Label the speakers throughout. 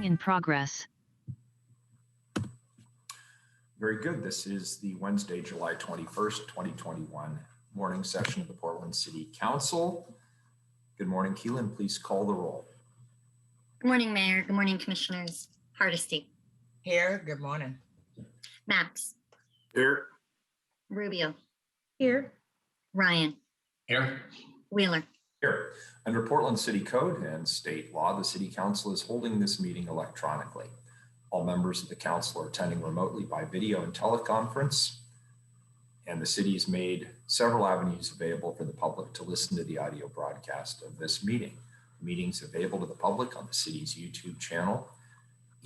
Speaker 1: Recording in progress.
Speaker 2: Very good. This is the Wednesday, July 21st, 2021 morning session of the Portland City Council. Good morning, Keelan. Please call the roll.
Speaker 3: Good morning, Mayor. Good morning, Commissioners. Hardesty.
Speaker 4: Here. Good morning.
Speaker 3: Max.
Speaker 2: Here.
Speaker 3: Rubio. Here. Ryan.
Speaker 5: Here.
Speaker 3: Wheeler.
Speaker 2: Here. Under Portland City Code and state law, the City Council is holding this meeting electronically. All members of the council are attending remotely by video and teleconference, and the city has made several avenues available for the public to listen to the audio broadcast of this meeting. The meeting is available to the public on the city's YouTube channel,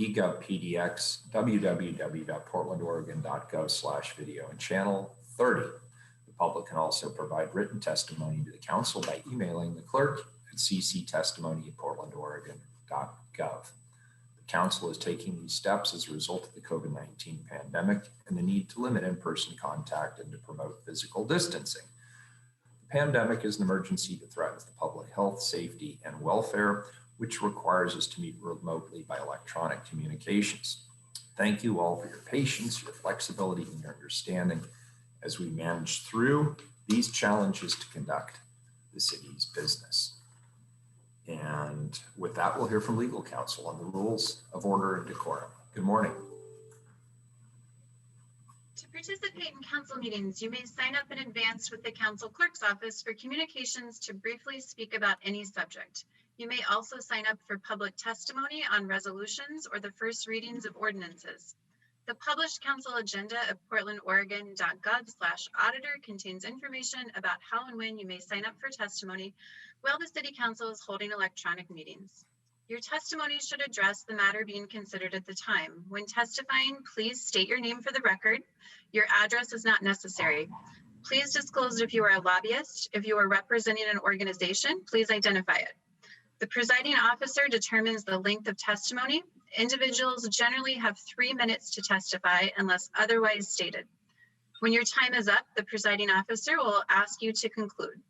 Speaker 2: eGovPDX, www.portlandoregon.gov/video, and channel 30. The public can also provide written testimony to the council by emailing the clerk at cctestimony@portlandoregon.gov. The council is taking these steps as a result of the COVID-19 pandemic and the need to limit in-person contact and to promote physical distancing. The pandemic is an emergency that threatens the public health, safety, and welfare, which requires us to meet remotely by electronic communications. Thank you all for your patience, your flexibility, and your understanding as we manage through these challenges to conduct the city's business. And with that, we'll hear from legal counsel on the rules of order and decorum. Good morning.
Speaker 6: To participate in council meetings, you may sign up in advance with the council clerk's office for communications to briefly speak about any subject. You may also sign up for public testimony on resolutions or the first readings of ordinances. The published council agenda at portlandoregon.gov/auditor contains information about how and when you may sign up for testimony while the city council is holding electronic meetings. Your testimony should address the matter being considered at the time. When testifying, please state your name for the record. Your address is not necessary. Please disclose if you are a lobbyist. If you are representing an organization, please identify it. The presiding officer determines the length of testimony. Individuals generally have 3 minutes to testify unless otherwise stated. When your time is up, the presiding officer will ask you to conclude.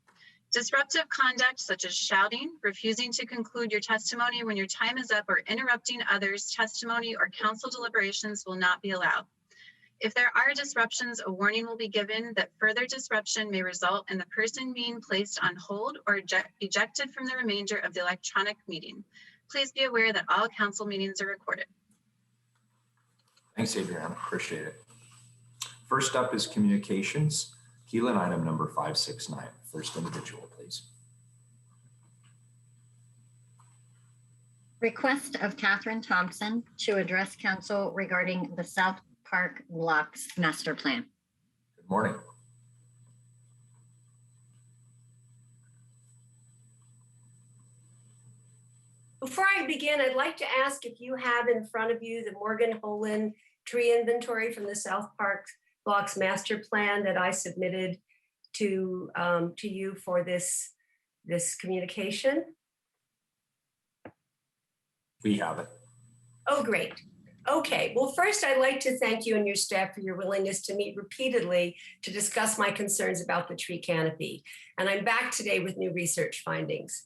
Speaker 6: Disruptive conduct such as shouting, refusing to conclude your testimony when your time is up, or interrupting others' testimony or council deliberations will not be allowed. If there are disruptions, a warning will be given that further disruption may result in the person being placed on hold or ejected from the remainder of the electronic meeting. Please be aware that all council meetings are recorded.
Speaker 2: Thanks, Adriana. Appreciate it. First up is communications. Keelan, item number 569. First individual, please.
Speaker 3: Request of Catherine Thompson to address council regarding the South Park Blocks Master Plan.
Speaker 2: Good morning.
Speaker 7: Before I begin, I'd like to ask if you have in front of you the Morgan Holen tree inventory from the South Park Blocks Master Plan that I submitted to you for this communication.
Speaker 2: We have it.
Speaker 7: Oh, great. Okay, well, first I'd like to thank you and your staff for your willingness to meet repeatedly to discuss my concerns about the tree canopy. And I'm back today with new research findings.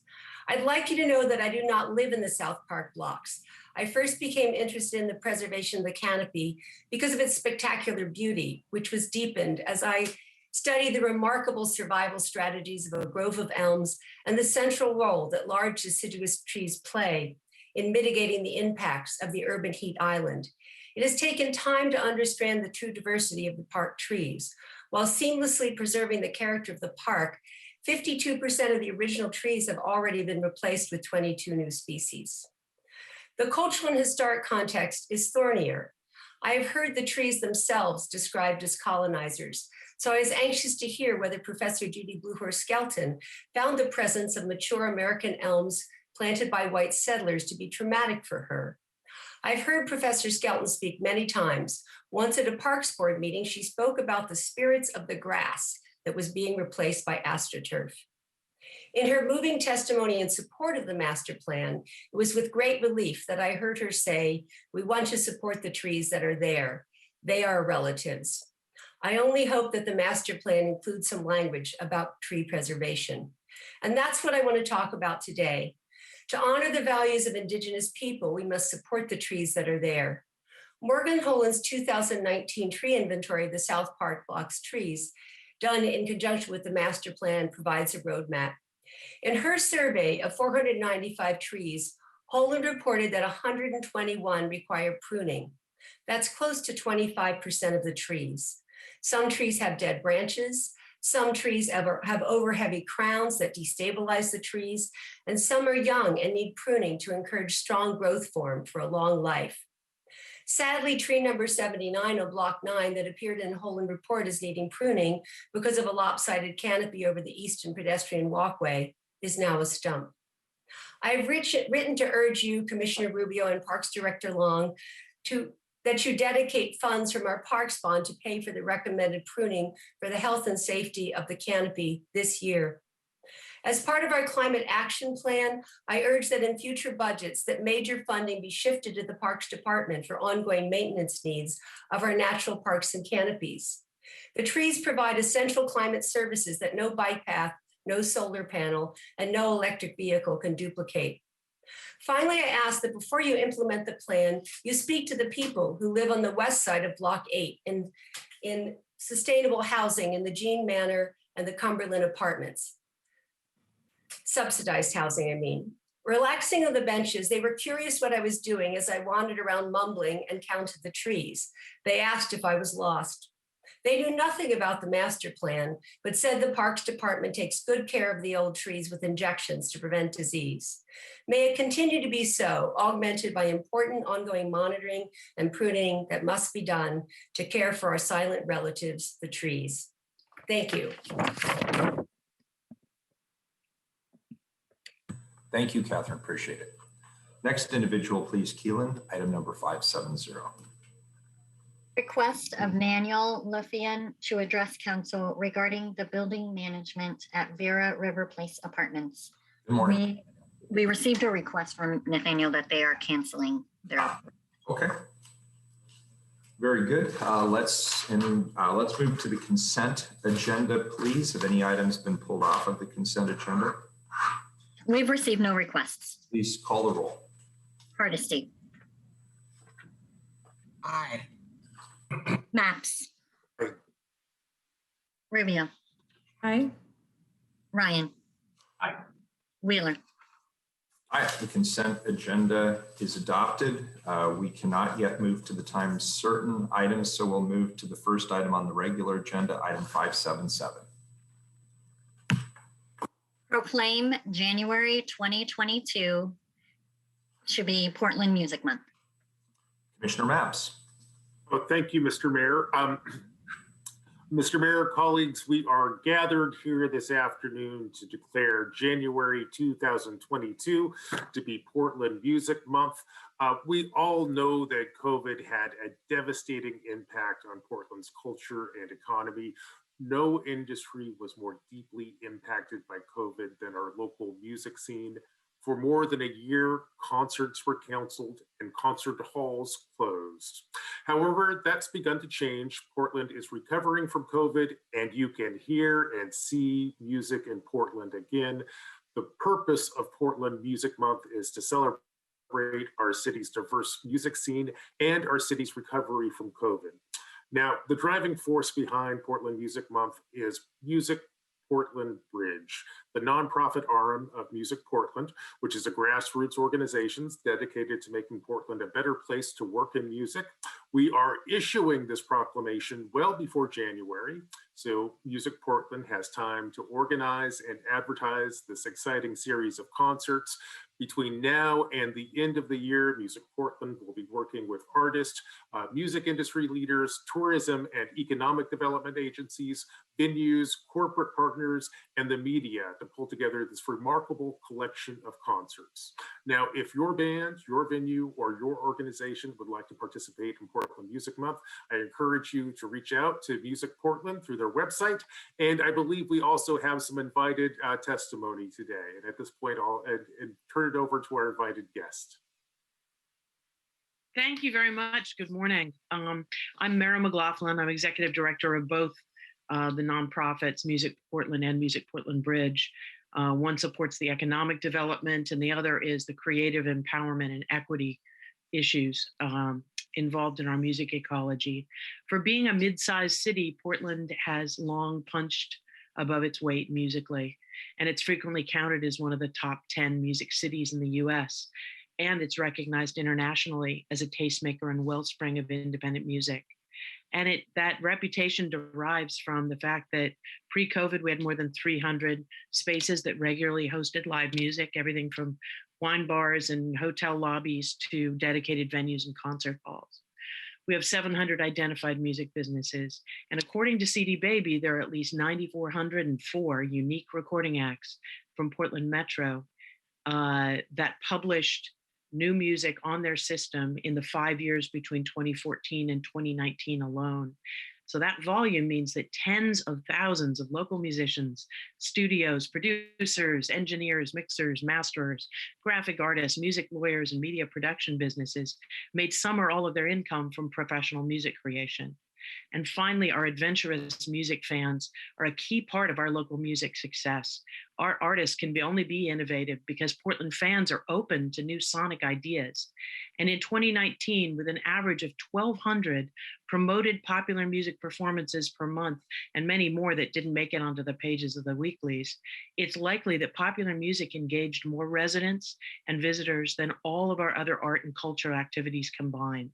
Speaker 7: I'd like you to know that I do not live in the South Park blocks. I first became interested in the preservation of the canopy because of its spectacular beauty, which was deepened as I studied the remarkable survival strategies of a grove of elms and the central role that large deciduous trees play in mitigating the impacts of the urban heat island. It has taken time to understand the true diversity of the park trees. While seamlessly preserving the character of the park, 52% of the original trees have already been replaced with 22 new species. The cultural and historic context is thornier. I have heard the trees themselves described as colonizers, so I was anxious to hear whether Professor Judy Bluehorse-Skelton found the presence of mature American elms planted by white settlers to be traumatic for her. I've heard Professor Skelton speak many times. Once at a Parks Board meeting, she spoke about the spirits of the grass that was being replaced by AstroTurf. In her moving testimony in support of the master plan, it was with great relief that I heard her say, "We want to support the trees that are there. They are relatives." I only hope that the master plan includes some language about tree preservation. And that's what I want to talk about today. To honor the values of Indigenous people, we must support the trees that are there. Morgan Holan's 2019 tree inventory of the South Park Blocks trees, done in conjunction with the master plan, provides a roadmap. In her survey of 495 trees, Holand reported that 121 require pruning. That's close to 25% of the trees. Some trees have dead branches, some trees have over-heavy crowns that destabilize the trees, and some are young and need pruning to encourage strong growth form for a long life. Sadly, tree number 79 of Block 9 that appeared in the Holand report as needing pruning because of a lopsided canopy over the eastern pedestrian walkway is now a stump. I have written to urge you, Commissioner Rubio and Parks Director Long, that you dedicate funds from our Parks Bond to pay for the recommended pruning for the health and safety of the canopy this year. As part of our climate action plan, I urge that in future budgets that major funding be shifted to the Parks Department for ongoing maintenance needs of our natural parks and canopies. The trees provide essential climate services that no bike path, no solar panel, and no electric vehicle can duplicate. Finally, I ask that before you implement the plan, you speak to the people who live on the west side of Block 8 in sustainable housing in the Jean Manor and the Cumberland apartments. Subsidized housing, I mean. Relaxing on the benches, they were curious what I was doing as I wandered around mumbling and counted the trees. They asked if I was lost. They knew nothing about the master plan, but said the Parks Department takes good care of the old trees with injections to prevent disease. May it continue to be so, augmented by important ongoing monitoring and pruning that must be done to care for our silent relatives, the trees. Thank you.
Speaker 2: Thank you, Catherine. Appreciate it. Next individual, please, Keelan, item number 570.
Speaker 3: Request of Manuel Luthian to address council regarding the building management at Vera River Place Apartments.
Speaker 2: Good morning.
Speaker 3: We received a request from Nathaniel that they are canceling their.
Speaker 2: Okay. Very good. Let's move to the consent agenda, please. Have any items been pulled off of the consent agenda?
Speaker 3: We've received no requests.
Speaker 2: Please call the roll.
Speaker 3: Hardesty,
Speaker 4: Aye.
Speaker 3: Maps,
Speaker 1: Aye.
Speaker 3: Rubio,
Speaker 5: Aye.
Speaker 3: Ryan.
Speaker 1: Aye.
Speaker 3: Wheeler.
Speaker 2: Aye, the consent agenda is adopted. We cannot yet move to the time certain items, so we'll move to the first item on the regular agenda, item 577.
Speaker 3: Proclaim January 2022 to be Portland Music Month.
Speaker 2: Commissioner Maps.
Speaker 1: Well, thank you, Mr. Mayor. Mr. Mayor, colleagues, we are gathered here this afternoon to declare January 2022 to be Portland Music Month. We all know that COVID had a devastating impact on Portland's culture and economy. No industry was more deeply impacted by COVID than our local music scene. For more than a year, concerts were canceled and concert halls closed. However, that's begun to change. Portland is recovering from COVID, and you can hear and see music in Portland again. The purpose of Portland Music Month is to celebrate our city's diverse music scene and our city's recovery from COVID. Now, the driving force behind Portland Music Month is Music Portland Bridge, the nonprofit arm of Music Portland, which is a grassroots organization dedicated to making Portland a better place to work in music. We are issuing this proclamation well before January, so Music Portland has time to organize and advertise this exciting series of concerts. Between now and the end of the year, Music Portland will be working with artists, music industry leaders, tourism and economic development agencies, venues, corporate partners, and the media to pull together this remarkable collection of concerts. Now, if your band, your venue, or your organization would like to participate in Portland Music Month, I encourage you to reach out to Music Portland through their website. And I believe we also have some invited testimony today. And at this point, I'll turn it over to our invited guest.
Speaker 5: Thank you very much. Good morning. I'm Mara McLaughlin. I'm executive director of both the nonprofits Music Portland and Music Portland Bridge. One supports the economic development, and the other is the creative empowerment and equity issues involved in our music ecology. For being a mid-sized city, Portland has long punched above its weight musically, and it's frequently counted as one of the top 10 music cities in the US, and it's recognized internationally as a tastemaker and wellspring of independent music. And that reputation derives from the fact that pre-COVID, we had more than 300 spaces that regularly hosted live music, everything from wine bars and hotel lobbies to dedicated venues and concert halls. We have 700 identified music businesses. And according to CD Baby, there are at least 9,404 unique recording acts from Portland Metro that published new music on their system in the 5 years between 2014 and 2019 alone. So that volume means that tens of thousands of local musicians, studios, producers, engineers, mixers, masterers, graphic artists, music lawyers, and media production businesses made some or all of their income from professional music creation. And finally, our adventurous music fans are a key part of our local music success. Our artists can only be innovative because Portland fans are open to new sonic ideas. And in 2019, with an average of 1,200 promoted popular music performances per month and many more that didn't make it onto the pages of the weeklies, it's likely that popular music engaged more residents and visitors than all of our other art and culture activities combined.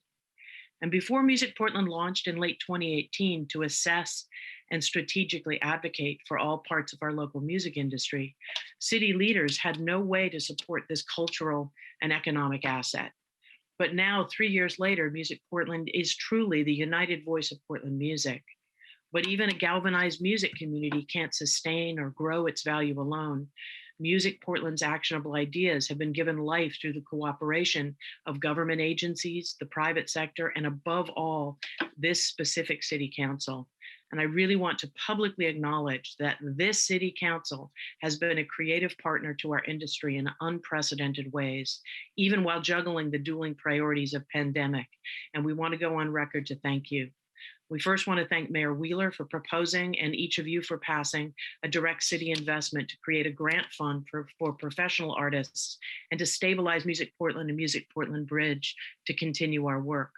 Speaker 5: And before Music Portland launched in late 2018 to assess and strategically advocate for all parts of our local music industry, city leaders had no way to support this cultural and economic asset. But now, 3 years later, Music Portland is truly the united voice of Portland music. But even a galvanized music community can't sustain or grow its value alone. Music Portland's actionable ideas have been given life through the cooperation of government agencies, the private sector, and above all, this specific city council. And I really want to publicly acknowledge that this city council has been a creative partner to our industry in unprecedented ways, even while juggling the dueling priorities of pandemic. And we want to go on record to thank you. We first want to thank Mayor Wheeler for proposing and each of you for passing a direct city investment to create a grant fund for professional artists and to stabilize Music Portland and Music Portland Bridge to continue our work.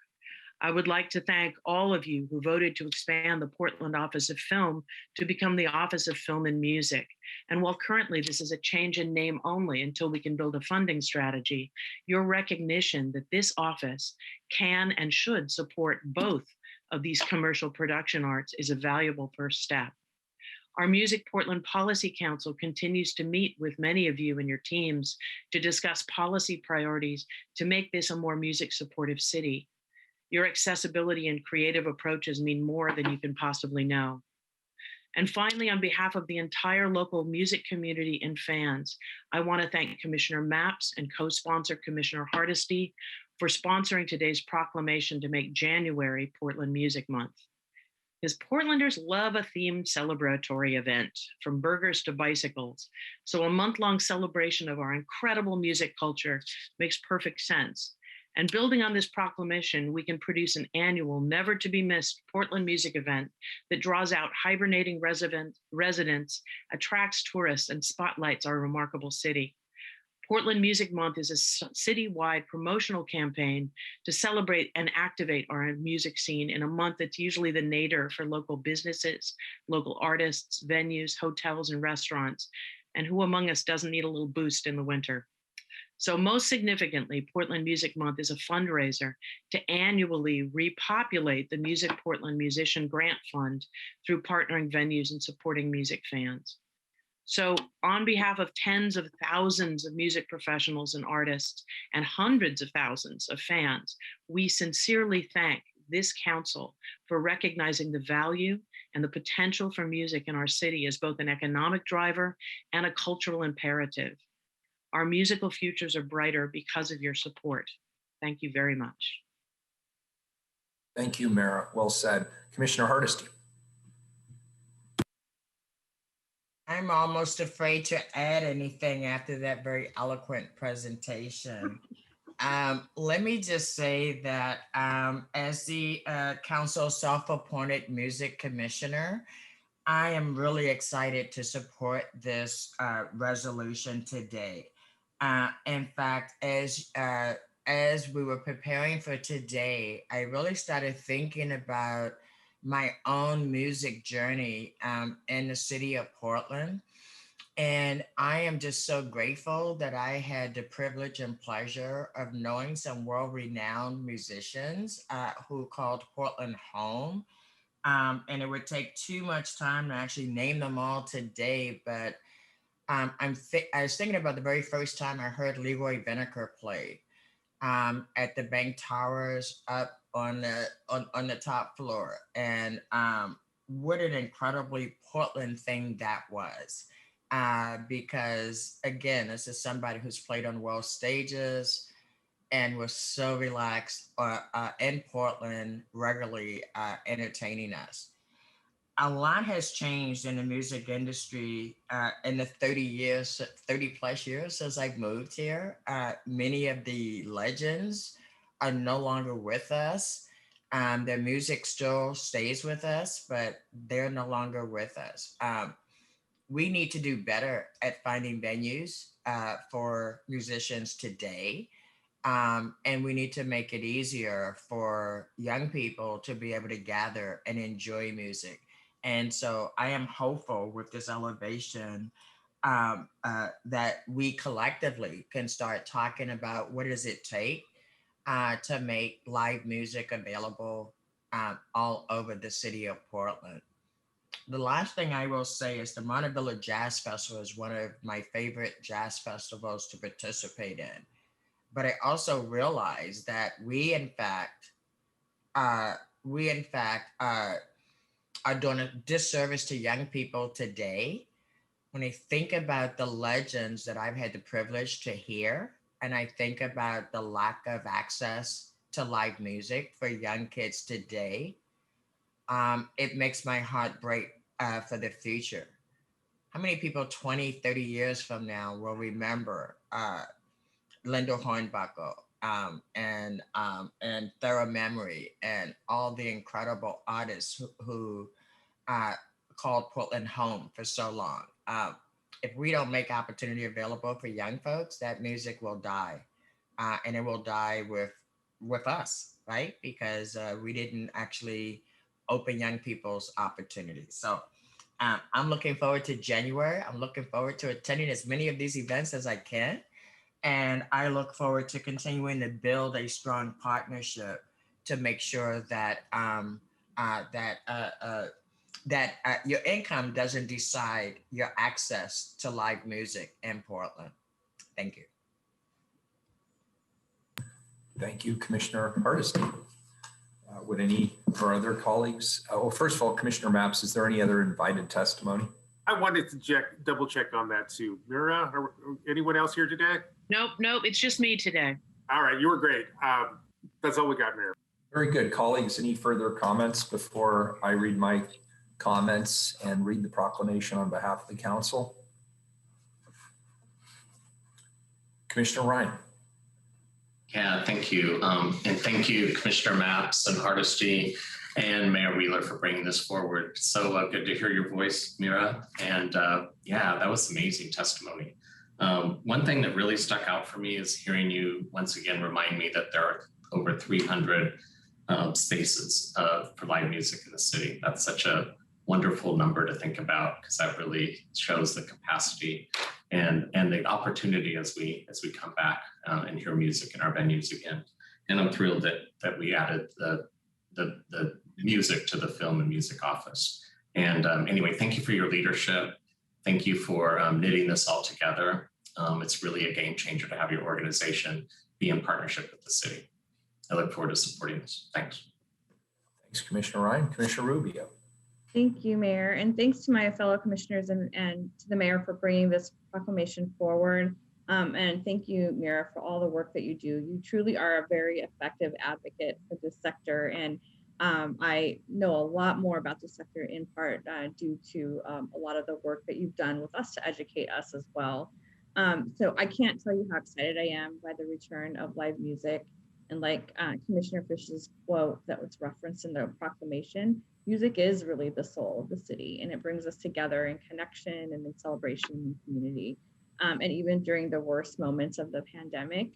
Speaker 5: I would like to thank all of you who voted to expand the Portland Office of Film to become the Office of Film and Music. And while currently this is a change in name only until we can build a funding strategy, your recognition that this office can and should support both of these commercial production arts is a valuable first step. Our Music Portland Policy Council continues to meet with many of you and your teams to discuss policy priorities to make this a more music supportive city. Your accessibility and creative approaches mean more than you can possibly know. And finally, on behalf of the entire local music community and fans, I want to thank Commissioner Mapps and co-sponsor Commissioner Hardesty for sponsoring today's proclamation to make January Portland Music Month. Because Portlanders love a themed celebratory event, from burgers to bicycles. So a month-long celebration of our incredible music culture makes perfect sense. And building on this proclamation, we can produce an annual, never-to-be-missed Portland music event that draws out hibernating residents, attracts tourists, and spotlights our remarkable city. Portland Music Month is a citywide promotional campaign to celebrate and activate our music scene in a month that's usually the nadir for local businesses, local artists, venues, hotels, and restaurants. And who among us doesn't need a little boost in the winter? So most significantly, Portland Music Month is a fundraiser to annually repopulate the Music Portland Musician Grant Fund through partnering venues and supporting music fans. So on behalf of tens of thousands of music professionals and artists and hundreds of thousands of fans, we sincerely thank this council for recognizing the value and the potential for music in our city as both an economic driver and a cultural imperative. Our musical futures are brighter because of your support. Thank you very much.
Speaker 2: Thank you, Mara. Well said. Commissioner Hardesty.
Speaker 4: I'm almost afraid to add anything after that very eloquent presentation. Let me just say that as the council self-appointed music commissioner, I am really excited to support this resolution today. In fact, as we were preparing for today, I really started thinking about my own music journey in the city of Portland. And I am just so grateful that I had the privilege and pleasure of knowing some world renowned musicians who called Portland home. And it would take too much time to actually name them all today. But I was thinking about the very first time I heard Leroy Vinegar play at the Bank Towers up on the top floor. And what an incredibly Portland thing that was. Because again, this is somebody who's played on world stages and was so relaxed in Portland, regularly entertaining us. A lot has changed in the music industry in the 30 plus years since I've moved here. Many of the legends are no longer with us. Their music still stays with us, but they're no longer with us. We need to do better at finding venues for musicians today. And we need to make it easier for young people to be able to gather and enjoy music. And so I am hopeful with this elevation that we collectively can start talking about what does it take to make live music available all over the city of Portland. The last thing I will say is the Montebello Jazz Festival is one of my favorite jazz festivals to participate in. But I also realize that uh, we in fact are doing a disservice to young people today when I think about the legends that I've had the privilege to hear, and I think about the lack of access to live music for young kids today. It makes my heart break for the future. How many people 20, 30 years from now will remember Linda Hornbuckle and Thorough Memory and all the incredible artists who uh, called Portland home for so long? If we don't make opportunity available for young folks, that music will die, and it will die with us, right? Because we didn't actually open young people's opportunities. So I'm looking forward to January. I'm looking forward to attending as many of these events as I can. And I look forward to continuing to build a strong partnership to make sure that your income doesn't decide your access to live music in Portland. Thank you.
Speaker 2: Thank you, Commissioner Hardesty. Would any of our other colleagues, well, first of all, Commissioner Maps, is there any other invited testimony?
Speaker 1: I wanted to double check on that too. Mira, anyone else here today?
Speaker 5: Nope, it's just me today.
Speaker 1: All right, you were great. That's all we got, Mayor.
Speaker 2: Very good. Colleagues, any further comments before I read my comments and read the proclamation on behalf of the council? Commissioner Ryan.
Speaker 8: Yeah, thank you. And thank you, Commissioner Maps and Hardesty and Mayor Wheeler for bringing this forward. So good to hear your voice, Mira. And yeah, that was amazing testimony. One thing that really stuck out for me is hearing you once again remind me that there are over 300 spaces for live music in the city. That's such a wonderful number to think about, because that really shows the capacity and the opportunity as we come back and hear music in our venues again. And I'm thrilled that we added the music to the film and music office. And anyway, thank you for your leadership. Thank you for knitting this all together. It's really a game changer to have your organization be in partnership with the city. I look forward to supporting this. Thanks.
Speaker 2: Thanks, Commissioner Ryan. Commissioner Rubio.
Speaker 9: Thank you, Mayor. And thanks to my fellow commissioners and to the Mayor for bringing this proclamation forward. And thank you, Mira, for all the work that you do. You truly are a very effective advocate for this sector. And I know a lot more about this sector in part due to a lot of the work that you've done with us to educate us as well. So I can't tell you how excited I am by the return of live music. And like Commissioner Fish's quote that was referenced in the proclamation, music is really the soul of the city, and it brings us together in connection and in celebration and community. And even during the worst moments of the pandemic,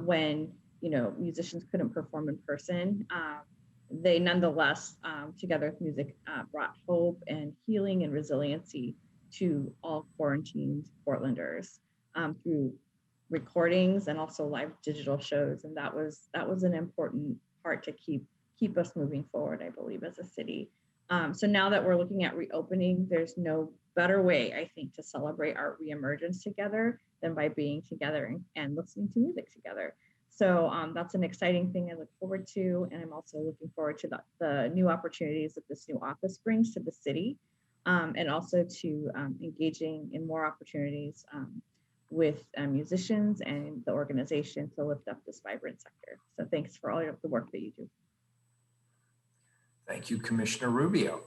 Speaker 9: when musicians couldn't perform in person, they nonetheless, together with music, brought hope and healing and resiliency to all quarantined Portlanders through recordings and also live digital shows. And that was an important part to keep us moving forward, I believe, as a city. So now that we're looking at reopening, there's no better way, I think, to celebrate our reemergence together than by being together and listening to music together. So that's an exciting thing I look forward to. And I'm also looking forward to the new opportunities that this new office brings to the city, and also to engaging in more opportunities with musicians and the organization to lift up this vibrant sector. So thanks for all of the work that you do.
Speaker 2: Thank you, Commissioner Rubio.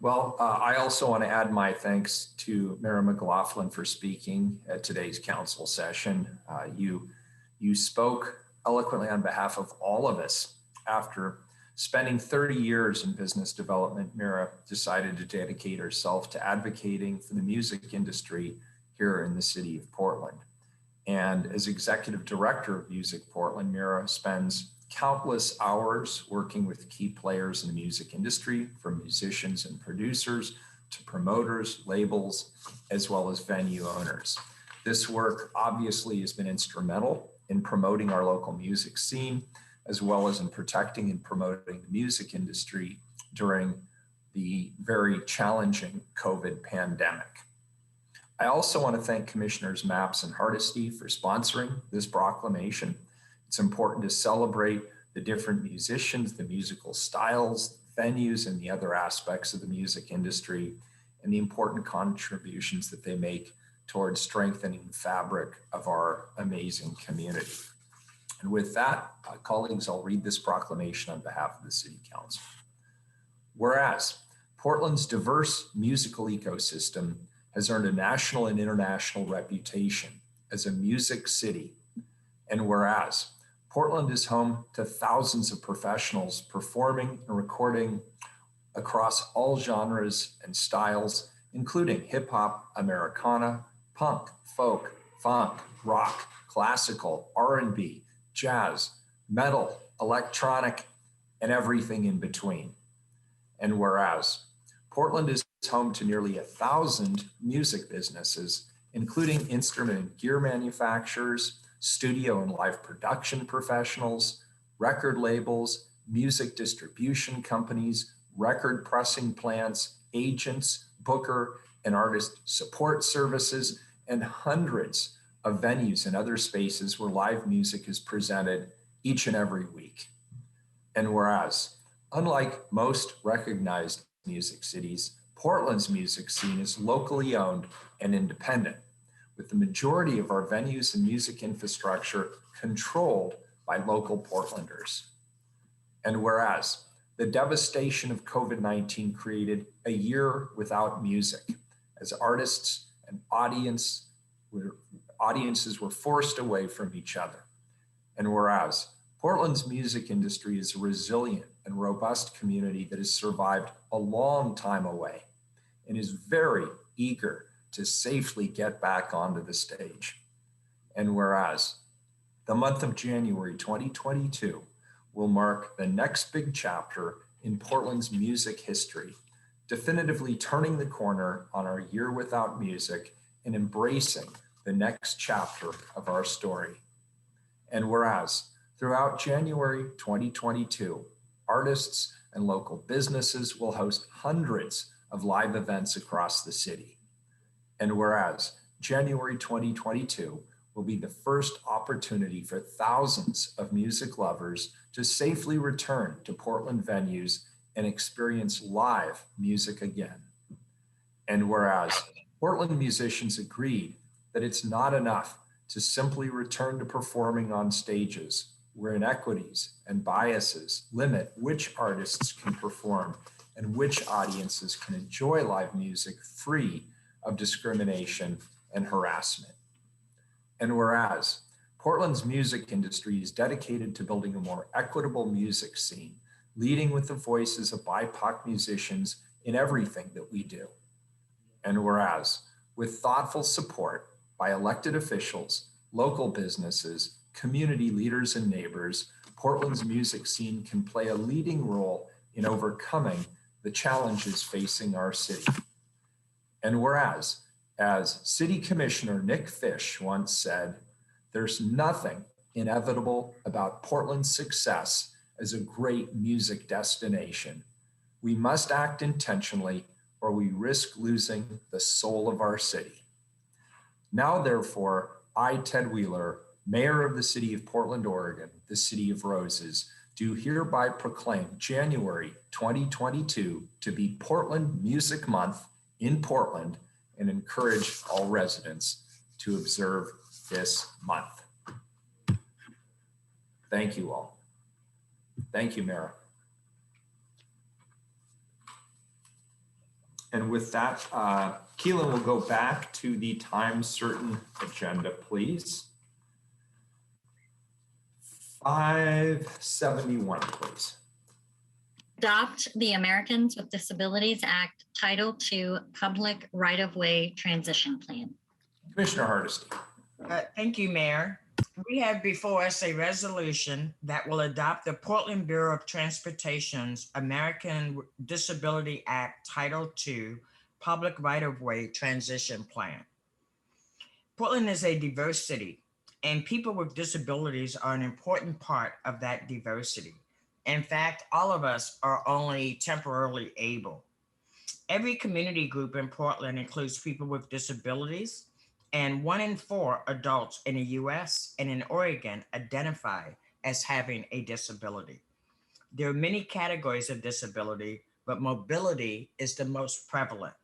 Speaker 2: Well, I also want to add my thanks to Mayor McLaughlin for speaking at today's council session. You spoke eloquently on behalf of all of us. After spending 30 years in business development, Mira decided to dedicate herself to advocating for the music industry here in the city of Portland. And as executive director of Music Portland, Mira spends countless hours working with key players in the music industry, from musicians and producers to promoters, labels, as well as venue owners. This work obviously has been instrumental in promoting our local music scene, as well as in protecting and promoting the music industry during the very challenging COVID pandemic. I also want to thank Commissioners Mapps and Hardesty for sponsoring this proclamation. It's important to celebrate the different musicians, the musical styles, venues, and the other aspects of the music industry, and the important contributions that they make towards strengthening the fabric of our amazing community. And with that, colleagues, I'll read this proclamation on behalf of the City Council. Whereas Portland's diverse musical ecosystem has earned a national and international reputation as a music city. And whereas Portland is home to thousands of professionals performing and recording across all genres and styles, including hip hop, Americana, punk, folk, funk, rock, classical, R&B, jazz, metal, electronic, and everything in between. And whereas Portland is home to nearly 1,000 music businesses, including instrument and gear manufacturers, studio and live production professionals, record labels, music distribution companies, record pressing plants, agents, booker and artist support services, and hundreds of venues and other spaces where live music is presented each and every week. And whereas, unlike most recognized music cities, Portland's music scene is locally owned and independent, with the majority of our venues and music infrastructure controlled by local Portlanders. And whereas the devastation of COVID-19 created a year without music, as artists and audiences were forced away from each other. And whereas Portland's music industry is a resilient and robust community that has survived a long time away and is very eager to safely get back onto the stage. And whereas the month of January 2022 will mark the next big chapter in Portland's music history, definitively turning the corner on our year without music and embracing the next chapter of our story. And whereas throughout January 2022, artists and local businesses will host hundreds of live events across the city. And whereas January 2022 will be the first opportunity for thousands of music lovers to safely return to Portland venues and experience live music again. And whereas Portland musicians agreed that it's not enough to simply return to performing on stages where inequities and biases limit which artists can perform and which audiences can enjoy live music free of discrimination and harassment. And whereas Portland's music industry is dedicated to building a more equitable music scene, leading with the voices of BIPOC musicians in everything that we do. And whereas, with thoughtful support by elected officials, local businesses, community leaders, and neighbors, Portland's music scene can play a leading role in overcoming the challenges facing our city. And whereas, as City Commissioner Nick Fish once said, there's nothing inevitable about Portland's success as a great music destination. We must act intentionally or we risk losing the soul of our city. Now, therefore, I, Ted Wheeler, Mayor of the City of Portland, Oregon, the City of Roses, do hereby proclaim January 2022 to be Portland Music Month in Portland and encourage all residents to observe this month. Thank you all. Thank you, Mara. And with that, Keelan will go back to the time certain agenda, please. 571, please.
Speaker 3: Adopt the Americans with Disabilities Act Title II Public Right-of-Way Transition Plan.
Speaker 2: Commissioner Hardesty.
Speaker 4: Thank you, Mayor. We have before us a resolution that will adopt the Portland Bureau of Transportation's American Disability Act Title II Public Right-of-Way Transition Plan. Portland is a diverse city, and people with disabilities are an important part of that diversity. In fact, all of us are only temporarily able. Every community group in Portland includes people with disabilities, and 1 in 4 adults in the US and in Oregon identify as having a disability. There are many categories of disability, but mobility is the most prevalent.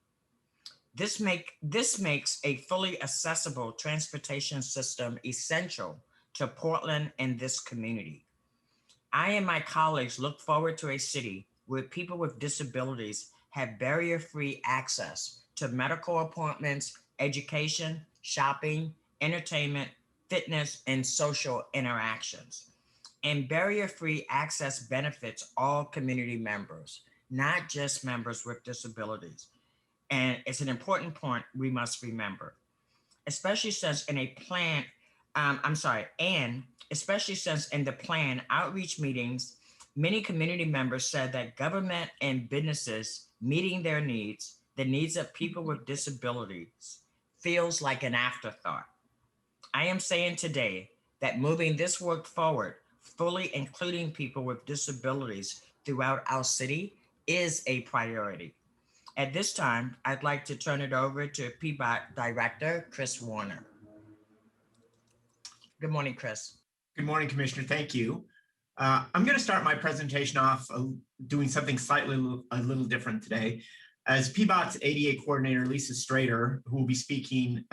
Speaker 4: This makes a fully accessible transportation system essential to Portland and this community. I and my colleagues look forward to a city where people with disabilities have barrier-free access to medical appointments, education, shopping, entertainment, fitness, and social interactions. And barrier-free access benefits all community members, not just members with disabilities. And it's an important point we must remember, especially since in the plan outreach meetings, many community members said that government and businesses meeting their needs, the needs of people with disabilities, feels like an afterthought. I am saying today that moving this work forward, fully including people with disabilities throughout our city, is a priority. At this time, I'd like to turn it over to PBOT Director, Chris Warner. Good morning, Chris.
Speaker 10: Good morning, Commissioner. Thank you. I'm going to start my presentation off doing something slightly a little different today. As PBOT's ADA coordinator, Lisa Strader, who will be speaking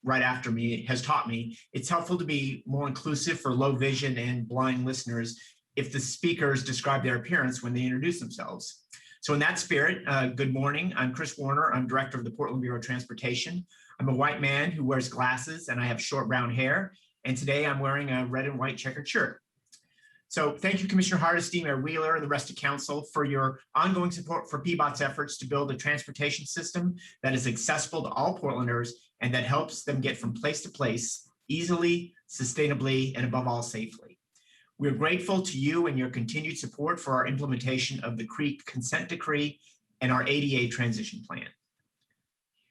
Speaker 10: right after me, has taught me, it's helpful to be more inclusive for low vision and blind listeners if the speakers describe their appearance when they introduce themselves. So in that spirit, good morning. I'm Chris Warner. I'm Director of the Portland Bureau of Transportation. I'm a white man who wears glasses and I have short brown hair. And today I'm wearing a red and white checkered shirt. So thank you, Commissioner Hardesty, Mayor Wheeler, and the rest of council for your ongoing support for PBOT's efforts to build a transportation system that is accessible to all Portlanders and that helps them get from place to place easily, sustainably, and above all, safely. We're grateful to you and your continued support for our implementation of the CREEP consent decree and our ADA transition plan.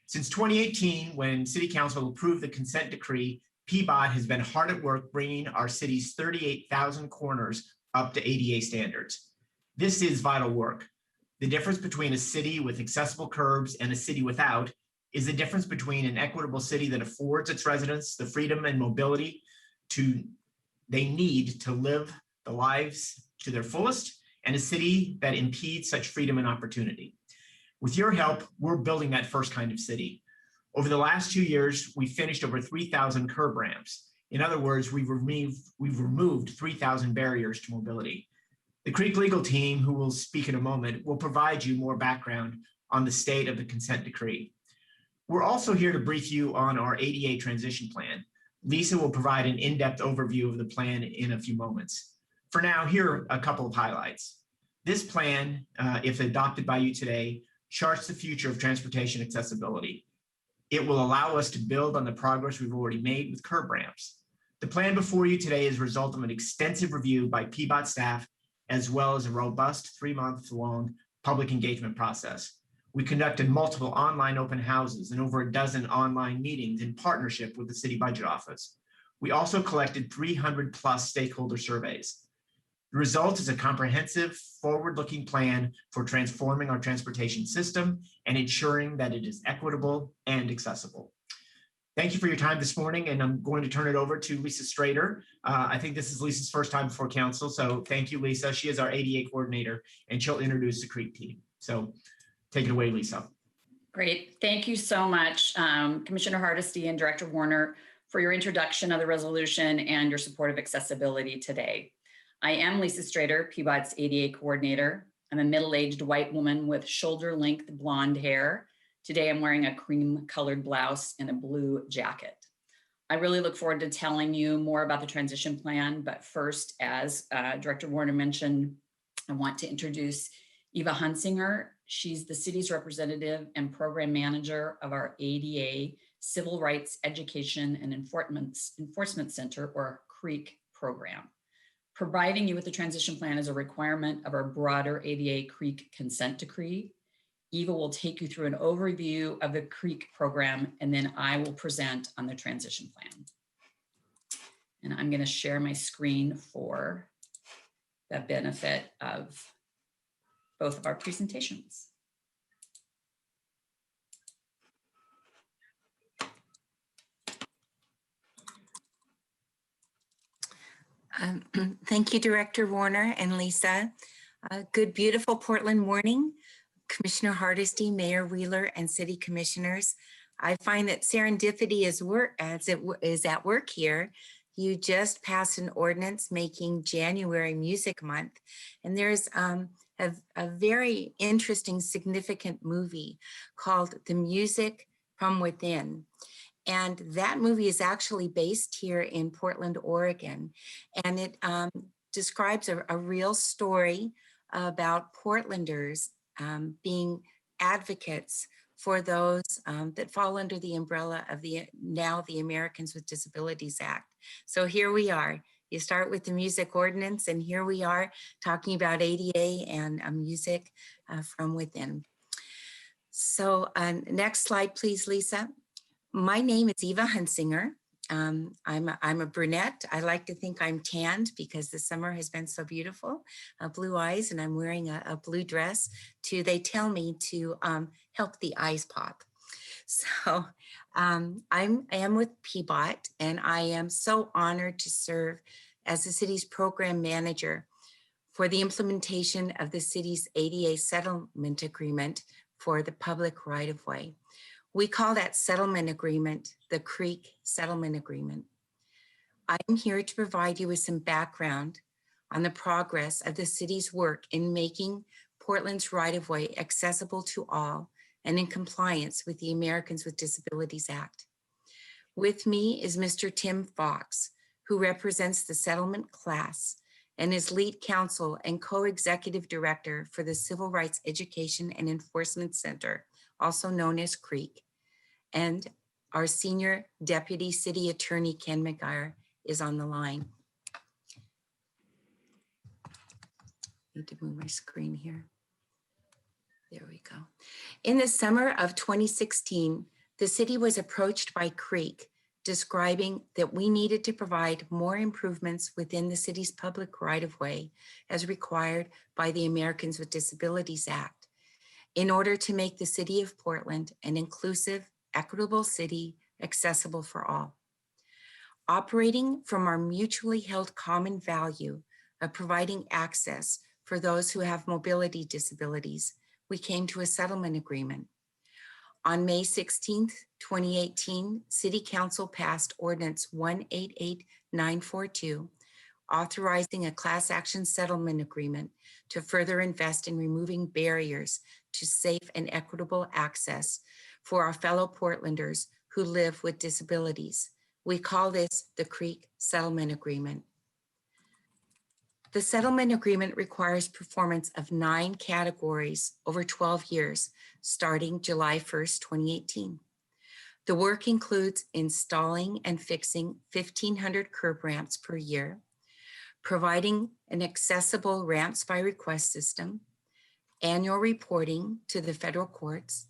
Speaker 10: Since 2018, when City Council approved the consent decree, PBOT has been hard at work bringing our city's 38,000 corners up to ADA standards. This is vital work. The difference between a city with accessible curbs and a city without is the difference between an equitable city that affords its residents the freedom and mobility they need to live the lives to their fullest, and a city that impedes such freedom and opportunity. With your help, we're building that first kind of city. Over the last 2 years, we finished over 3,000 curb ramps. In other words, we've removed 3,000 barriers to mobility. The Creek legal team, who will speak in a moment, will provide you more background on the state of the consent decree. We're also here to brief you on our ADA transition plan. Lisa will provide an in-depth overview of the plan in a few moments. For now, here are a couple of highlights. This plan, if adopted by you today, charts the future of transportation accessibility. It will allow us to build on the progress we've already made with curb ramps. The plan before you today is a result of an extensive review by PBOT staff, as well as a robust 3-month-long public engagement process. We conducted multiple online open houses and over a dozen online meetings in partnership with the City Budget Office. We also collected 300 plus stakeholder surveys. The result is a comprehensive, forward-looking plan for transforming our transportation system and ensuring that it is equitable and accessible. Thank you for your time this morning, and I'm going to turn it over to Lisa Strader. I think this is Lisa's first time before council, so thank you, Lisa. She is our ADA coordinator, and she'll introduce the CREEK team. So take it away, Lisa.
Speaker 11: Great. Thank you so much, Commissioner Hardesty and Director Warner, for your introduction of the resolution and your support of accessibility today. I am Lisa Strader, PBOT's ADA coordinator. I'm a middle-aged white woman with shoulder-length blonde hair. Today, I'm wearing a cream-colored blouse and a blue jacket. I really look forward to telling you more about the transition plan, but first, as Director Warner mentioned, I want to introduce Eva Hunsinger. She's the city's representative and program manager of our ADA Civil Rights Education and Enforcement Center, or CREEK program. Providing you with the transition plan is a requirement of our broader ADA CREEK consent decree. Eva will take you through an overview of the CREEK program, and then I will present on the transition plan. And I'm going to share my screen for the benefit of both of our presentations.
Speaker 12: Thank you, Director Warner and Lisa. Good, beautiful Portland morning. Commissioner Hardesty, Mayor Wheeler, and City Commissioners. I find that serendipity is at work here. You just passed an ordinance making January Music Month, and there's a very interesting, significant movie called The Music from Within. And that movie is actually based here in Portland, Oregon. And it describes a real story about Portlanders being advocates for those that fall under the umbrella of the Americans with Disabilities Act. So here we are. You start with the music ordinance, and here we are talking about ADA and music from within. So next slide, please, Lisa. My name is Eva Hunsinger. I'm a brunette. I like to think I'm tanned because the summer has been so beautiful. Blue eyes, and I'm wearing a blue dress they tell me to help the eyes pop. So I am with PBOT, and I am so honored to serve as the city's program manager for the implementation of the city's ADA settlement agreement for the public right-of-way. We call that settlement agreement the CREEK Settlement Agreement. I'm here to provide you with some background on the progress of the city's work in making Portland's right-of-way accessible to all and in compliance with the Americans with Disabilities Act. With me is Mr. Tim Fox, who represents the settlement class and is lead counsel and co-executive director for the Civil Rights Education and Enforcement Center, also known as CREEK. And our senior deputy city attorney, Ken McGuire, is on the line. Need to move my screen here. There we go. In the summer of 2016, the city was approached by CREEK, describing that we needed to provide more improvements within the city's public right-of-way as required by the Americans with Disabilities Act in order to make the city of Portland an inclusive, equitable city accessible for all. Operating from our mutually held common value of providing access for those who have mobility disabilities, we came to a settlement agreement. On May 16th, 2018, City Council passed Ordinance 188942, authorizing a class action settlement agreement to further invest in removing barriers to safe and equitable access for our fellow Portlanders who live with disabilities. We call this the CREEK Settlement Agreement. The settlement agreement requires performance of 9 categories over 12 years, starting July 1st, 2018. The work includes installing and fixing 1,500 curb ramps per year, providing an accessible ramps by request system, annual reporting to the federal courts,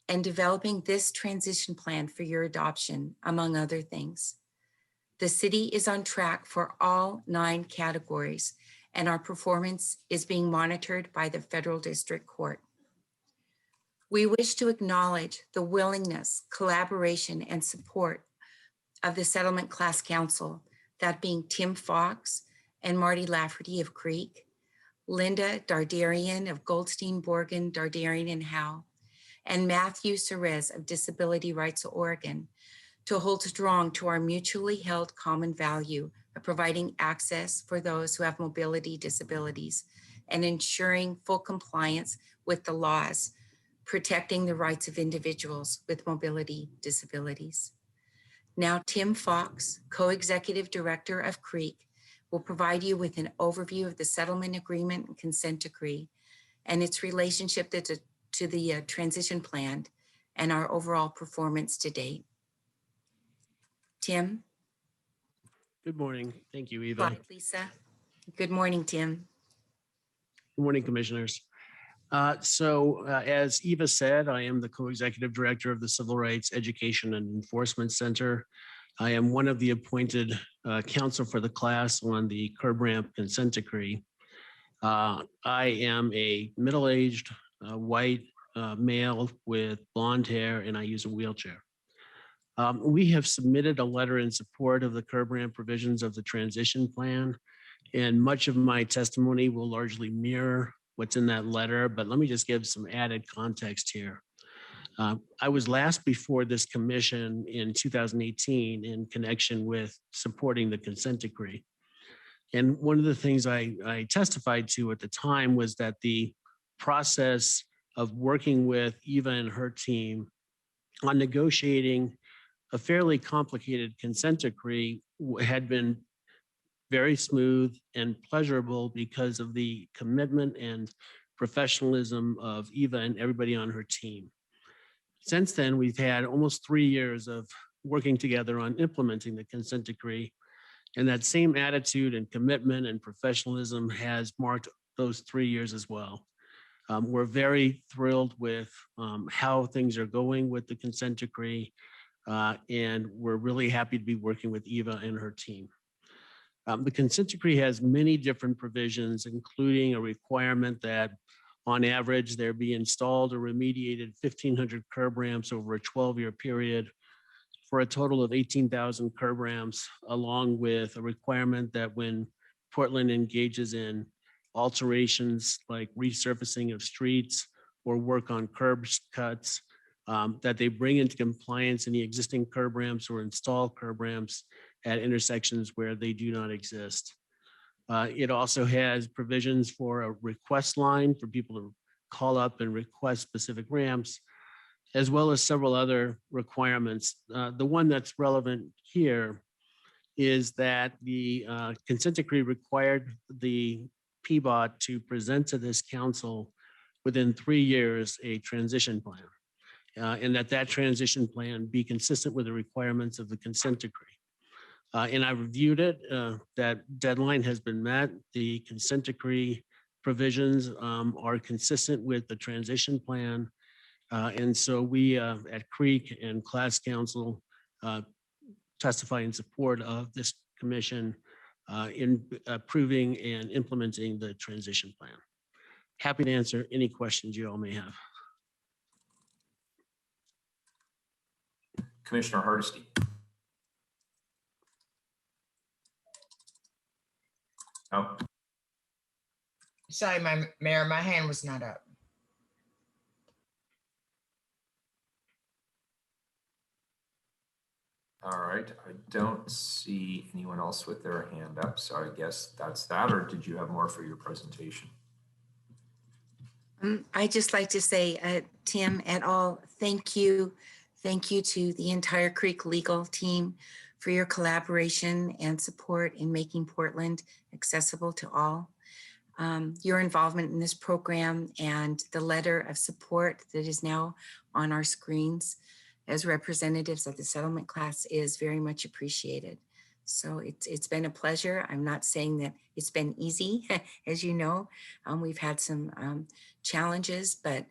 Speaker 12: and developing this transition plan for your adoption, among other things. The city is on track for all 9 categories, and our performance is being monitored by the federal district court. We wish to acknowledge the willingness, collaboration, and support of the Settlement Class Council, that being Tim Fox and Marty Lafferty of Creek, Linda Dardarian of Goldstein, Borgen, Dardarian, and Howe, and Matthew Cerez of Disability Rights Oregon, to hold strong to our mutually held common value of providing access for those who have mobility disabilities and ensuring full compliance with the laws, protecting the rights of individuals with mobility disabilities. Now, Tim Fox, Co-Executive Director of Creek, will provide you with an overview of the settlement agreement and consent decree and its relationship to the transition plan and our overall performance to date. Tim?
Speaker 13: Good morning. Thank you, Eva.
Speaker 12: Slide, Lisa. Good morning, Tim.
Speaker 13: Good morning, commissioners. As Eva said, I am the co-executive director of the Civil Rights Education and Enforcement Center. I am one of the appointed counsel for the class on the curb ramp consent decree. I am a middle-aged white male with blonde hair, and I use a wheelchair. We have submitted a letter in support of the curb ramp provisions of the transition plan, and much of my testimony will largely mirror what's in that letter, but let me just give some added context here. I was last before this commission in 2018 in connection with supporting the consent decree. And one of the things I testified to at the time was that the process of working with Eva and her team on negotiating a fairly complicated consent decree had been very smooth and pleasurable because of the commitment and professionalism of Eva and everybody on her team. Since then, we've had almost 3 years of working together on implementing the consent decree, and that same attitude and commitment and professionalism has marked those 3 years as well. We're very thrilled with how things are going with the consent decree, and we're really happy to be working with Eva and her team. The consent decree has many different provisions, including a requirement that on average there be installed or remediated 1,500 curb ramps over a 12-year period for a total of 18,000 curb ramps, along with a requirement that when Portland engages in alterations like resurfacing of streets or work on curb cuts, that they bring into compliance any existing curb ramps or install curb ramps at intersections where they do not exist. It also has provisions for a request line for people to call up and request specific ramps, as well as several other requirements. The one that's relevant here is that the consent decree required the PBOT to present to this council within 3 years a transition plan, and that transition plan be consistent with the requirements of the consent decree. And I reviewed it. That deadline has been met. The consent decree provisions are consistent with the transition plan. And so we at Creek and Class Council testify in support of this commission in approving and implementing the transition plan. Happy to answer any questions you all may have.
Speaker 2: Commissioner Hardesty. Oh.
Speaker 4: Sorry, Mayor, my hand was not up.
Speaker 2: All right, I don't see anyone else with their hand up, so I guess that's that, or did you have more for your presentation?
Speaker 12: I'd just like to say, Tim et al., thank you. Thank you to the entire Creek legal team for your collaboration and support in making Portland accessible to all. Your involvement in this program and the letter of support that is now on our screens as representatives of the settlement class is very much appreciated. So it's been a pleasure. I'm not saying that it's been easy, as you know. We've had some challenges, but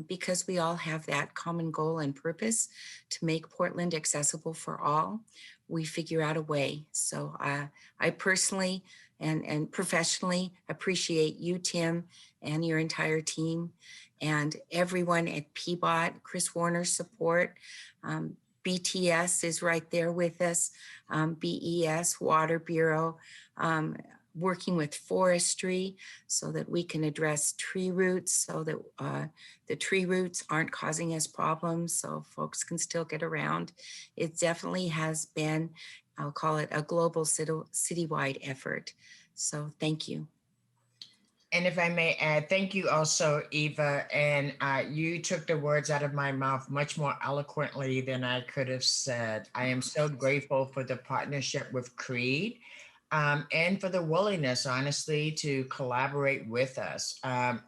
Speaker 12: because we all have that common goal and purpose to make Portland accessible for all, we figure out a way. So I personally and professionally appreciate you, Tim, and your entire team, and everyone at PBOT, Chris Warner's support. BTS is right there with us, BES, Water Bureau, working with forestry so that we can address tree roots so that the tree roots aren't causing us problems so folks can still get around. It definitely has been, I'll call it a global citywide effort. So thank you.
Speaker 4: And if I may add, thank you also, Eva. And you took the words out of my mouth much more eloquently than I could have said. I am so grateful for the partnership with Creed and for the willingness, honestly, to collaborate with us.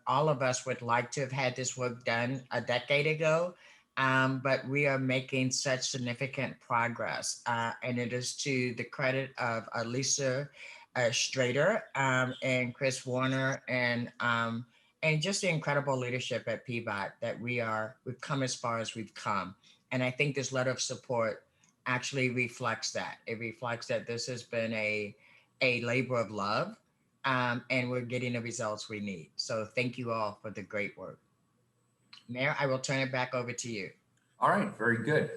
Speaker 4: All of us would like to have had this work done a decade ago, but we are making such significant progress. And it is to the credit of Lisa Strader and Chris Warner and just the incredible leadership at PBOT that we've come as far as we've come. And I think this letter of support actually reflects that. It reflects that this has been a labor of love and we're getting the results we need. So thank you all for the great work. Mayor, I will turn it back over to you.
Speaker 2: All right, very good.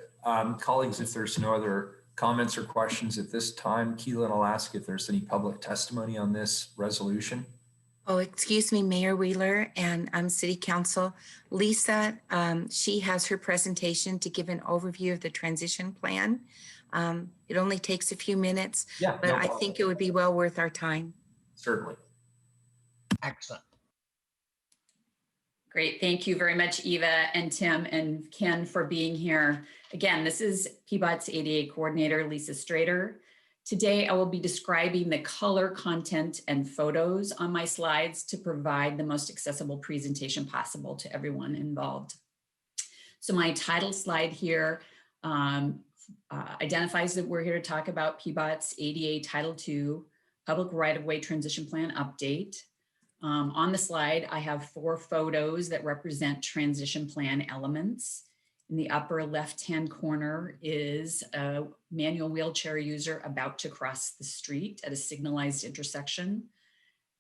Speaker 2: Colleagues, if there's no other comments or questions at this time, Keelan, I'll ask if there's any public testimony on this resolution.
Speaker 12: Oh, excuse me, Mayor Wheeler and City Council. Lisa, she has her presentation to give an overview of the transition plan. It only takes a few minutes,
Speaker 2: yeah,
Speaker 12: but I think it would be well worth our time.
Speaker 2: Certainly.
Speaker 4: Excellent.
Speaker 11: Great. Thank you very much, Eva and Tim and Ken for being here. Again, this is PBOT's ADA coordinator, Lisa Strader. Today, I will be describing the color, content, and photos on my slides to provide the most accessible presentation possible to everyone involved. So my title slide here identifies that we're here to talk about PBOT's ADA Title II Public Right-of-Way Transition Plan Update. On the slide, I have 4 photos that represent transition plan elements. In the upper left-hand corner is a manual wheelchair user about to cross the street at a signalized intersection.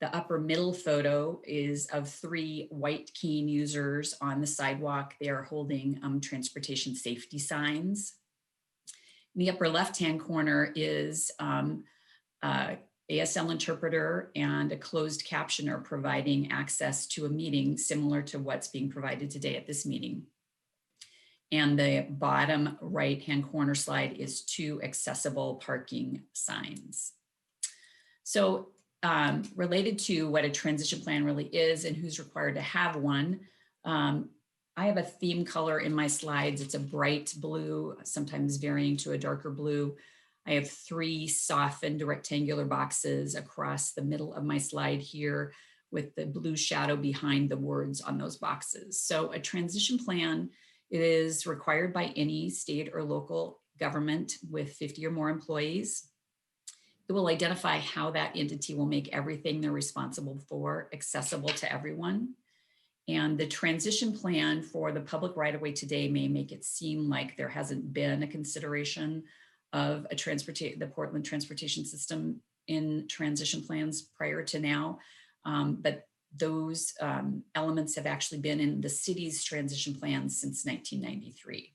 Speaker 11: The upper middle photo is of 3 white Keen users on the sidewalk. They are holding transportation safety signs. In the upper left-hand corner is ASL interpreter and a closed captioner providing access to a meeting similar to what's being provided today at this meeting. And the bottom right-hand corner slide is 2 accessible parking signs. So related to what a transition plan really is and who's required to have one, I have a theme color in my slides. It's a bright blue, sometimes varying to a darker blue. I have 3 softened rectangular boxes across the middle of my slide here with the blue shadow behind the words on those boxes. So a transition plan is required by any state or local government with 50 or more employees. It will identify how that entity will make everything they're responsible for accessible to everyone. And the transition plan for the public right-of-way today may make it seem like there hasn't been a consideration of the Portland transportation system in transition plans prior to now. But those elements have actually been in the city's transition plans since 1993.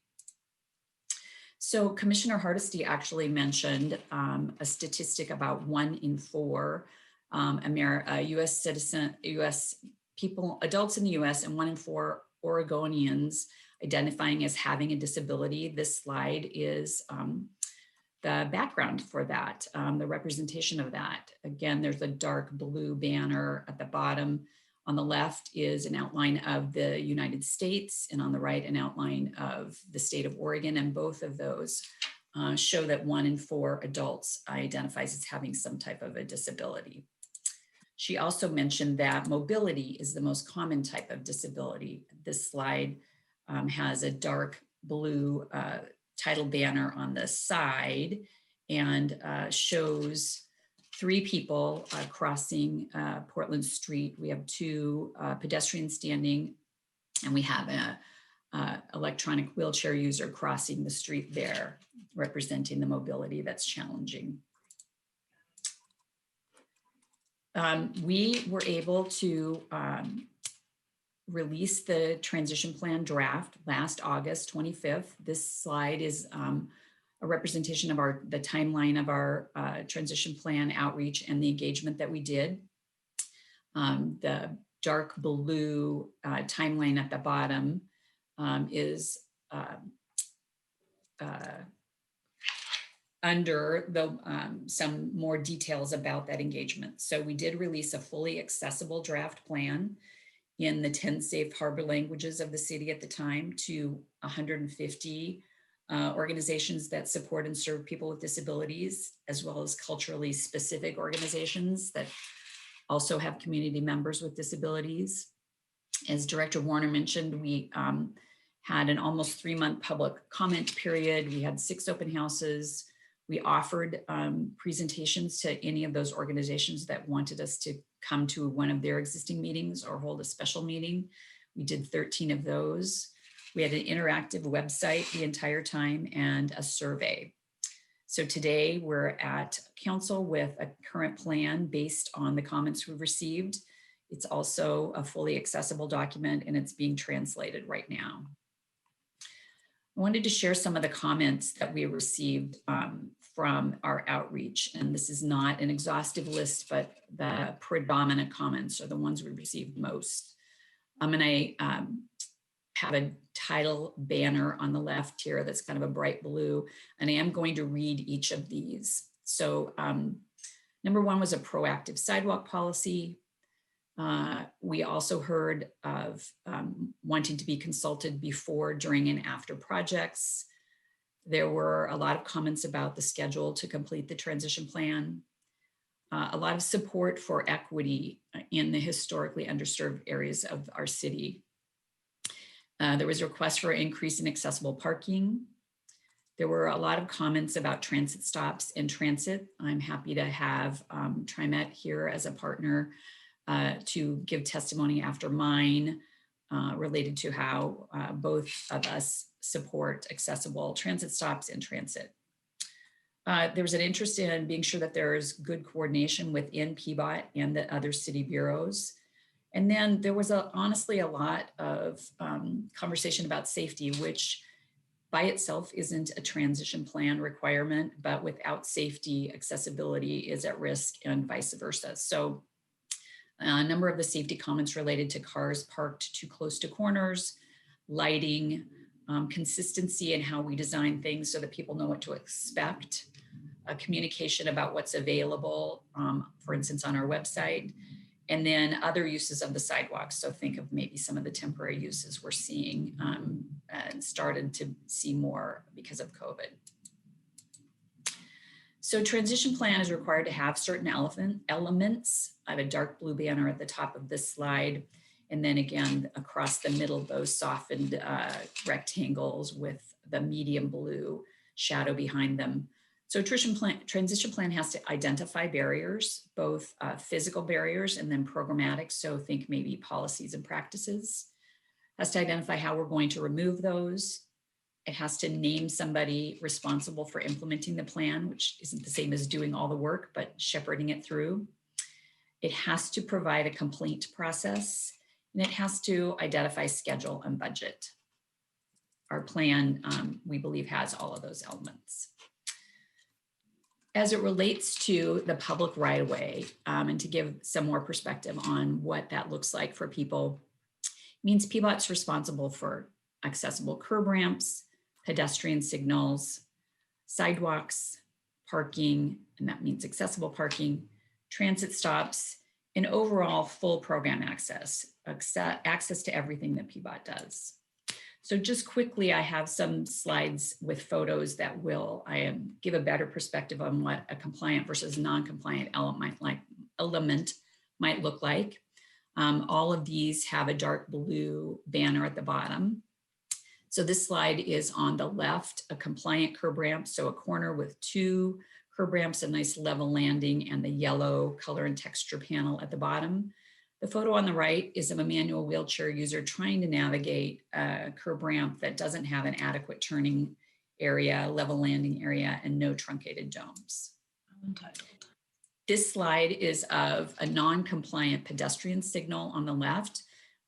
Speaker 11: So Commissioner Hardesty actually mentioned a statistic about 1 in 4 US citizen, US people, adults in the US, and 1 in 4 Oregonians identifying as having a disability. This slide is the background for that, the representation of that. Again, there's a dark blue banner at the bottom. On the left is an outline of the United States, and on the right, an outline of the state of Oregon. And both of those show that 1 in 4 adults identifies as having some type of a disability. She also mentioned that mobility is the most common type of disability. This slide has a dark blue title banner on the side and shows 3 people crossing Portland Street. We have 2 pedestrians standing, and we have a electronic wheelchair user crossing the street there, representing the mobility that's challenging. We were able to release the transition plan draft last August 25th. This slide is a representation of the timeline of our transition plan outreach and the engagement that we did. The dark blue timeline at the bottom is under the some more details about that engagement. So we did release a fully accessible draft plan in the 10 safe harbor languages of the city at the time to 150 organizations that support and serve people with disabilities, as well as culturally specific organizations that also have community members with disabilities. As Director Warner mentioned, we had an almost 3-month public comment period. We had 6 open houses. We offered presentations to any of those organizations that wanted us to come to one of their existing meetings or hold a special meeting. We did 13 of those. We had an interactive website the entire time and a survey. So today we're at council with a current plan based on the comments we've received. It's also a fully accessible document and it's being translated right now. I wanted to share some of the comments that we received from our outreach. And this is not an exhaustive list, but the predominant comments are the ones we received most. And I have a title banner on the left here that's kind of a bright blue, and I am going to read each of these. So number 1 was a proactive sidewalk policy. We also heard of wanting to be consulted before, during, and after projects. There were a lot of comments about the schedule to complete the transition plan. A lot of support for equity in the historically underserved areas of our city. There was a request for an increase in accessible parking. There were a lot of comments about transit stops and transit. I'm happy to have TriMet here as a partner to give testimony after mine related to how both of us support accessible transit stops and transit. There was an interest in being sure that there is good coordination within PBOT and the other city bureaus. And then there was honestly a lot of conversation about safety, which by itself isn't a transition plan requirement, but without safety, accessibility is at risk and vice versa. So a number of the safety comments related to cars parked too close to corners, lighting, consistency in how we design things so that people know what to expect, communication about what's available, for instance, on our website, and then other uses of the sidewalks. So think of maybe some of the temporary uses we're seeing and started to see more because of COVID. So transition plan is required to have certain elements. I have a dark blue banner at the top of this slide. And then again, across the middle, those softened rectangles with the medium blue shadow behind them. So transition plan has to identify barriers, both physical barriers and then programmatic. So think maybe policies and practices. Has to identify how we're going to remove those. It has to name somebody responsible for implementing the plan, which isn't the same as doing all the work, but shepherding it through. It has to provide a complaint process, and it has to identify schedule and budget. Our plan, we believe, has all of those elements. As it relates to the public right-of-way, and to give some more perspective on what that looks like for people, it means PBOT's responsible for accessible curb ramps, pedestrian signals, sidewalks, parking, and that means accessible parking, transit stops, and overall full program access to everything that PBOT does. So just quickly, I have some slides with photos that will give a better perspective on what a compliant versus non-compliant element might look like. All of these have a dark blue banner at the bottom. So this slide is on the left, a compliant curb ramp. So a corner with 2 curb ramps, a nice level landing, and the yellow color and texture panel at the bottom. The photo on the right is of a manual wheelchair user trying to navigate a curb ramp that doesn't have an adequate turning area, level landing area, and no truncated domes. This slide is of a non-compliant pedestrian signal on the left.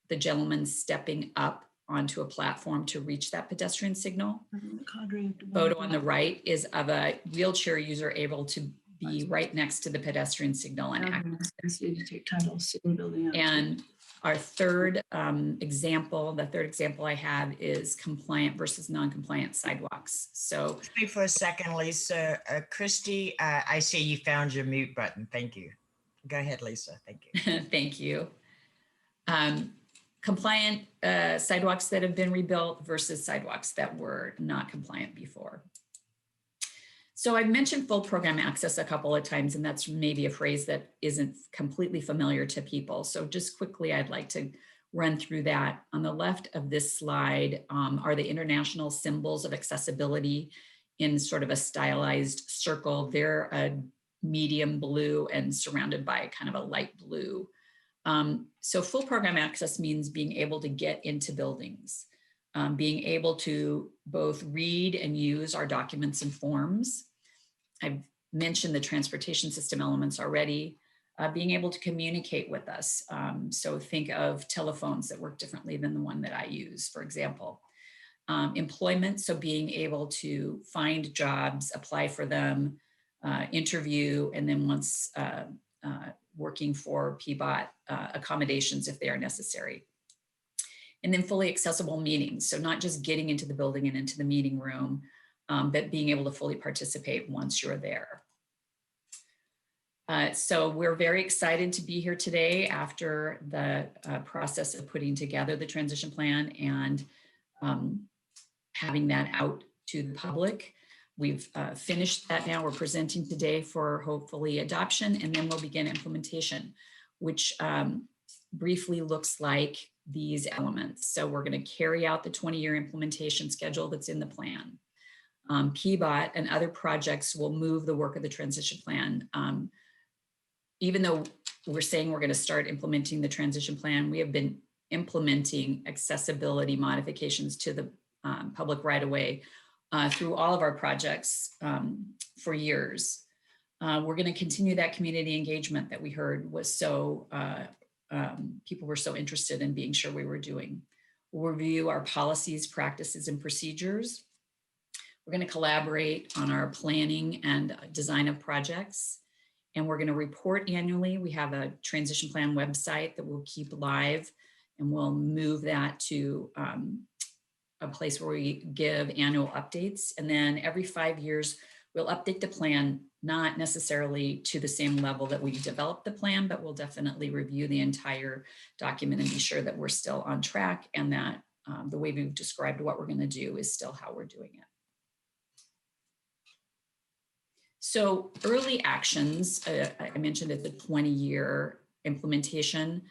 Speaker 11: The gentleman stepping up onto a platform to reach that pedestrian signal. Photo on the right is of a wheelchair user able to be right next to the pedestrian signal and access. And our third example, the third example I have is compliant versus non-compliant sidewalks. So
Speaker 4: Excuse me for a second, Lisa. Christy, I see you found your mute button. Thank you. Go ahead, Lisa. Thank you.
Speaker 11: thank you. Compliant sidewalks that have been rebuilt versus sidewalks that were not compliant before. So I've mentioned full program access a couple of times, and that's maybe a phrase that isn't completely familiar to people. So just quickly, I'd like to run through that. On the left of this slide are the international symbols of accessibility in sort of a stylized circle. They're a medium blue and surrounded by kind of a light blue. So full program access means being able to get into buildings, being able to both read and use our documents and forms. I've mentioned the transportation system elements already, being able to communicate with us. So think of telephones that work differently than the one that I use, for example. Employment, so being able to find jobs, apply for them, interview, and then once working for PBOT accommodations if they are necessary. And then fully accessible meetings. So not just getting into the building and into the meeting room, but being able to fully participate once you're there. So we're very excited to be here today after the process of putting together the transition plan and having that out to the public. We've finished that now. We're presenting today for hopefully adoption, and then we'll begin implementation, which briefly looks like these elements. So we're going to carry out the 20-year implementation schedule that's in the plan. PBOT and other projects will move the work of the transition plan. Even though we're saying we're going to start implementing the transition plan, we have been implementing accessibility modifications to the public right-of-way through all of our projects for years. We're going to continue that community engagement that we heard was so, people were so interested in being sure we were doing. We'll review our policies, practices, and procedures. We're going to collaborate on our planning and design of projects. And we're going to report annually. We have a transition plan website that we'll keep live, and we'll move that to a place where we give annual updates. And then every 5 years, we'll update the plan, not necessarily to the same level that we developed the plan, but we'll definitely review the entire document and be sure that we're still on track and that the way we've described what we're going to do is still how we're doing it. So early actions, I mentioned at the 20-year implementation.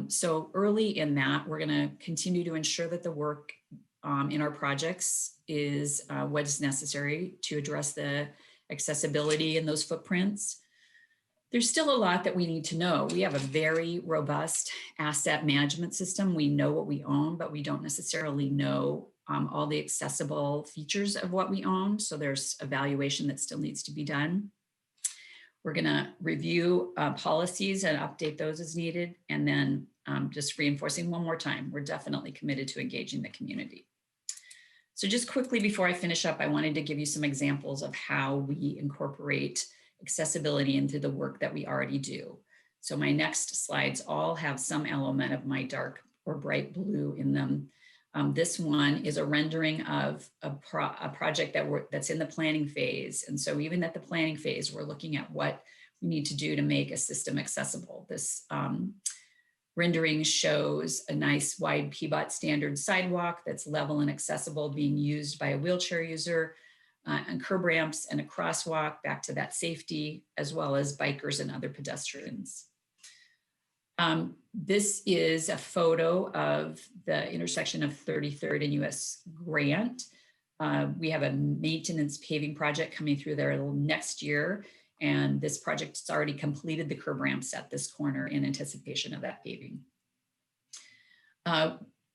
Speaker 11: So early in that, we're going to continue to ensure that the work in our projects is what is necessary to address the accessibility in those footprints. There's still a lot that we need to know. We have a very robust asset management system. We know what we own, but we don't necessarily know all the accessible features of what we own. So there's evaluation that still needs to be done. We're going to review policies and update those as needed. And then just reinforcing one more time, we're definitely committed to engaging the community. So just quickly before I finish up, I wanted to give you some examples of how we incorporate accessibility into the work that we already do. So my next slides all have some element of my dark or bright blue in them. This one is a rendering of a project that's in the planning phase. And so even at the planning phase, we're looking at what we need to do to make a system accessible. This rendering shows a nice wide PBOT standard sidewalk that's level and accessible, being used by a wheelchair user, and curb ramps and a crosswalk, back to that safety, as well as bikers and other pedestrians. This is a photo of the intersection of 33rd and US Grant. We have a maintenance paving project coming through there next year, and this project has already completed the curb ramps at this corner in anticipation of that paving.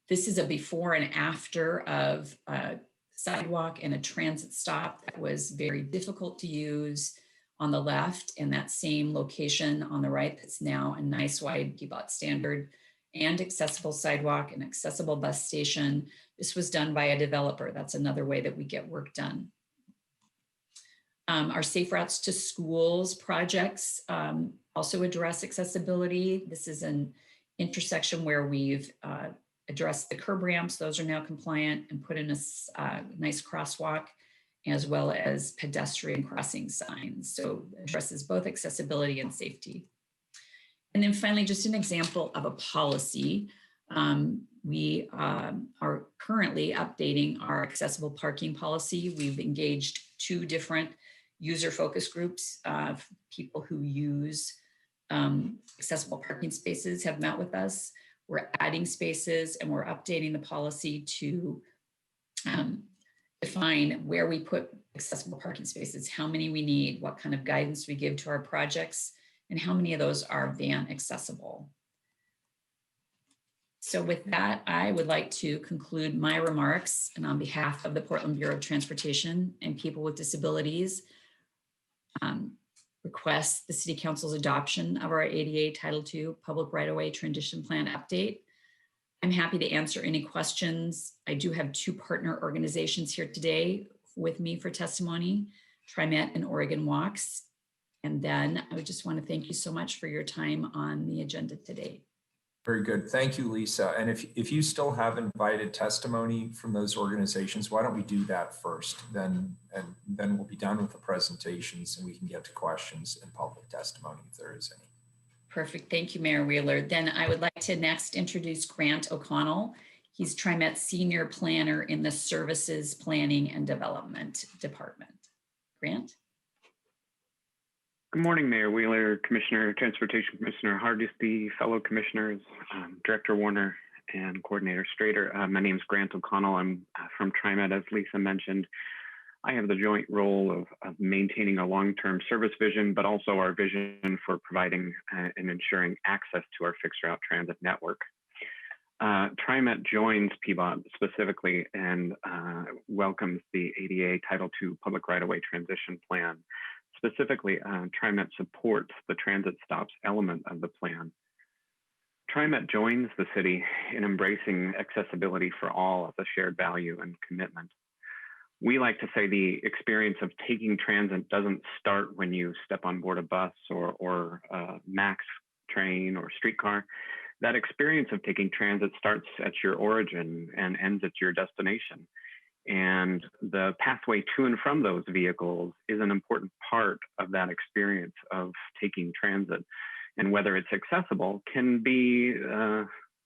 Speaker 11: This is a before and after of a sidewalk and a transit stop that was very difficult to use on the left, and that same location on the right that's now a nice wide PBOT standard and accessible sidewalk and accessible bus station. This was done by a developer. That's another way that we get work done. Our Safe Routes to Schools projects also address accessibility. This is an intersection where we've addressed the curb ramps. Those are now compliant, and put in a nice crosswalk, as well as pedestrian crossing signs. So it addresses both accessibility and safety. And then finally, just an example of a policy. We are currently updating our accessible parking policy. We've engaged 2 different user focus groups of people who use accessible parking spaces have met with us. We're adding spaces, and we're updating the policy to define where we put accessible parking spaces, how many we need, what kind of guidance we give to our projects, and how many of those are van accessible. So with that, I would like to conclude my remarks, and on behalf of the Portland Bureau of Transportation and people with disabilities, request the City Council's adoption of our ADA Title II Public Right-of-Way Transition Plan update. I'm happy to answer any questions. I do have 2 partner organizations here today with me for testimony, TriMet and Oregon Walks. And then I would just want to thank you so much for your time on the agenda today.
Speaker 2: Very good. Thank you, Lisa. And if you still have invited testimony from those organizations, why don't we do that first? Then we'll be done with the presentations, and we can get to questions and public testimony if there is any.
Speaker 11: Perfect. Thank you, Mayor Wheeler. Then I would like to next introduce Grant O'Connell. He's TriMet's Senior Planner in the Services Planning and Development Department. Grant?
Speaker 14: Good morning, Mayor Wheeler, Commissioner, Transportation Commissioner Hardesty, fellow commissioners, Director Warner, and Coordinator Strader. My name is Grant O'Connell. I'm from TriMet, as Lisa mentioned. I have the joint role of maintaining a long-term service vision, but also our vision for providing and ensuring access to our fixed route transit network. TriMet joins PBOT specifically and welcomes the ADA Title II Public Right-of-Way Transition Plan. Specifically, TriMet supports the transit stops element of the plan. TriMet joins the city in embracing accessibility for all as a shared value and commitment. We like to say the experience of taking transit doesn't start when you step on board a bus or a MAX train or streetcar. That experience of taking transit starts at your origin and ends at your destination. And the pathway to and from those vehicles is an important part of that experience of taking transit. And whether it's accessible can be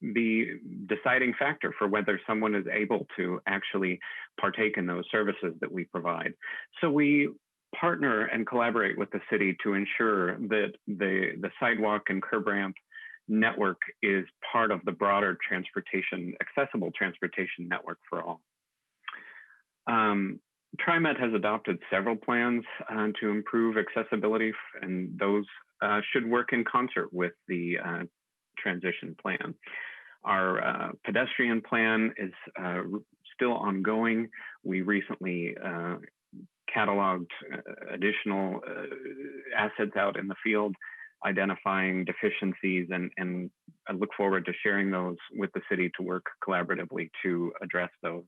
Speaker 14: the deciding factor for whether someone is able to actually partake in those services that we provide. So we partner and collaborate with the city to ensure that the sidewalk and curb ramp network is part of the broader accessible transportation network for all. TriMet has adopted several plans to improve accessibility, and those should work in concert with the transition plan. Our pedestrian plan is still ongoing. We recently cataloged additional assets out in the field, identifying deficiencies, and I look forward to sharing those with the city to work collaboratively to address those.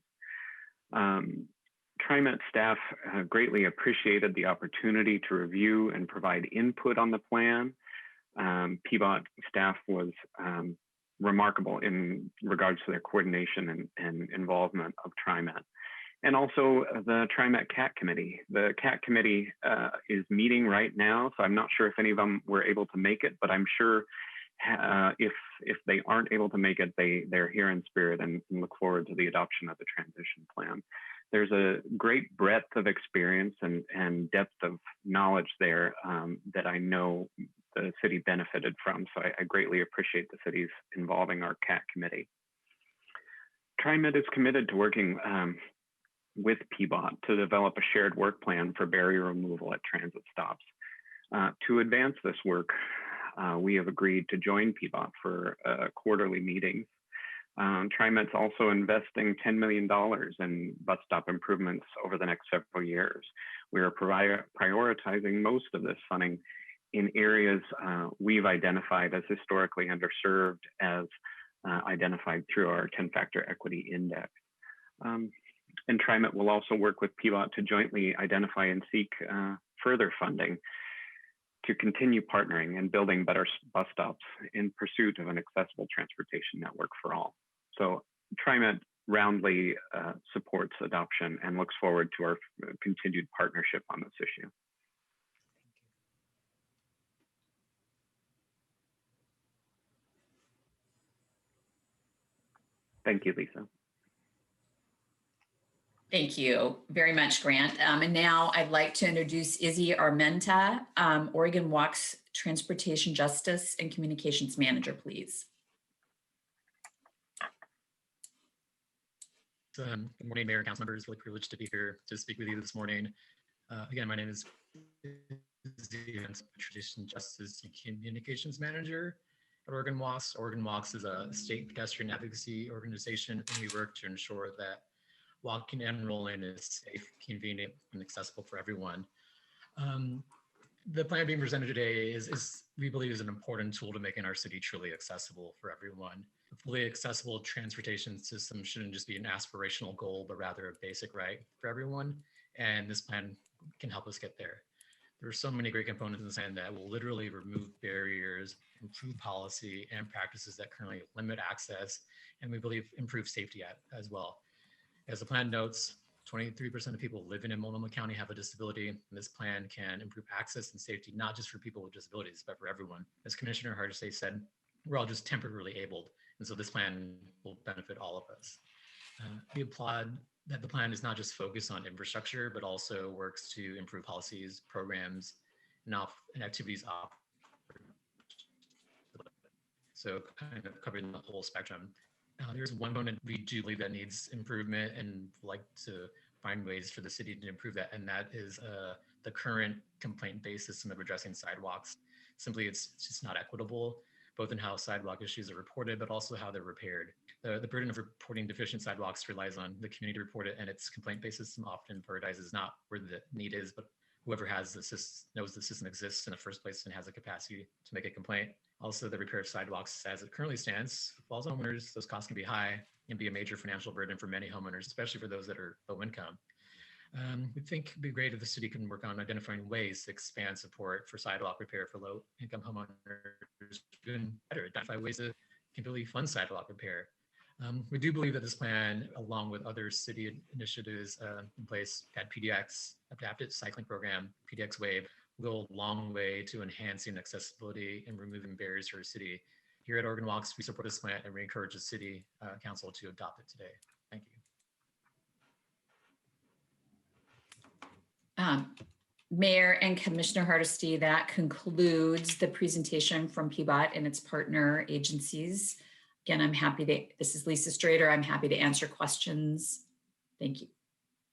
Speaker 14: TriMet staff greatly appreciated the opportunity to review and provide input on the plan. PBOT staff was remarkable in regards to their coordination and involvement of TriMet. And also the TriMet CAT Committee. The CAT Committee is meeting right now, so I'm not sure if any of them were able to make it, but I'm sure if they aren't able to make it, they're here in spirit and look forward to the adoption of the transition plan. There's a great breadth of experience and depth of knowledge there that I know the city benefited from. So I greatly appreciate the city's involving our CAT committee. TriMet is committed to working with PBOT to develop a shared work plan for barrier removal at transit stops. To advance this work, we have agreed to join PBOT for quarterly meetings. TriMet's also investing $10 million in bus stop improvements over the next several years. We are prioritizing most of this funding in areas we've identified as historically underserved, as identified through our 10-factor equity index. And TriMet will also work with PBOT to jointly identify and seek further funding to continue partnering and building better bus stops in pursuit of an accessible transportation network for all. So TriMet roundly supports adoption and looks forward to our continued partnership on this issue. Thank you, Lisa.
Speaker 11: Thank you very much, Grant. And now I'd like to introduce Izzy Armenta, Oregon Walks Transportation Justice and Communications Manager, please.
Speaker 15: Good morning, Mayor, council members. Really privileged to be here to speak with you this morning. Again, my name is Izzy, I'm Transportation Justice and Communications Manager at Oregon Walks. Oregon Walks is a state pedestrian advocacy organization, and we work to ensure that walking and rolling is safe, convenient, and accessible for everyone. The plan being presented today is we believe is an important tool to making our city truly accessible for everyone. A fully accessible transportation system shouldn't just be an aspirational goal, but rather a basic right for everyone. And this plan can help us get there. There are so many great components in this plan that will literally remove barriers, improve policy and practices that currently limit access, and we believe improve safety as well. As the plan notes, 23% of people living in Multnomah County have a disability, and this plan can improve access and safety, not just for people with disabilities, but for everyone. As Commissioner Hardesty said, we're all just temporarily abled, and so this plan will benefit all of us. We applaud that the plan is not just focused on infrastructure, but also works to improve policies, programs, and activities offered. So kind of covering the whole spectrum. There's one component we do believe that needs improvement and like to find ways for the city to improve that, and that is the current complaint-based system of addressing sidewalks. Simply, it's just not equitable, both in how sidewalk issues are reported, but also how they're repaired. The burden of reporting deficient sidewalks relies on the community to report it, and its complaint-based system often prioritizes not where the need is, but whoever has the system knows the system exists in the first place and has the capacity to make a complaint. Also, the repair of sidewalks as it currently stands falls on homeowners. Those costs can be high and be a major financial burden for many homeowners, especially for those that are low income. We think it'd be great if the city can work on identifying ways to expand support for sidewalk repair for low income homeowners, even better, identify ways to completely fund sidewalk repair. We do believe that this plan, along with other city initiatives in place, at PDX, Adapted Cycling Program, PDX Wave, will go a long way to enhancing accessibility and removing barriers for our city. Here at Oregon Walks, we support this plan and we encourage the city council to adopt it today. Thank you.
Speaker 11: Mayor and Commissioner Hardesty, that concludes the presentation from PBOT and its partner agencies. Again, this is Lisa Strader. I'm happy to answer questions. Thank you.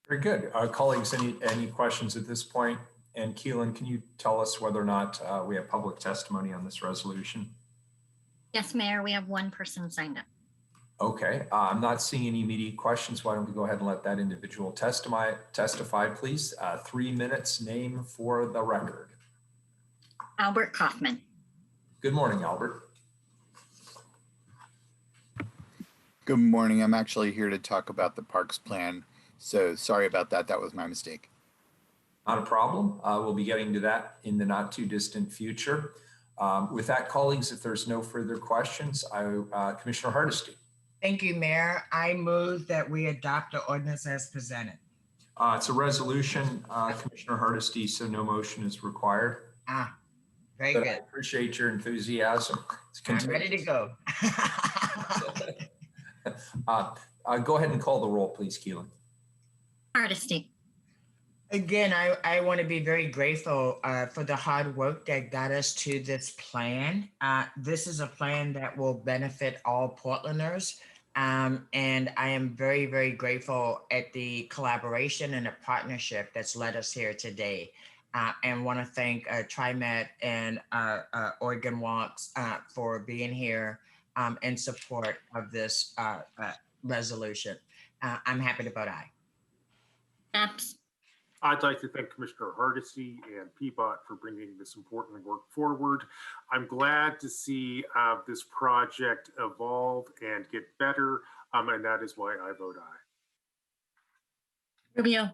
Speaker 2: Very good. Colleagues, any questions at this point? And Keelan, can you tell us whether or not we have public testimony on this resolution?
Speaker 3: Yes, Mayor, we have one person signed up.
Speaker 2: Okay, I'm not seeing any immediate questions. Why don't we go ahead and let that individual testify, please. 3 minutes, name for the record.
Speaker 3: Albert Kaufman.
Speaker 2: Good morning, Albert.
Speaker 16: Good morning. I'm actually here to talk about the parks plan. So sorry about that. That was my mistake.
Speaker 2: Not a problem. We'll be getting to that in the not too distant future. With that, colleagues, if there's no further questions, Commissioner Hardesty.
Speaker 4: Thank you, Mayor. I move that we adopt the ordinance as presented.
Speaker 2: It's a resolution, Commissioner Hardesty, so no motion is required.
Speaker 4: Very
Speaker 2: But
Speaker 4: good.
Speaker 2: I appreciate your enthusiasm. It's
Speaker 4: I'm ready to go.
Speaker 2: Go ahead and call the roll, please, Keelan.
Speaker 3: Hardesty,
Speaker 4: Again, I want to be very grateful for the hard work that got us to this plan. This is a plan that will benefit all Portlanders. And I am very, very grateful at the collaboration and the partnership that's led us here today. And want to thank TriMet and Oregon Walks for being here in support of this resolution. I'm happy to vote aye.
Speaker 3: Maps,
Speaker 1: I'd like to thank Commissioner Hardesty and PBOT for bringing this important work forward. I'm glad to see this project evolve and get better, and that is why I vote aye.
Speaker 3: Rubio,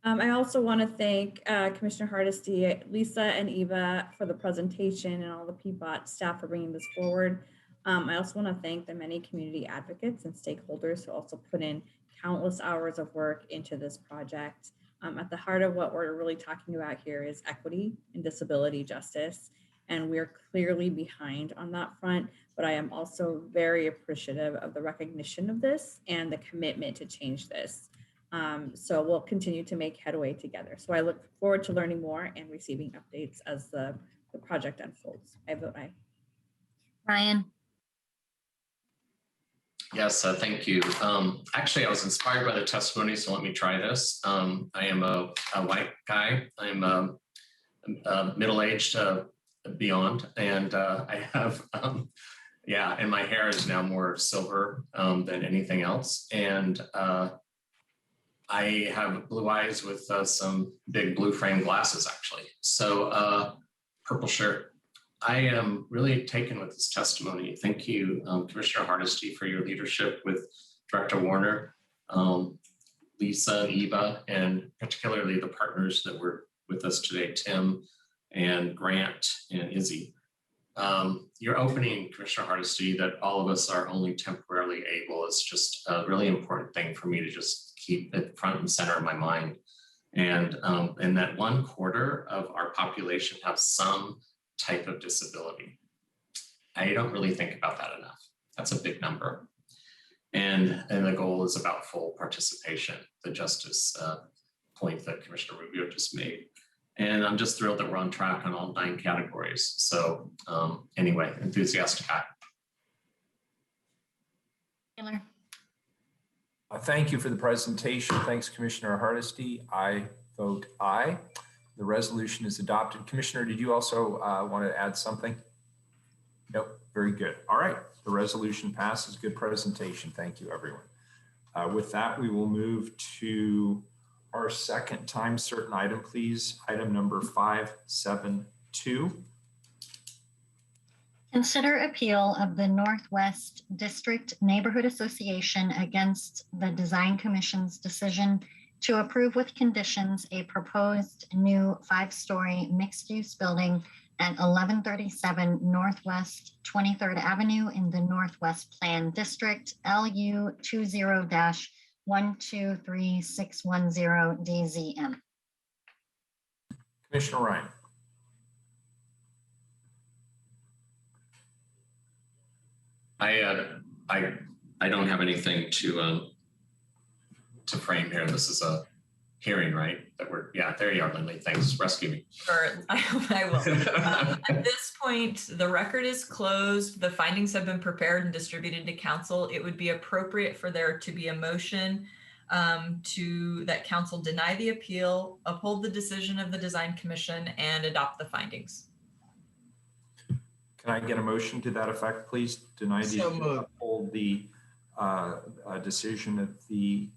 Speaker 9: I also want to thank Commissioner Hardesty, Lisa, and Eva for the presentation and all the PBOT staff for bringing this forward. I also want to thank the many community advocates and stakeholders who also put in countless hours of work into this project. At the heart of what we're really talking about here is equity and disability justice. And we're clearly behind on that front, but I am also very appreciative of the recognition of this and the commitment to change this. So we'll continue to make headway together. So I look forward to learning more and receiving updates as the project unfolds. I vote aye.
Speaker 3: Ryan,
Speaker 8: Yes, thank you. Actually, I was inspired by the testimony, so let me try this. I am a white guy. I'm middle-aged beyond, and I have, and my hair is now more silver than anything else. And I have blue eyes with some big blue frame glasses, actually. So purple shirt. I am really taken with this testimony. Thank you, Commissioner Hardesty, for your leadership with Director Warner, Lisa and Eva, and particularly the partners that were with us today, Tim and Grant and Izzy. Your opening, Commissioner Hardesty, that all of us are only temporarily able is just a really important thing for me to just keep it front and center of my mind. And that 1/4 of our population have some type of disability. I don't really think about that enough. That's a big number. And the goal is about full participation, the justice point that Commissioner Rubio just made. And I'm just thrilled that we're on track on all 9 categories. So anyway, enthusiastic aye.
Speaker 3: Taylor,
Speaker 2: Thank you for the presentation. Thanks, Commissioner Hardesty. I vote aye. The resolution is adopted. Commissioner, did you also want to add something? Nope. Very good. All right. The resolution passes. Good presentation. Thank you, everyone. With that, we will move to our second time certain item, please. Item number 572.
Speaker 3: consider appeal of the Northwest District Neighborhood Association against the Design Commission's decision to approve with conditions a proposed new 5-story mixed-use building at 1137 Northwest 23rd Avenue in the Northwest Plan District, LU 20-123610 DZM.
Speaker 2: Commissioner Ryan.
Speaker 8: I don't have anything to frame here. This is a hearing, right? That we're, yeah, there you are, Lindley. Thanks, rescue me.
Speaker 17: Sure, I will. At this point, the record is closed. The findings have been prepared and distributed to council. It would be appropriate for there to be a motion that council deny the appeal, uphold the decision of the Design Commission, and adopt the findings.
Speaker 2: Can I get a motion to that effect, please? Deny the uphold the decision of the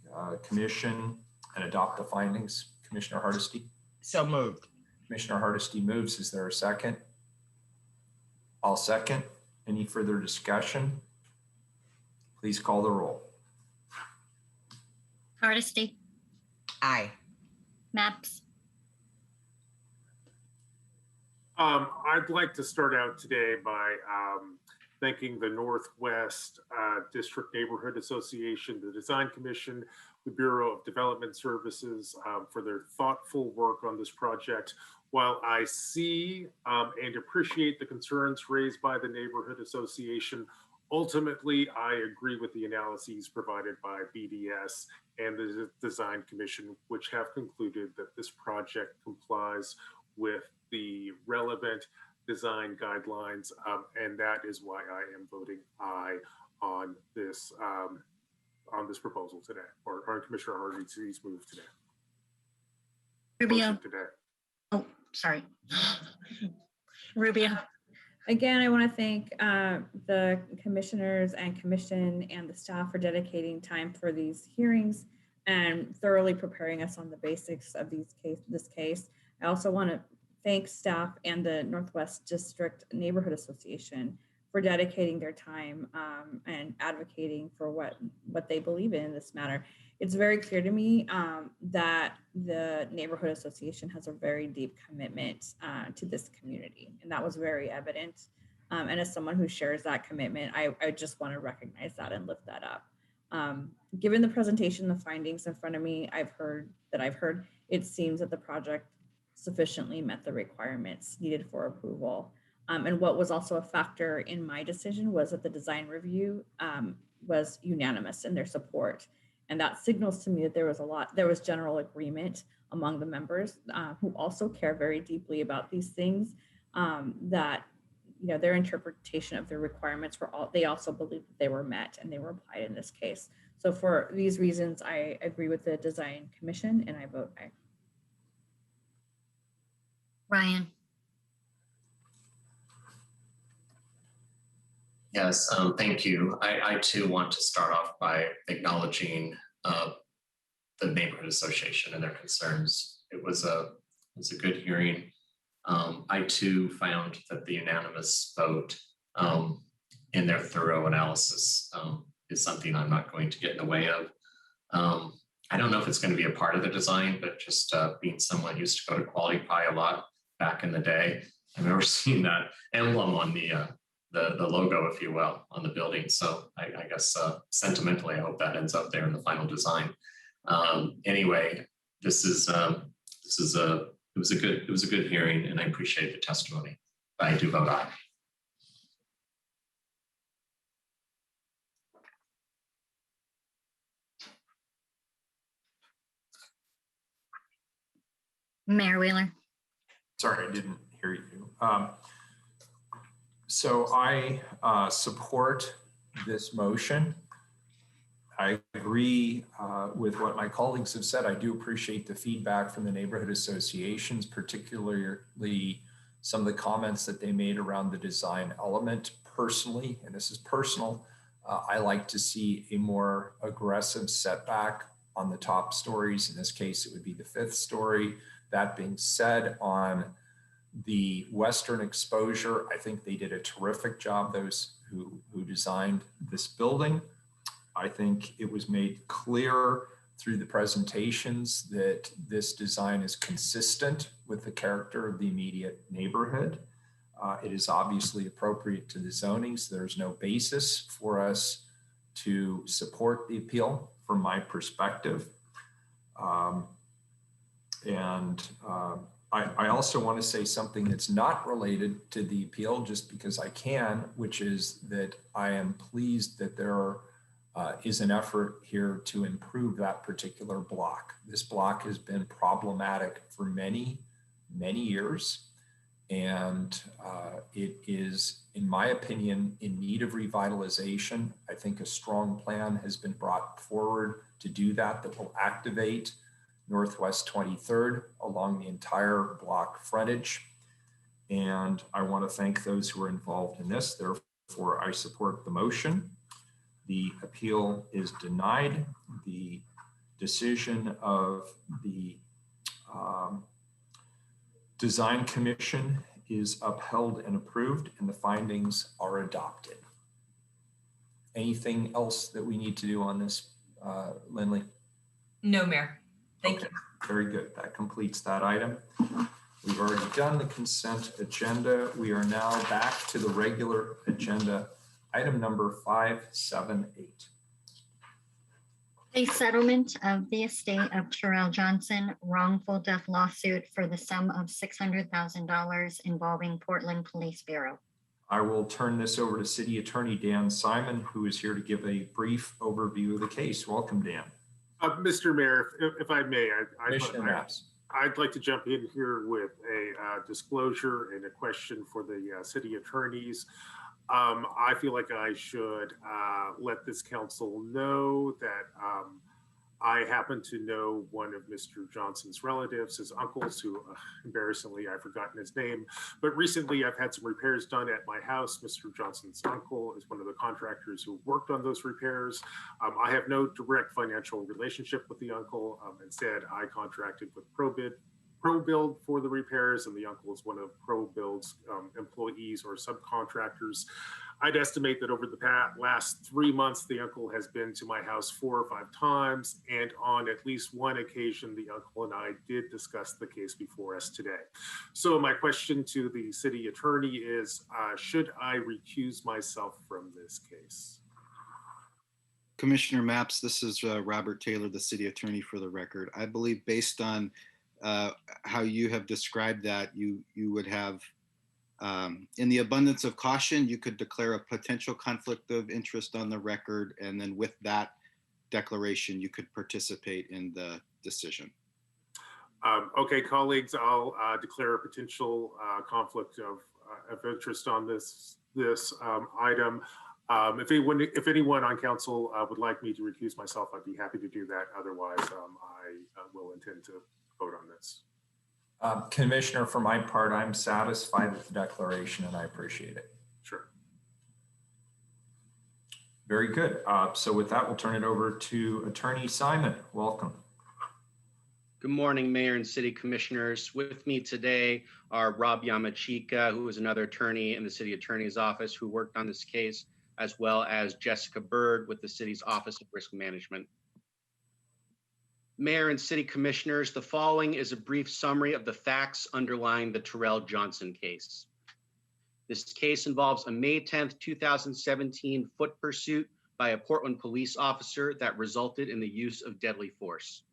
Speaker 2: commission and adopt the findings. Commissioner Hardesty?
Speaker 4: So moved.
Speaker 2: Commissioner Hardesty moves. Is there a second? I'll second. Any further discussion? Please call the roll.
Speaker 3: Hardesty,
Speaker 4: Aye.
Speaker 3: Maps,
Speaker 1: I'd like to start out today by thanking the Northwest District Neighborhood Association, the Design Commission, the Bureau of Development Services for their thoughtful work on this project. While I see and appreciate the concerns raised by the neighborhood association, ultimately, I agree with the analyses provided by BDS and the Design Commission, which have concluded that this project complies with the relevant design guidelines, and that is why I am voting aye on this proposal today, or on Commissioner Hardesty's move today.
Speaker 3: Rubio.
Speaker 1: Today.
Speaker 3: Oh, sorry. Rubio.
Speaker 9: Again, I want to thank the commissioners and commission and the staff for dedicating time for these hearings and thoroughly preparing us on the basics of this case. I also want to thank staff and the Northwest District Neighborhood Association for dedicating their time and advocating for what they believe in this matter. It's very clear to me that the Neighborhood Association has a very deep commitment to this community, and that was very evident. And as someone who shares that commitment, I just want to recognize that and lift that up. Given the presentation, the findings in front of me, I've heard, it seems that the project sufficiently met the requirements needed for approval. And what was also a factor in my decision was that the design review was unanimous in their support. And that signals to me that there was general agreement among the members who also care very deeply about these things, that their interpretation of their requirements they also believe that they were met and they were applied in this case. So for these reasons, I agree with the Design Commission and I vote aye.
Speaker 3: Ryan.
Speaker 8: Yes, thank you. I too want to start off by acknowledging the neighborhood association and their concerns. It was a good hearing. I too found that the unanimous vote in their thorough analysis is something I'm not going to get in the way of. I don't know if it's going to be a part of the design, but just being someone who used to go to Quality Pie a lot back in the day, I remember seeing that emblem on the logo, if you will, on the building. So I guess sentimentally, I hope that ends up there in the final design. Anyway, it was a good hearing, and I appreciate the testimony. I do vote aye.
Speaker 3: Mayor Wheeler.
Speaker 2: Sorry, I didn't hear you. So I support this motion. I agree with what my colleagues have said. I do appreciate the feedback from the neighborhood associations, particularly some of the comments that they made around the design element. Personally, and this is personal, I like to see a more aggressive setback on the top stories. In this case, it would be the 5th story. That being said, on the western exposure, I think they did a terrific job, those who designed this building. I think it was made clear through the presentations that this design is consistent with the character of the immediate neighborhood. It is obviously appropriate to the zoning, so there's no basis for us to support the appeal from my perspective. I also want to say something that's not related to the appeal, just because I can, which is that I am pleased that there is an effort here to improve that particular block. This block has been problematic for many, many years, and it is, in my opinion, in need of revitalization. I think a strong plan has been brought forward to do that will activate Northwest 23rd along the entire block frontage. And I want to thank those who are involved in this. Therefore, I support the motion. The appeal is denied. The decision of the Design Commission is upheld and approved, and the findings are adopted. Anything else that we need to do on this, Lindley?
Speaker 17: No, Mayor. Thank you.
Speaker 2: Very good. That completes that item. We've already done the consent agenda. We are now back to the regular agenda, item number 578.
Speaker 3: A settlement of the estate of Terrell Johnson wrongful death lawsuit for the sum of $600,000 involving Portland Police Bureau.
Speaker 2: I will turn this over to City Attorney Dan Simon, who is here to give a brief overview of the case. Welcome, Dan.
Speaker 1: Mr. Mayor, if I may,
Speaker 2: Commissioner Maps.
Speaker 1: I'd like to jump in here with a disclosure and a question for the city attorneys. I feel like I should let this council know that I happen to know one of Mr. Johnson's relatives, his uncles, who embarrassingly I've forgotten his name. But recently I've had some repairs done at my house. Mr. Johnson's uncle is one of the contractors who worked on those repairs. I have no direct financial relationship with the uncle. Instead, I contracted with ProBuild for the repairs, and the uncle is one of ProBuild's employees or subcontractors. I'd estimate that over the last 3 months, the uncle has been to my house 4 or 5 times, and on at least one occasion, the uncle and I did discuss the case before us today. So my question to the city attorney is, should I recuse myself from this case?
Speaker 18: Commissioner Maps, this is Robert Taylor, the city attorney, for the record. I believe based on how you have described that, you would have, in the abundance of caution, you could declare a potential conflict of interest on the record, and then with that declaration, you could participate in the decision.
Speaker 1: Okay, colleagues, I'll declare a potential conflict of interest on this item. If anyone on council would like me to recuse myself, I'd be happy to do that. Otherwise, I will intend to vote on this.
Speaker 2: Commissioner, for my part, I'm satisfied with the declaration and I appreciate it.
Speaker 1: Sure.
Speaker 2: Very good. So with that, we'll turn it over to Attorney Simon. Welcome.
Speaker 19: Good morning, Mayor and City Commissioners. With me today are Rob Yamachika, who is another attorney in the City Attorney's Office who worked on this case, as well as Jessica Bird with the City's Office of Risk Management. Mayor and City Commissioners, the following is a brief summary of the facts underlying the Terrell Johnson case. This case involves a May 10th, 2017 foot pursuit by a Portland police officer that resulted in the use of deadly force.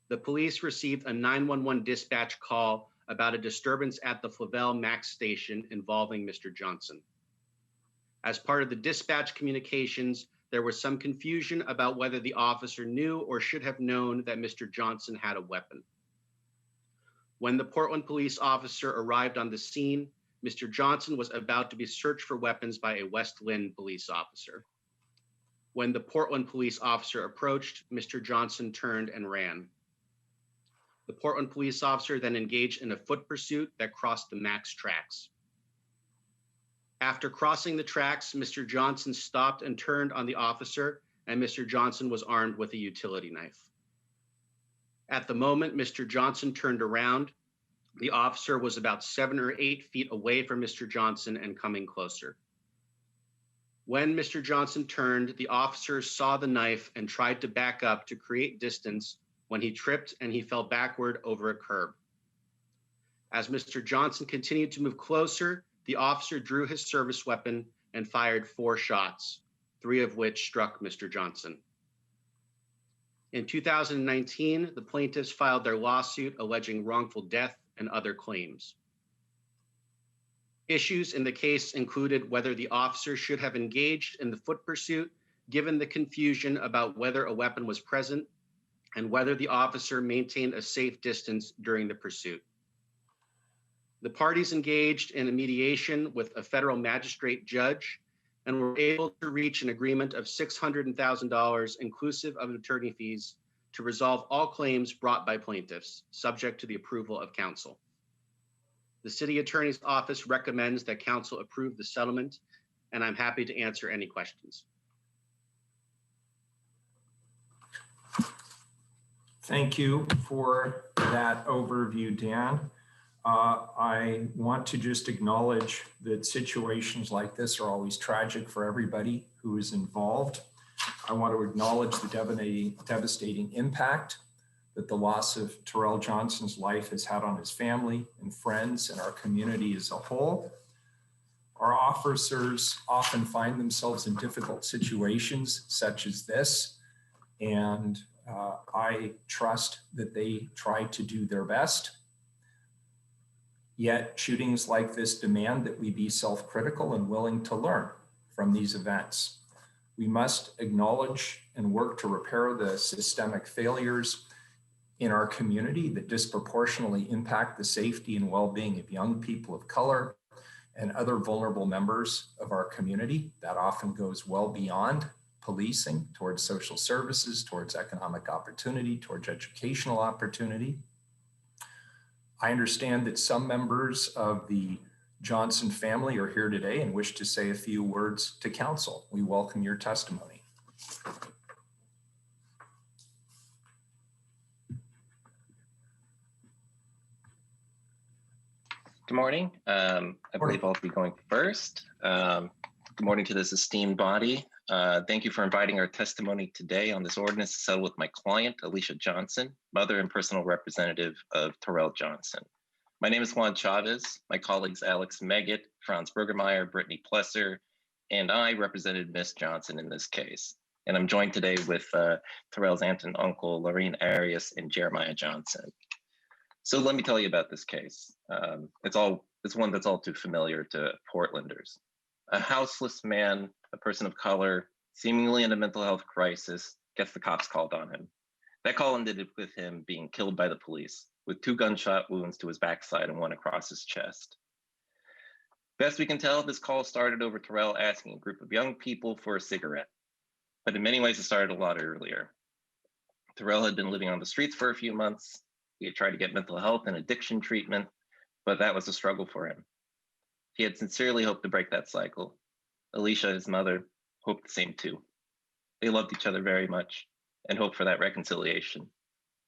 Speaker 19: The police received a 911 dispatch call about a disturbance at the Flavel Max station involving Mr. Johnson. As part of the dispatch communications, there was some confusion about whether the officer knew or should have known that Mr. Johnson had a weapon. When the Portland police officer arrived on the scene, Mr. Johnson was about to be searched for weapons by a West Lynn police officer. When the Portland police officer approached, Mr. Johnson turned and ran. The Portland police officer then engaged in a foot pursuit that crossed the Max tracks. After crossing the tracks, Mr. Johnson stopped and turned on the officer, and Mr. Johnson was armed with a utility knife. At the moment Mr. Johnson turned around, the officer was about 7 or 8 feet away from Mr. Johnson and coming closer. When Mr. Johnson turned, the officer saw the knife and tried to back up to create distance when he tripped and he fell backward over a curb. As Mr. Johnson continued to move closer, the officer drew his service weapon and fired 4 shots, 3 of which struck Mr. Johnson. In 2019, the plaintiffs filed their lawsuit alleging wrongful death and other claims. Issues in the case included whether the officer should have engaged in the foot pursuit, given the confusion about whether a weapon was present, and whether the officer maintained a safe distance during the pursuit. The parties engaged in a mediation with a federal magistrate judge and were able to reach an agreement of $600,000 inclusive of attorney fees to resolve all claims brought by plaintiffs, subject to the approval of counsel. The City Attorney's Office recommends that council approve the settlement, and I'm happy to answer any questions.
Speaker 2: Thank you for that overview, Dan. I want to just acknowledge that situations like this are always tragic for everybody who is involved. I want to acknowledge the devastating impact that the loss of Terrell Johnson's life has had on his family and friends and our community as a whole. Our officers often find themselves in difficult situations such as this, And I trust that they try to do their best. Yet shootings like this demand that we be self-critical and willing to learn from these events. We must acknowledge and work to repair the systemic failures in our community that disproportionately impact the safety and well-being of young people of color and other vulnerable members of our community. That often goes well beyond policing, towards social services, towards economic opportunity, towards educational opportunity. I understand that some members of the Johnson family are here today and wish to say a few words to council. We welcome your testimony.
Speaker 20: Good morning. I believe I'll be going first. Good morning to this esteemed body. Thank you for inviting our testimony today on this ordinance to settle with my client, Alicia Johnson, mother and personal representative of Terrell Johnson. My name is Juan Chavez. My colleagues Alex Meggett, Franz Bergermeyer, Brittany Plesser, and I represented Miss Johnson in this case. And I'm joined today with Terrell's aunt and uncle, Lorraine Arias and Jeremiah Johnson. So let me tell you about this case. It's one that's all too familiar to Portlanders. A houseless man, a person of color, seemingly in a mental health crisis, gets the cops called on him. That call ended with him being killed by the police, with 2 gunshot wounds to his backside and 1 across his chest. Best we can tell, this call started over Terrell asking a group of young people for a cigarette. But in many ways, it started a lot earlier. Terrell had been living on the streets for a few months. He had tried to get mental health and addiction treatment, but that was a struggle for him. He had sincerely hoped to break that cycle. Alicia, his mother, hoped the same too. They loved each other very much and hoped for that reconciliation.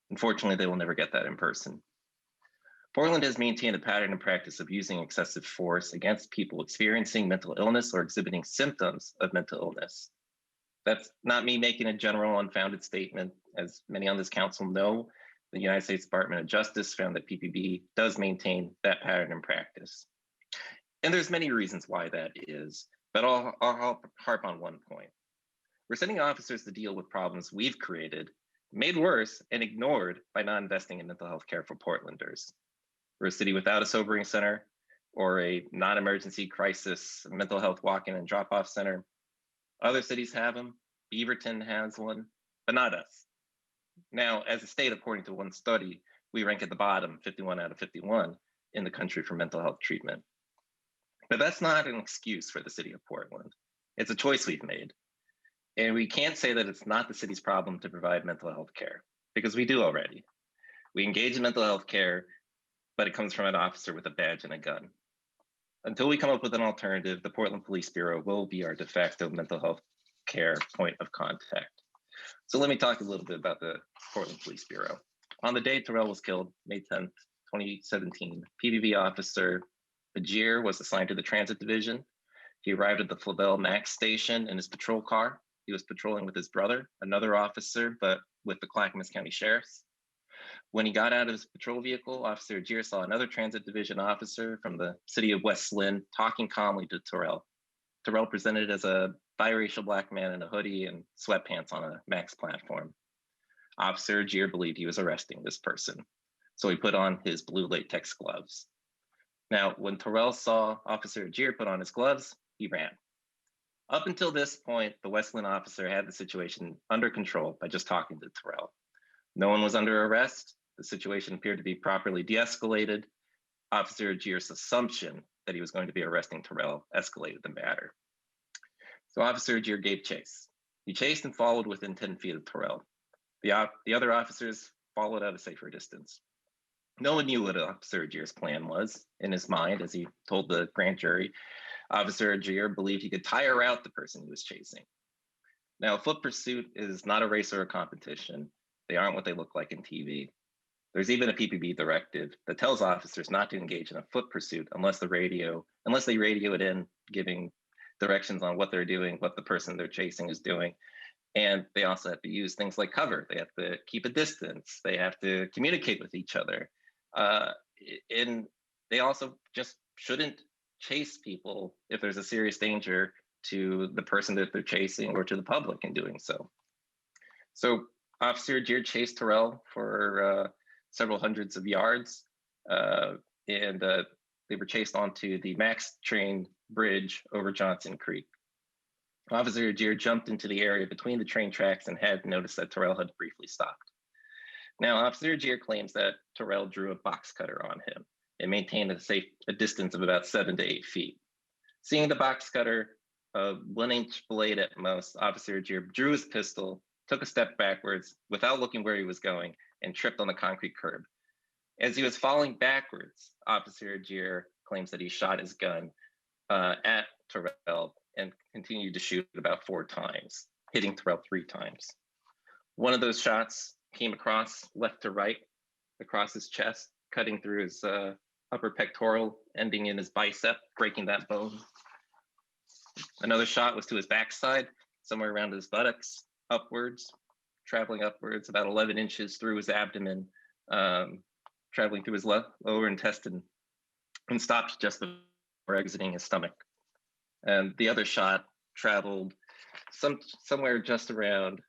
Speaker 20: Unfortunately, they will never get that in person. Portland has maintained a pattern and practice of using excessive force against people experiencing mental illness or exhibiting symptoms of mental illness. That's not me making a general unfounded statement. As many on this council know, the United States Department of Justice found that PPB does maintain that pattern and practice. And there's many reasons why that is, but I'll harp on one point. We're sending officers to deal with problems we've created, made worse, and ignored by not investing in mental health care for Portlanders. We're a city without a sobering center or a non-emergency crisis mental health walk-in and drop-off center. Other cities have them. Beaverton has one, but not us. Now, as a state, according to one study, we rank at the bottom, 51 out of 51, in the country for mental health treatment. But that's not an excuse for the city of Portland. It's a choice we've made. And we can't say that it's not the city's problem to provide mental health care, because we do already. We engage in mental health care, but it comes from an officer with a badge and a gun. Until we come up with an alternative, the Portland Police Bureau will be our de facto mental health care point of contact. So let me talk a little bit about the Portland Police Bureau. On the day Terrell was killed, May 10th, 2017, PVB officer Ajir was assigned to the transit division. He arrived at the Flavel Max station in his patrol car. He was patrolling with his brother, another officer, but with the Clackamas County Sheriff's. When he got out of his patrol vehicle, Officer Ajir saw another transit division officer from the city of West Lynn talking calmly to Terrell. Terrell presented as a biracial Black man in a hoodie and sweatpants on a Max platform. Officer Ajir believed he was arresting this person, so he put on his blue latex gloves. Now, when Terrell saw Officer Ajir put on his gloves, he ran. Up until this point, the West Lynn officer had the situation under control by just talking to Terrell. No one was under arrest. The situation appeared to be properly de-escalated. Officer Ajir's assumption that he was going to be arresting Terrell escalated the matter. So Officer Ajir gave chase. He chased and followed within 10 feet of Terrell. The other officers followed at a safer distance. No one knew what Officer Ajir's plan was. In his mind, as he told the grand jury, Officer Ajir believed he could tire out the person he was chasing. Now, a foot pursuit is not a race or a competition. They aren't what they look like in TV. There's even a PPB directive that tells officers not to engage in a foot pursuit unless they radio it in, giving directions on what they're doing, what the person they're chasing is doing. And they also have to use things like cover. They have to keep a distance. They have to communicate with each other. And they also just shouldn't chase people if there's a serious danger to the person that they're chasing or to the public in doing so. So Officer Ajir chased Terrell for several hundreds of yards, and they were chased onto the Max train bridge over Johnson Creek. Officer Ajir jumped into the area between the train tracks and had noticed that Terrell had briefly stopped. Now, Officer Ajir claims that Terrell drew a box cutter on him and maintained a distance of about 7 to 8 feet. Seeing the box cutter, a 1-inch blade at most, Officer Ajir drew his pistol, took a step backwards without looking where he was going, and tripped on the concrete curb. As he was falling backwards, Officer Ajir claims that he shot his gun at Terrell and continued to shoot about 4 times, hitting Terrell 3 times. One of those shots came across left to right, across his chest, cutting through his upper pectoral, ending in his bicep, breaking that bone. Another shot was to his backside, somewhere around his buttocks, upwards, traveling upwards about 11 inches through his abdomen, traveling through his lower intestine, and stopped just before exiting his stomach. And the other shot traveled somewhere just around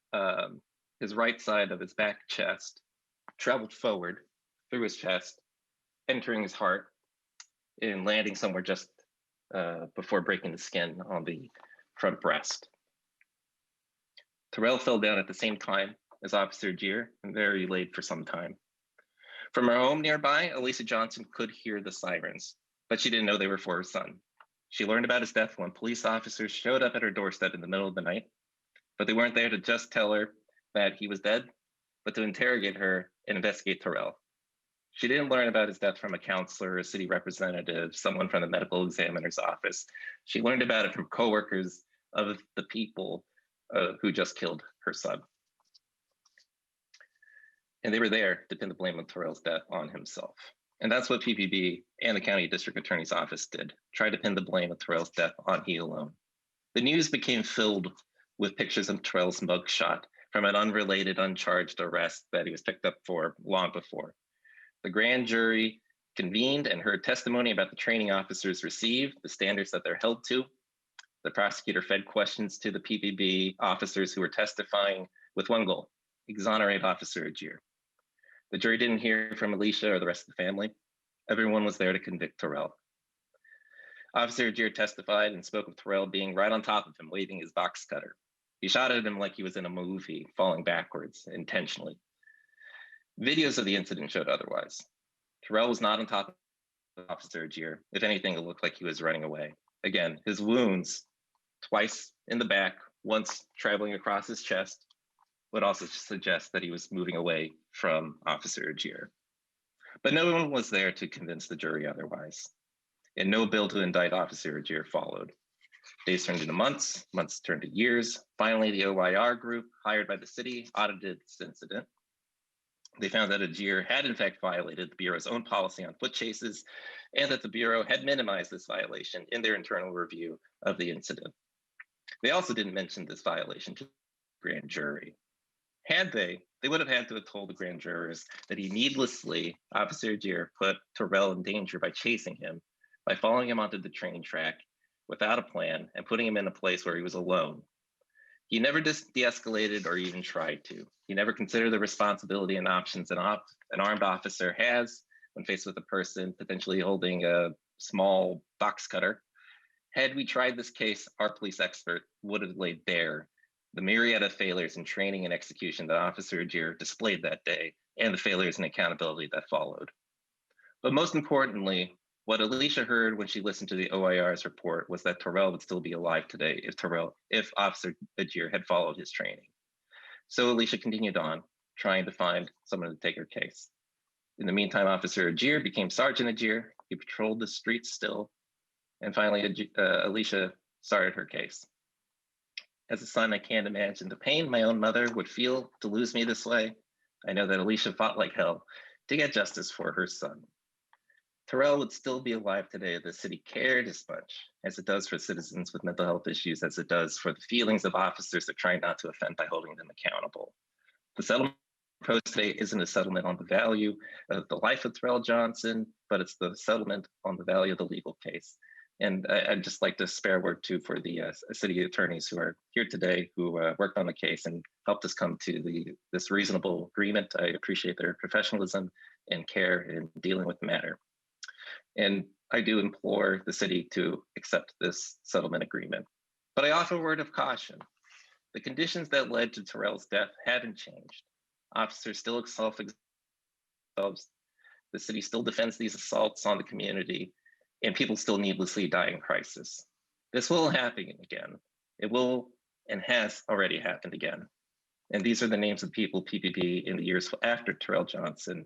Speaker 20: his right side of his back chest, traveled forward through his chest, entering his heart, and landing somewhere just before breaking the skin on the front breast. Terrell fell down at the same time as Officer Ajir, and there he laid for some time. From her home nearby, Elisa Johnson could hear the sirens, but she didn't know they were for her son. She learned about his death when police officers showed up at her doorstep in the middle of the night, but they weren't there to just tell her that he was dead, but to interrogate her and investigate Terrell. She didn't learn about his death from a counselor, a city representative, someone from the medical examiner's office. She learned about it from coworkers of the people who just killed her son. And they were there to pin the blame of Terrell's death on himself. And that's what PPB and the County District Attorney's Office did, try to pin the blame of Terrell's death on he alone. The news became filled with pictures of Terrell's mugshot from an unrelated, uncharged arrest that he was picked up for long before. The grand jury convened and heard testimony about the training officers received, the standards that they're held to. The prosecutor fed questions to the PPB officers who were testifying with one goal: exonerate Officer Ajir. The jury didn't hear from Alicia or the rest of the family. Everyone was there to convict Terrell. Officer Ajir testified and spoke of Terrell being right on top of him, waving his box cutter. He shot at him like he was in a movie, falling backwards intentionally. Videos of the incident showed otherwise. Terrell was not on top of Officer Ajir. If anything, it looked like he was running away. Again, his wounds, twice in the back, once traveling across his chest, would also suggest that he was moving away from Officer Ajir. But no one was there to convince the jury otherwise. And no bill to indict Officer Ajir followed. Days turned into months, months turned to years. Finally, the OIR group, hired by the city, audited this incident. They found that Ajir had in fact violated the Bureau's own policy on foot chases, and that the Bureau had minimized this violation in their internal review of the incident. They also didn't mention this violation to the grand jury. Had they would have had to have told the grand jurors that he needlessly, Officer Ajir, put Terrell in danger by chasing him, by following him onto the train track without a plan and putting him in a place where he was alone. He never de-escalated or even tried to. He never considered the responsibility and options an armed officer has when faced with a person potentially holding a small box cutter. Had we tried this case, our police expert would have laid bare the myriad of failures in training and execution that Officer Ajir displayed that day, and the failures in accountability that followed. But most importantly, what Alicia heard when she listened to the OIR's report was that Terrell would still be alive today if Officer Ajir had followed his training. So Alicia continued on, trying to find someone to take her case. In the meantime, Officer Ajir became Sergeant Ajir. He patrolled the streets still. And finally, Alicia started her case. As a son, I can't imagine the pain my own mother would feel to lose me this way. I know that Alicia fought like hell to get justice for her son. Terrell would still be alive today if the city cared as much as it does for citizens with mental health issues as it does for the feelings of officers that try not to offend by holding them accountable. The settlement proposed today isn't a settlement on the value of the life of Terrell Johnson, but it's the settlement on the value of the legal case. And I'd just like to spare a word too for the city attorneys who are here today, who worked on the case and helped us come to this reasonable agreement. I appreciate their professionalism and care in dealing with the matter. And I do implore the city to accept this settlement agreement. But I offer a word of caution. The conditions that led to Terrell's death haven't changed. Officers still self-exhaust. The city still defends these assaults on the community, and people still needlessly die in crisis. This will happen again. It will and has already happened again. And these are the names of people PPP in the years after Terrell Johnson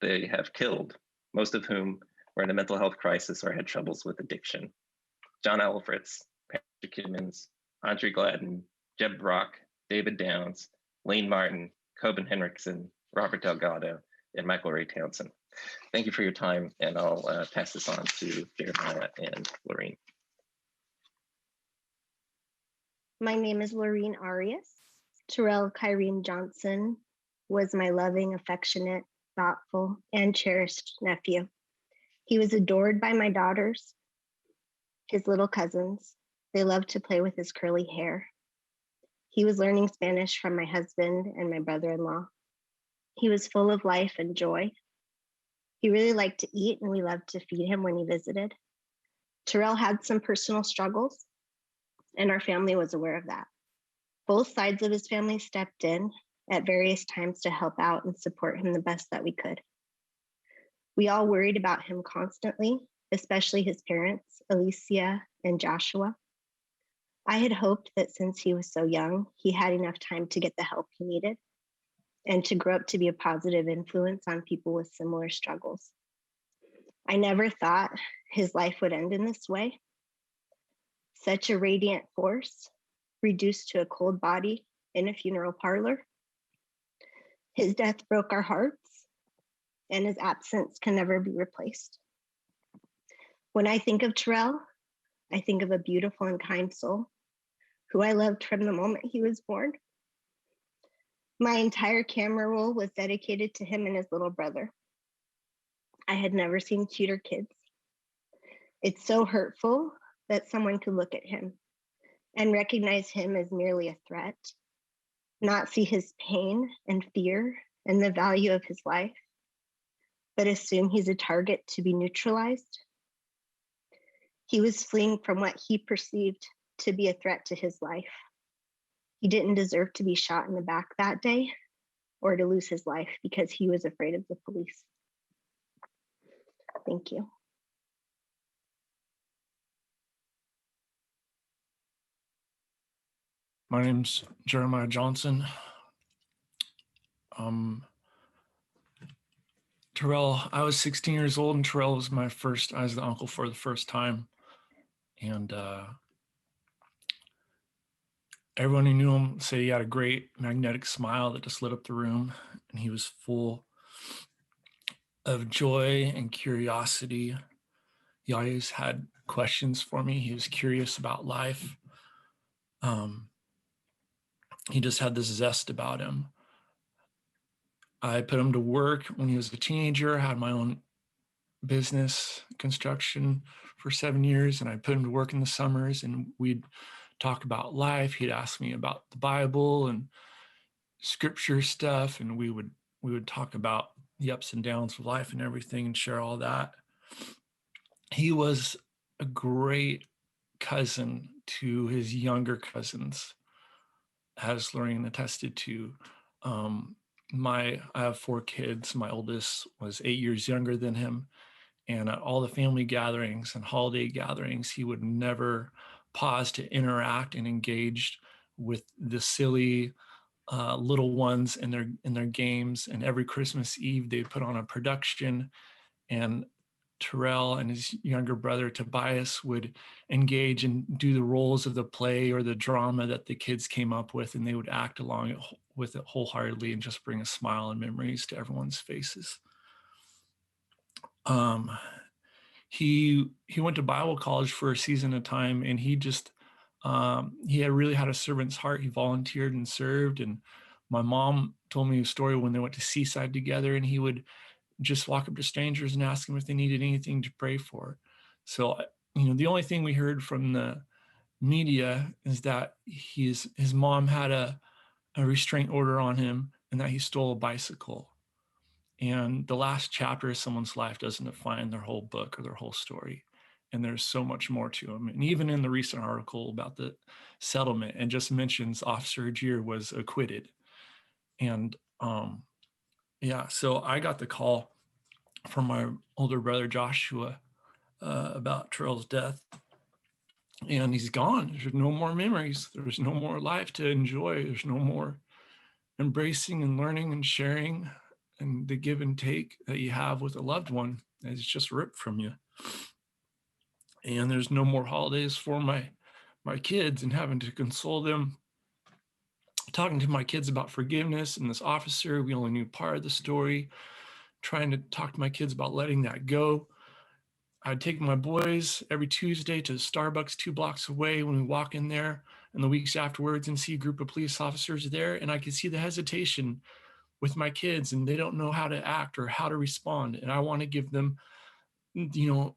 Speaker 20: they have killed, most of whom were in a mental health crisis or had troubles with addiction. John Alfritz, Patrick Kimmons, Andre Gladden, Jeb Brock, David Downs, Lane Martin, Coben Henriksen, Robert Delgado, and Michael Ray Townsend. Thank you for your time, and I'll pass this on to Jeremiah and Lorene.
Speaker 21: My name is Lorene Arias. Terrell Kyrene Johnson was my loving, affectionate, thoughtful, and cherished nephew. He was adored by my daughters, his little cousins. They loved to play with his curly hair. He was learning Spanish from my husband and my brother-in-law. He was full of life and joy. He really liked to eat, and we loved to feed him when he visited. Terrell had some personal struggles, and our family was aware of that. Both sides of his family stepped in at various times to help out and support him the best that we could. We all worried about him constantly, especially his parents, Alicia and Joshua. I had hoped that since he was so young, he had enough time to get the help he needed and to grow up to be a positive influence on people with similar struggles. I never thought his life would end in this way. Such a radiant force, reduced to a cold body in a funeral parlor. His death broke our hearts, and his absence can never be replaced. When I think of Terrell, I think of a beautiful and kind soul who I loved from the moment he was born. My entire camera roll was dedicated to him and his little brother. I had never seen cuter kids. It's so hurtful that someone could look at him and recognize him as merely a threat, not see his pain and fear and the value of his life, but assume he's a target to be neutralized. He was fleeing from what he perceived to be a threat to his life. He didn't deserve to be shot in the back that day or to lose his life because he was afraid of the police. Thank you.
Speaker 22: My name's Jeremiah Johnson. Terrell, I was 16 years old, and Terrell was I was the uncle for the first time. And everyone who knew him said he had a great magnetic smile that just lit up the room, and he was full of joy and curiosity. He always had questions for me. He was curious about life. He just had this zest about him. I put him to work when he was a teenager, had my own business, construction for 7 years, and I put him to work in the summers, and we'd talk about life. He'd ask me about the Bible and scripture stuff, and we would talk about the ups and downs of life and everything and share all that. He was a great cousin to his younger cousins, as Lorene attested to. I have 4 kids. My oldest was 8 years younger than him. And at all the family gatherings and holiday gatherings, he would never pause to interact and engage with the silly little ones in their games. And every Christmas Eve, they put on a production, and Terrell and his younger brother Tobias would engage and do the roles of the play or the drama that the kids came up with, and they would act along with it wholeheartedly and just bring a smile and memories to everyone's faces. He went to Bible college for a season of time, and he just he had really had a servant's heart. He volunteered and served, and my mom told me a story when they went to Seaside together, and he would just walk up to strangers and ask them if they needed anything to pray for. So, the only thing we heard from the media is that his mom had a restraint order on him and that he stole a bicycle. And the last chapter of someone's life doesn't define their whole book or their whole story. And there's so much more to them. And even in the recent article about the settlement, and just mentions Officer Agier was acquitted. And yeah, so I got the call from my older brother Joshua about Terrell's death, and he's gone. There's no more memories. There's no more life to enjoy. There's no more embracing and learning and sharing and the give and take that you have with a loved one. It's just ripped from you. And there's no more holidays for my kids, and having to console them. Talking to my kids about forgiveness and this officer, we only knew part of the story. Trying to talk to my kids about letting that go. I'd take my boys every Tuesday to Starbucks 2 blocks away when we walk in there, and the weeks afterwards and see a group of police officers there, and I could see the hesitation with my kids, and they don't know how to act or how to respond. And I want to give them,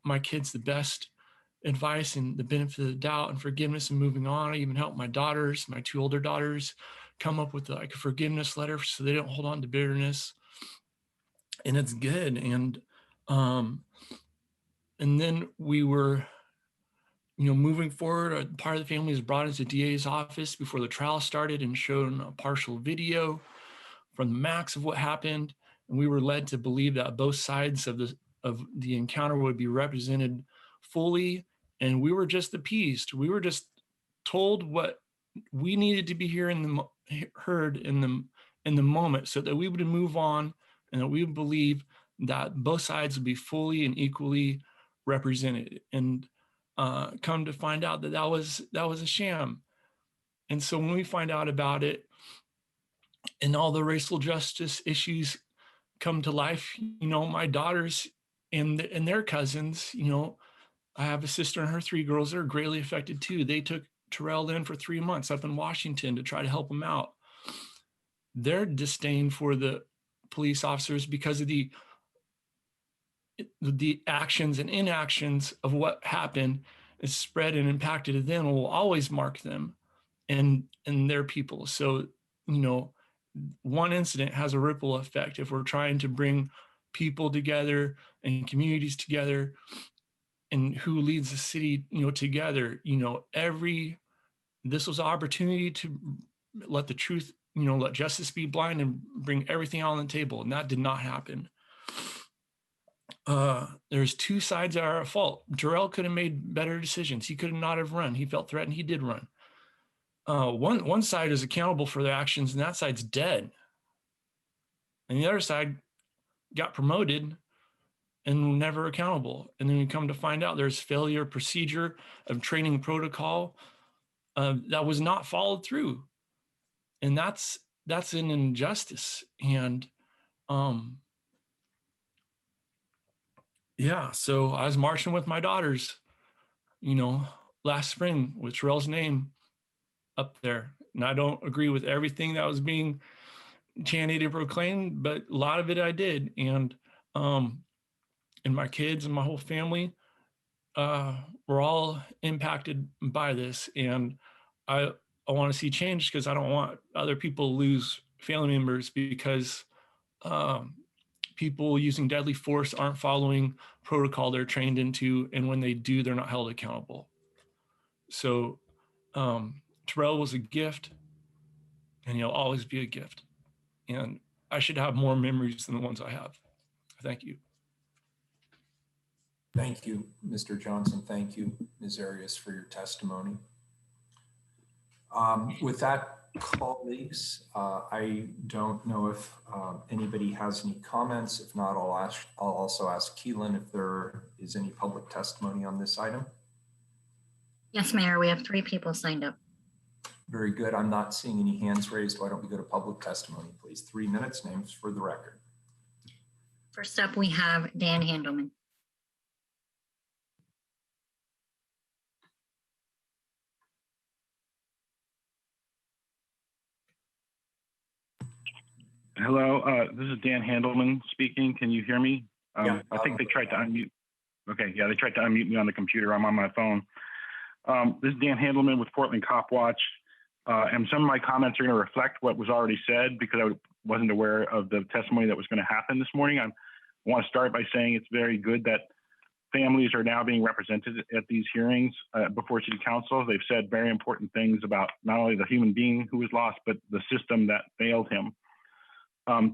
Speaker 22: my kids the best advice and the benefit of the doubt and forgiveness and moving on. I even help my 2 older daughters, come up with a forgiveness letter so they don't hold on to bitterness. And it's good. And then we were, moving forward. Part of the family was brought into DA's office before the trial started and shown a partial video from the max of what happened. And we were led to believe that both sides of the encounter would be represented fully. And we were just appeased. We were just told what we needed to be heard in the moment, so that we would move on and that we would believe that both sides would be fully and equally represented. And come to find out that was a sham. And so when we find out about it and all the racial justice issues come to life, my daughters and their cousins, I have a sister and her 3 girls that are greatly affected too. They took Terrell in for 3 months up in Washington to try to help him out. Their disdain for the police officers because of the actions and inactions of what happened is spread and impacted them, will always mark them and their people. So, one incident has a ripple effect. If we're trying to bring people together and communities together, and who leads the city, together, this was an opportunity to let the truth, let justice be blind and bring everything out on the table. And that did not happen. There's 2 sides that are at fault. Terrell could have made better decisions. He could not have run. He felt threatened. He did run. One side is accountable for their actions, and that side's dead. And the other side got promoted and never accountable. And then we come to find out there's failure procedure of training protocol that was not followed through. And that's an injustice. And yeah, so I was marching with my daughters, last spring with Terrell's name up there. And I don't agree with everything that was being chanted and proclaimed, but a lot of it I did. And my kids and my whole family were all impacted by this. And I want to see change, because I don't want other people to lose family members because people using deadly force aren't following protocol they're trained into. And when they do, they're not held accountable. So Terrell was a gift, and he'll always be a gift. And I should have more memories than the ones I have. Thank you.
Speaker 2: Thank you, Mr. Johnson. Thank you, Ms. Arias, for your testimony. With that, colleagues, I don't know if anybody has any comments. If not, I'll also ask Keelan if there is any public testimony on this item.
Speaker 3: Yes, Mayor, we have 3 people signed up.
Speaker 2: Very good. I'm not seeing any hands raised. Why don't we go to public testimony, please? 3 minutes, names for the record.
Speaker 3: First up, we have Dan Handelman.
Speaker 6: Hello, this is Dan Handelman speaking. Can you hear me?
Speaker 2: Yeah.
Speaker 6: I think they tried to unmute. Okay, yeah, they tried to unmute me on the computer. I'm on my phone. This is Dan Handelman with Portland Cop Watch. And some of my comments are going to reflect what was already said because I wasn't aware of the testimony that was going to happen this morning. I want to start by saying it's very good that families are now being represented at these hearings before City Council. They've said very important things about not only the human being who was lost, but the system that failed him.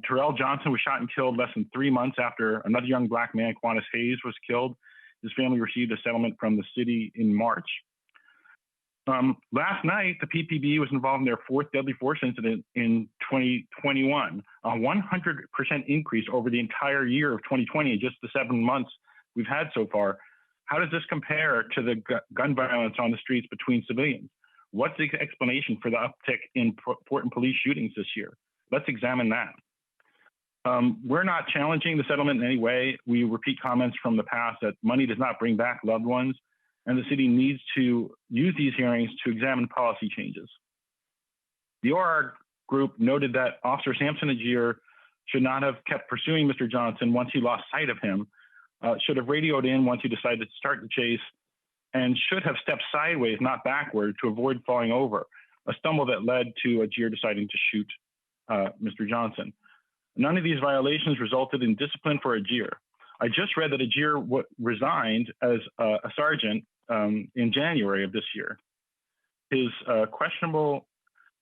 Speaker 6: Terrell Johnson was shot and killed less than 3 months after another young Black man, Quantas Hayes, was killed. His family received a settlement from the city in March. Last night, the PPB was involved in their fourth deadly force incident in 2021, a 100% increase over the entire year of 2020 in just the 7 months we've had so far. How does this compare to the gun violence on the streets between civilians? What's the explanation for the uptick in Portland police shootings this year? Let's examine that. We're not challenging the settlement in any way. We repeat comments from the past that money does not bring back loved ones, and the city needs to use these hearings to examine policy changes. The ORR group noted that Officer Sampson Agier should not have kept pursuing Mr. Johnson once he lost sight of him, should have radioed in once he decided to start the chase, and should have stepped sideways, not backward, to avoid falling over, a stumble that led to Agier deciding to shoot Mr. Johnson. None of these violations resulted in discipline for Agier. I just read that Agier resigned as a sergeant in January of this year. His questionable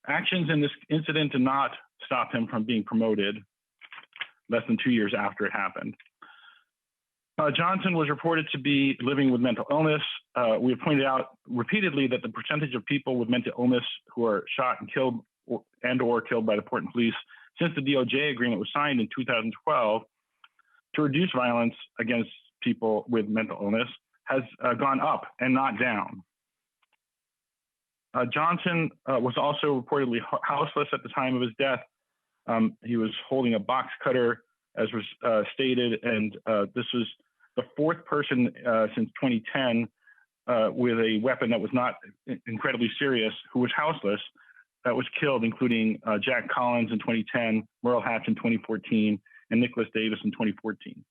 Speaker 6: actions in this incident did not stop him from being promoted less than 2 years after it happened. Johnson was reported to be living with mental illness. We have pointed out repeatedly that the percentage of people with mental illness who are shot and killed or killed by the Portland police since the DOJ agreement was signed in 2012 to reduce violence against people with mental illness has gone up and not down. Johnson was also reportedly houseless at the time of his death. He was holding a box cutter, as was stated, and this was the fourth person since 2010 with a weapon that was not incredibly serious who was houseless that was killed, including Jack Collins in 2010, Merle Hatch in 2014, and Nicholas Davis in 2014.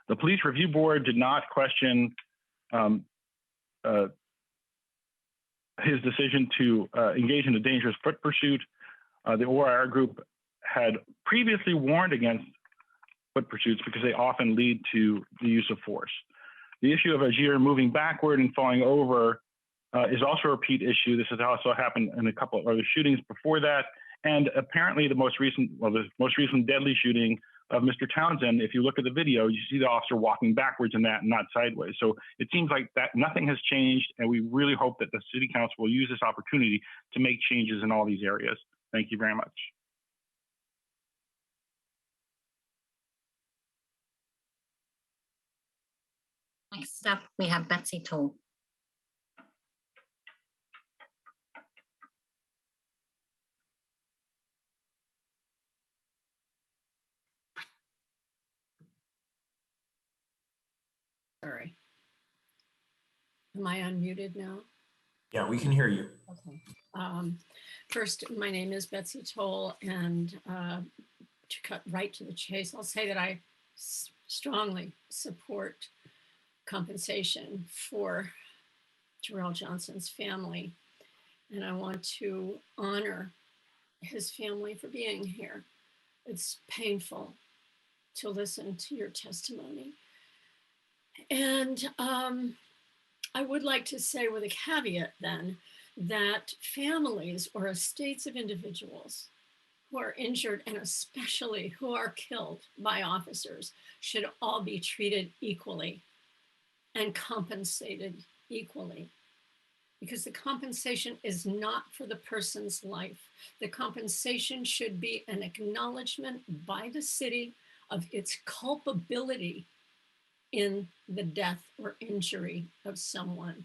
Speaker 6: The Police Review Board did not question his decision to engage in a dangerous foot pursuit. The ORR group had previously warned against foot pursuits because they often lead to the use of force. The issue of Agier moving backward and falling over is also a repeat issue. This has also happened in a couple of other shootings before that. And apparently the most recent deadly shooting of Mr. Townsend, if you look at the video, you see the officer walking backwards in that and not sideways. So it seems like that nothing has changed, and we really hope that the City Council will use this opportunity to make changes in all these areas. Thank you very much.
Speaker 3: Next up, we have Betsy Toll.
Speaker 7: Sorry. Am I unmuted now?
Speaker 2: Yeah, we can hear you.
Speaker 7: Okay. First, my name is Betsy Toll, and to cut right to the chase, I'll say that I strongly support compensation for Terrell Johnson's family, and I want to honor his family for being here. It's painful to listen to your testimony. And I would like to say with a caveat then that families or estates of individuals who are injured and especially who are killed by officers should all be treated equally and compensated equally, because the compensation is not for the person's life. The compensation should be an acknowledgement by the city of its culpability in the death or injury of someone.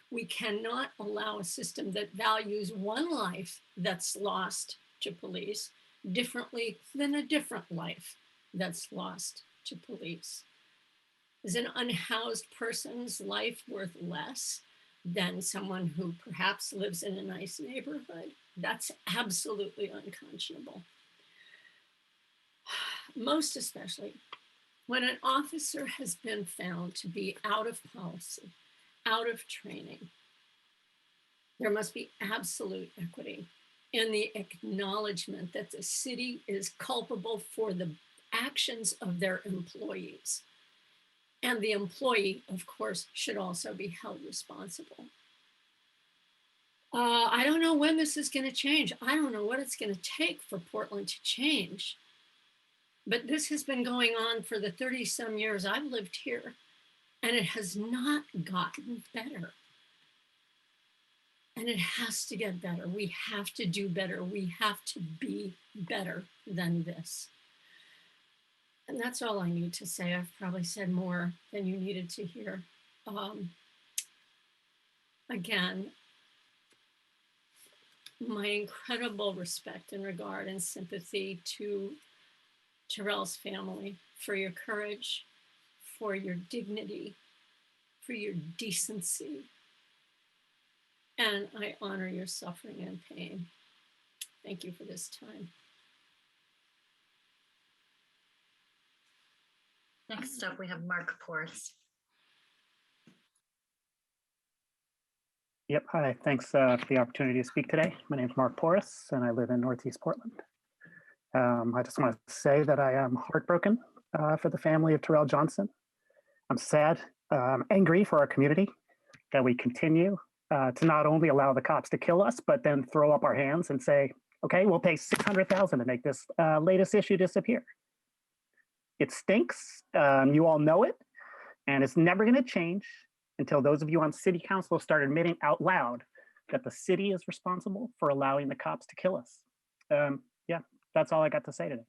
Speaker 7: We cannot allow a system that values one life that's lost to police differently than a different life that's lost to police. Is an unhoused person's life worth less than someone who perhaps lives in a nice neighborhood? That's absolutely unconscionable. Most especially When an officer has been found to be out of policy, out of training, there must be absolute equity in the acknowledgement that the city is culpable for the actions of their employees. And the employee, of course, should also be held responsible. I don't know when this is going to change. I don't know what it's going to take for Portland to change. But this has been going on for the 30-some years I've lived here, and it has not gotten better. And it has to get better. We have to do better. We have to be better than this. And that's all I need to say. I've probably said more than you needed to hear. Again, my incredible respect and regard and sympathy to Terrell's family, for your courage, for your dignity, for your decency. And I honor your suffering and pain. Thank you for this time.
Speaker 3: Next up, we have Mark Porras.
Speaker 5: Yep, hi, thanks for the opportunity to speak today. My name is Mark Porras, and I live in Northeast Portland. I just want to say that I am heartbroken for the family of Terrell Johnson. I'm sad, angry for our community that we continue to not only allow the cops to kill us, but then throw up our hands and say, okay, we'll pay $600,000 to make this latest issue disappear. It stinks, you all know it, and it's never gonna change until those of you on city council start admitting out loud that the city is responsible for allowing the cops to kill us. Yeah, that's all I got to say today.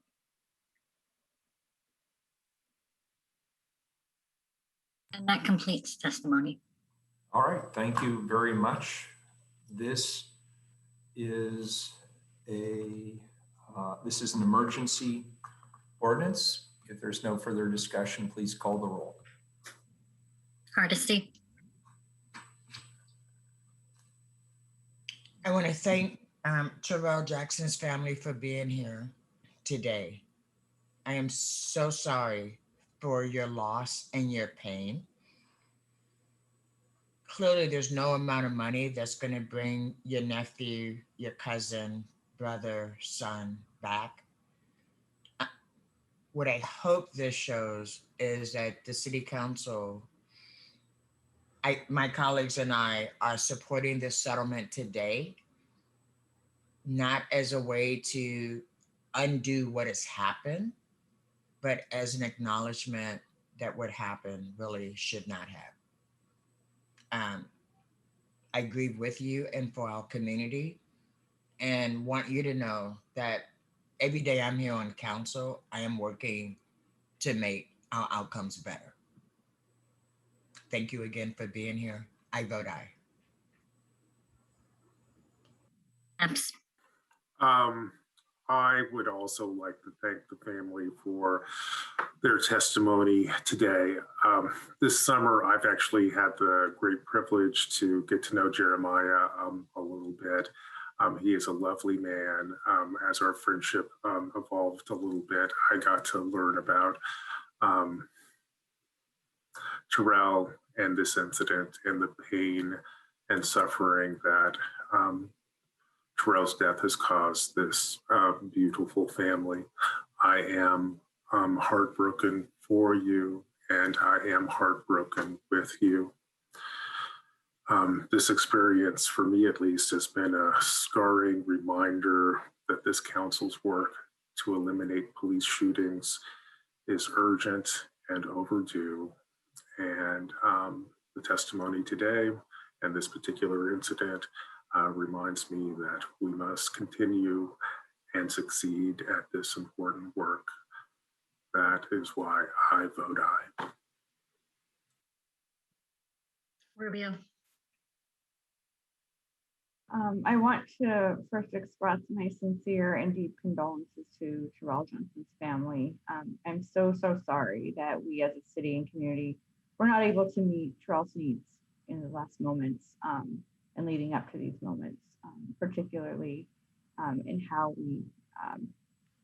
Speaker 3: And that completes testimony.
Speaker 2: All right, thank you very much. This is an emergency ordinance. If there's no further discussion, please call the roll.
Speaker 3: Hardesty.
Speaker 4: I want to thank Terrell Jackson's family for being here today. I am so sorry for your loss and your pain. Clearly, there's no amount of money that's going to bring your nephew, your cousin, brother, son back. What I hope this shows is that the city council, my colleagues and I are supporting this settlement today, not as a way to undo what has happened, but as an acknowledgement that what happened really should not have. I grieve with you and for our community, and want you to know that every day I'm here on council, I am working to make our outcomes better. Thank you again for being here. I vote aye.
Speaker 1: I would also like to thank the family for their testimony today. This summer, I've actually had the great privilege to get to know Jeremiah a little bit. He is a lovely man. As our friendship evolved a little bit, I got to learn about Terrell and this incident and the pain and suffering that Terrell's death has caused this beautiful family. I am heartbroken for you, and I am heartbroken with you. This experience, for me at least, has been a scarring reminder that this council's work to eliminate police shootings is urgent and overdue. And the testimony today and this particular incident reminds me that we must continue and succeed at this important work. That is why I vote aye.
Speaker 3: Rubio.
Speaker 9: I want to first express my sincere and deep condolences to Terrell Johnson's family. I'm so sorry that we as a city and community were not able to meet Terrell's needs in the last moments and leading up to these moments, particularly in how we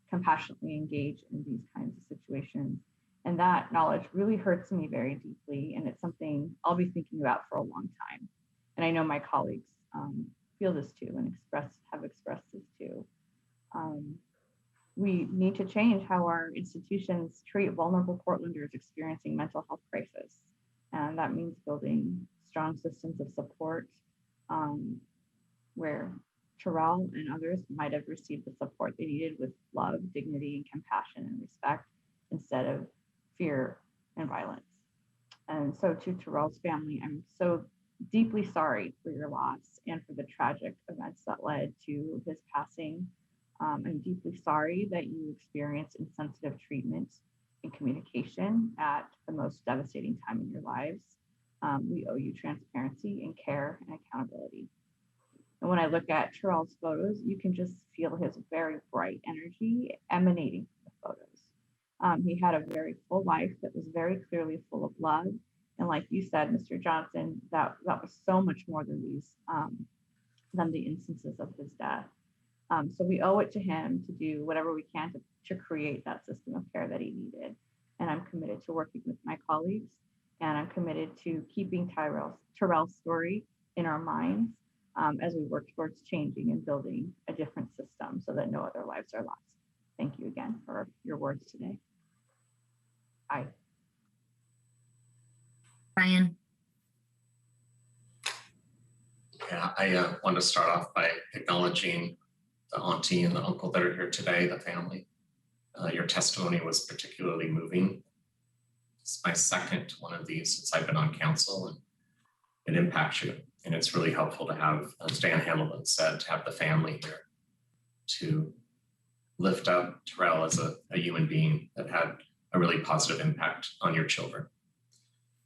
Speaker 9: compassionately engage in these kinds of situations And that knowledge really hurts me very deeply. And it's something I'll be thinking about for a long time. And I know my colleagues feel this too and have expressed this too. We need to change how our institutions treat vulnerable Portlanders experiencing mental health crisis. And that means building strong systems of support where Terrell and others might have received the support they needed with love, dignity, and compassion and respect instead of fear and violence. And so to Terrell's family, I'm so deeply sorry for your loss and for the tragic events that led to his passing. I'm deeply sorry that you experienced insensitive treatment and communication at the most devastating time in your lives. We owe you transparency and care and accountability. And when I look at Terrell's photos, you can just feel his very bright energy emanating from the photos. He had a very full life that was very clearly full of love. And like you said, Mr. Johnson, that was so much more than the instances of his death. So we owe it to him to do whatever we can to create that system of care that he needed. And I'm committed to working with my colleagues, and I'm committed to keeping Terrell's story in our minds as we work towards changing and building a different system so that no other lives are lost. Thank you again for your words today. Aye.
Speaker 3: Ryan.
Speaker 8: Yeah, I want to start off by acknowledging the auntie and the uncle that are here today, the family. Your testimony was particularly moving. It's my second one of these since I've been on council, and it impacts you. And it's really helpful to have, as Dan Hamilton said, to have the family here to lift up Terrell as a human being that had a really positive impact on your children.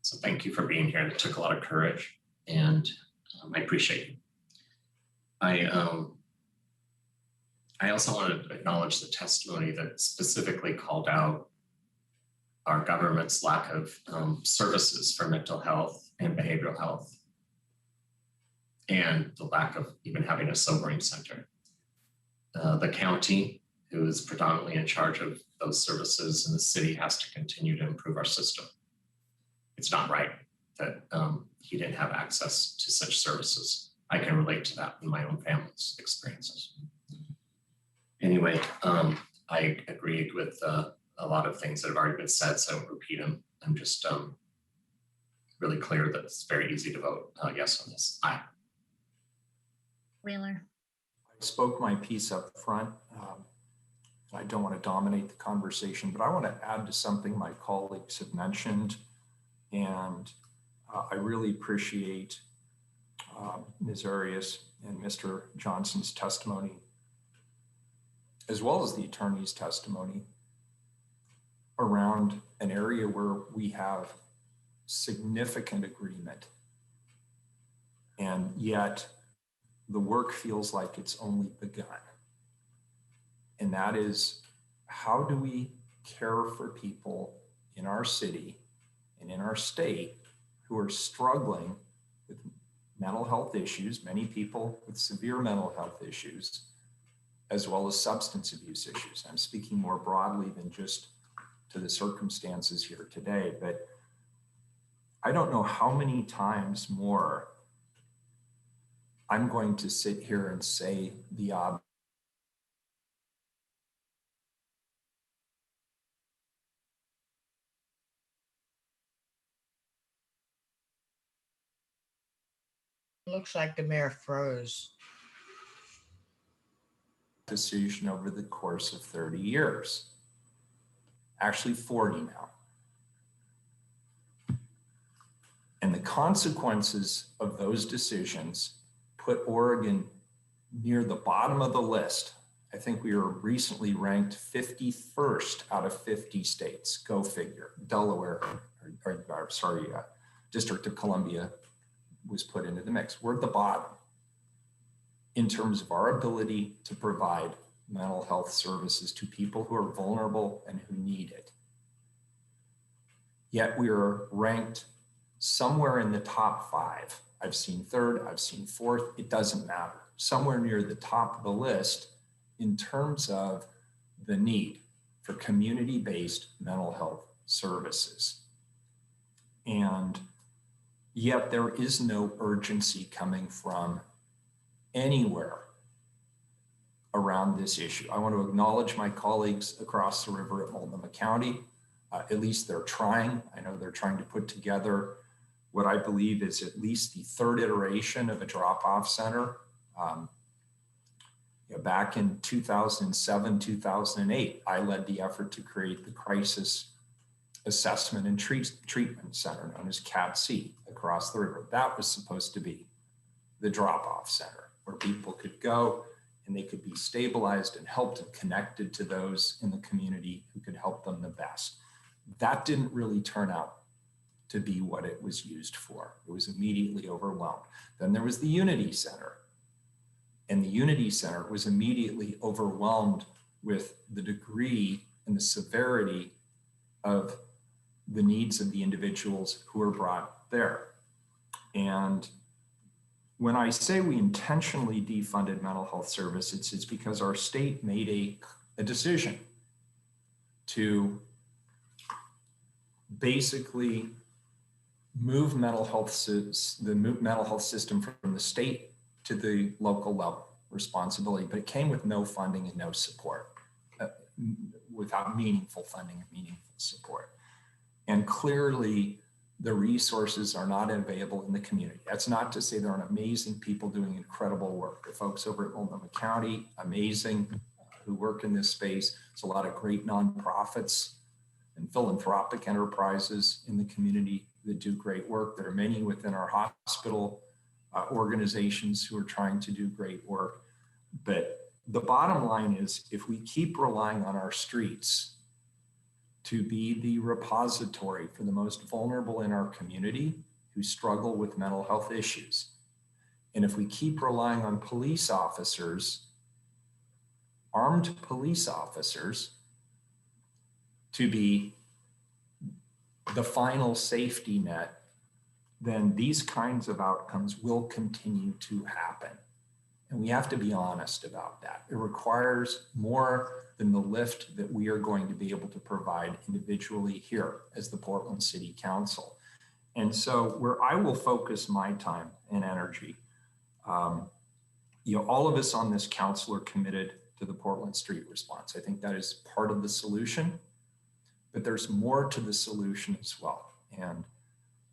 Speaker 8: So thank you for being here. It took a lot of courage, and I appreciate you. I also want to acknowledge the testimony that specifically called out our government's lack of services for mental health and behavioral health, and the lack of even having a sobering center. The county, who is predominantly in charge of those services, and the city has to continue to improve our system. It's not right that he didn't have access to such services. I can relate to that in my own family's experiences. Anyway, I agreed with a lot of things that have already been said, so I won't repeat them. I'm just really clear that it's very easy to vote yes on this. Aye.
Speaker 3: Wheeler.
Speaker 2: I spoke my piece up front. I don't want to dominate the conversation, but I want to add to something my colleagues have mentioned. And I really appreciate Ms. Arias and Mr. Johnson's testimony, as well as the attorney's testimony around an area where we have significant agreement. And yet the work feels like it's only begun. And that is, how do we care for people in our city and in our state who are struggling with mental health issues, many people with severe mental health issues, as well as substance abuse issues. I'm speaking more broadly than just to the circumstances here today, but I don't know how many times more I'm going to sit here and say the obvious.
Speaker 4: Looks like the mayor froze.
Speaker 2: Decision over the course of 30 years, actually 40 now. And the consequences of those decisions put Oregon near the bottom of the list. I think we were recently ranked 51st out of 50 states. Go figure. Delaware, District of Columbia was put into the mix. We're at the bottom in terms of our ability to provide mental health services to people who are vulnerable and who need it. Yet we are ranked somewhere in the top 5. I've seen 3rd, I've seen 4th, it doesn't matter. Somewhere near the top of the list in terms of the need for community-based mental health services. And yet there is no urgency coming from anywhere around this issue. I want to acknowledge my colleagues across the river at Multnomah County. At least they're trying. I know they're trying to put together what I believe is at least the third iteration of a drop-off center. Back in 2007, 2008, I led the effort to create the Crisis Assessment and Treatment Center, known as CATC, across the river. That was supposed to be the drop-off center where people could go and they could be stabilized and helped and connected to those in the community who could help them the best. That didn't really turn out to be what it was used for. It was immediately overwhelmed. Then there was the Unity Center. And the Unity Center was immediately overwhelmed with the degree and the severity of the needs of the individuals who were brought there. And when I say we intentionally defunded mental health services, it's because our state made a decision to basically move the mental health system from the state to the local level responsibility, but it came with no funding and no support, without meaningful funding and meaningful support. And clearly the resources are not available in the community. That's not to say there aren't amazing people doing incredible work. The folks over at Multnomah County, amazing, who work in this space. There's a lot of great nonprofits and philanthropic enterprises in the community that do great work. There are many within our hospital organizations who are trying to do great work. But the bottom line is, if we keep relying on our streets to be the repository for the most vulnerable in our community who struggle with mental health issues, and if we keep relying on police officers, armed police officers, to be the final safety net, then these kinds of outcomes will continue to happen. And we have to be honest about that. It requires more than the lift that we are going to be able to provide individually here as the Portland City Council. And so where I will focus my time and energy, all of us on this council are committed to the Portland street response. I think that is part of the solution, but there's more to the solution as well. And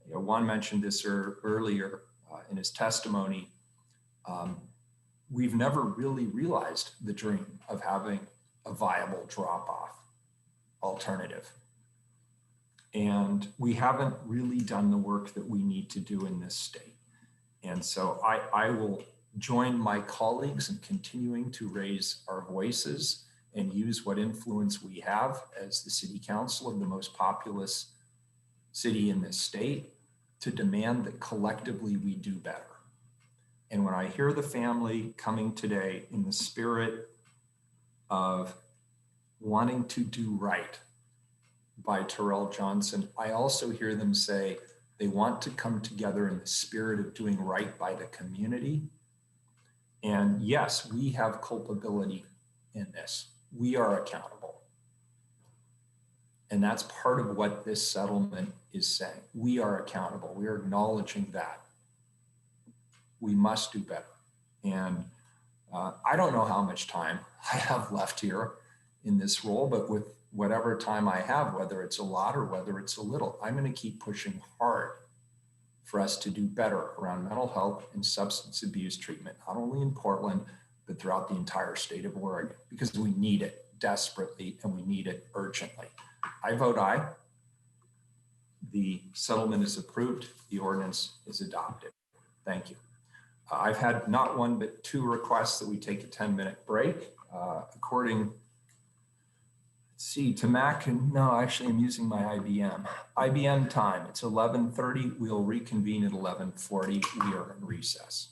Speaker 2: Juan mentioned this earlier in his testimony. We've never really realized the dream of having a viable drop-off alternative. And we haven't really done the work that we need to do in this state. And so I will join my colleagues in continuing to raise our voices and use what influence we have as the city council of the most populous city in this state to demand that collectively we do better. And when I hear the family coming today in the spirit of wanting to do right by Terrell Johnson, I also hear them say they want to come together in the spirit of doing right by the community. And yes, we have culpability in this. We are accountable. And that's part of what this settlement is saying. We are accountable. We are acknowledging that. We must do better. And I don't know how much time I have left here in this role, but with whatever time I have, whether it's a lot or whether it's a little, I'm going to keep pushing hard for us to do better around mental health and substance abuse treatment, not only in Portland, but throughout the entire state of Oregon, because we need it desperately and we need it urgently. I vote aye. The settlement is approved. The ordinance is adopted. Thank you. I've had not one, but two requests that we take a 10-minute break. According, let's see, to Mac, and no, actually I'm using my IBM. IBM time, it's 11:30. We'll reconvene at 11:40. We are in recess.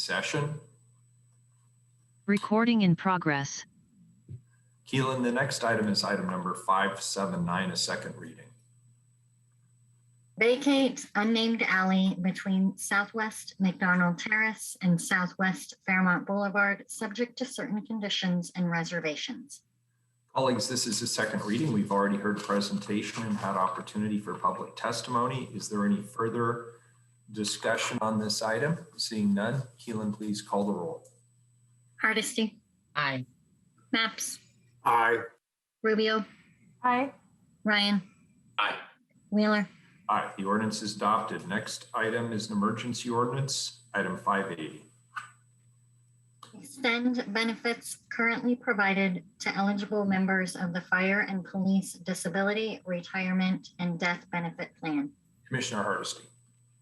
Speaker 2: session.
Speaker 10: Recording in progress.
Speaker 2: Keelan, the next item is item number 579, a second reading.
Speaker 3: Vacate unnamed alley between Southwest McDonald Terrace and Southwest Fairmont Boulevard, subject to certain conditions and reservations.
Speaker 2: Colleagues, this is the second reading. We've already heard a presentation and had opportunity for public testimony. Is there any further discussion on this item? Seeing none, Keelan, please call the roll.
Speaker 3: Hardesty.
Speaker 4: Aye.
Speaker 3: Maps.
Speaker 1: Aye.
Speaker 3: Rubio.
Speaker 9: Aye.
Speaker 3: Ryan.
Speaker 8: Aye.
Speaker 3: Wheeler.
Speaker 2: Aye, the ordinance is adopted. Next item is an emergency ordinance, item 580.
Speaker 3: extend benefits currently provided to eligible members of the Fire and Police Disability, Retirement, and Death Benefit Plan.
Speaker 2: Commissioner Hardesty.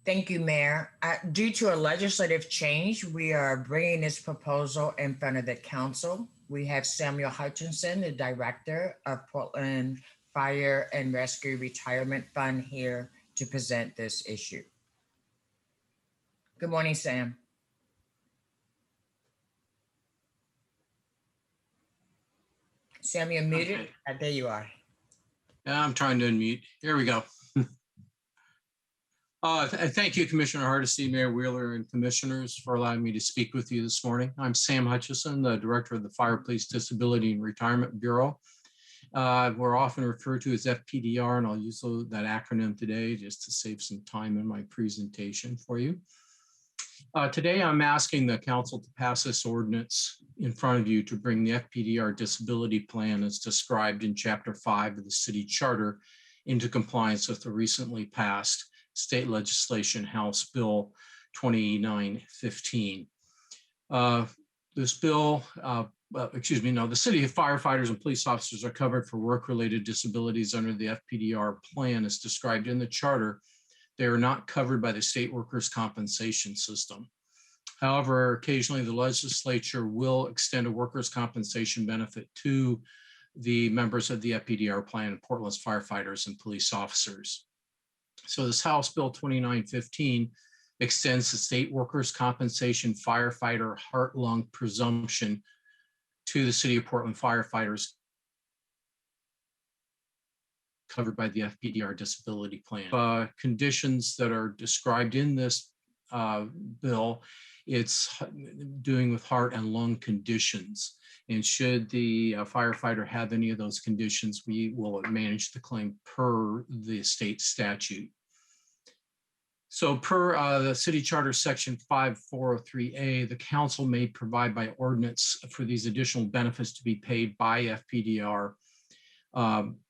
Speaker 4: Thank you, Mayor. Due to a legislative change, we are bringing this proposal in front of the council. We have Samuel Hutchinson, the Director of Portland Fire and Rescue Retirement Fund, here to present this issue. Good morning, Sam. Sam, you're muted.
Speaker 10: Okay.
Speaker 4: There you are.
Speaker 10: I'm trying to unmute. Here we go. Thank you, Commissioner Hardesty, Mayor Wheeler, and commissioners for allowing me to speak with you this morning. I'm Sam Hutchison, the Director of the Fire Police Disability and Retirement Bureau. We're often referred to as FPDR, and I'll use that acronym today just to save some time in my presentation for you. Today, I'm asking the council to pass this ordinance in front of you to bring the FPDR disability plan as described in Chapter 5 of the City Charter into compliance with the recently passed state legislation, House Bill 2915. This bill, the city of firefighters and police officers are covered for work-related disabilities under the FPDR plan as described in the charter. They are not covered by the state workers' compensation system. However, occasionally the legislature will extend a workers' compensation benefit to the members of the FPDR plan, Portland's firefighters and police officers. So this House Bill 2915 extends the state workers' compensation firefighter heart-lung presumption to the city of Portland firefighters covered by the FPDR disability plan. Conditions that are described in this bill, it's doing with heart and lung conditions. And should the firefighter have any of those conditions, we will manage the claim per the state statute. So per the city charter section 5403A, the council may provide by ordinance for these additional benefits to be paid by FPDR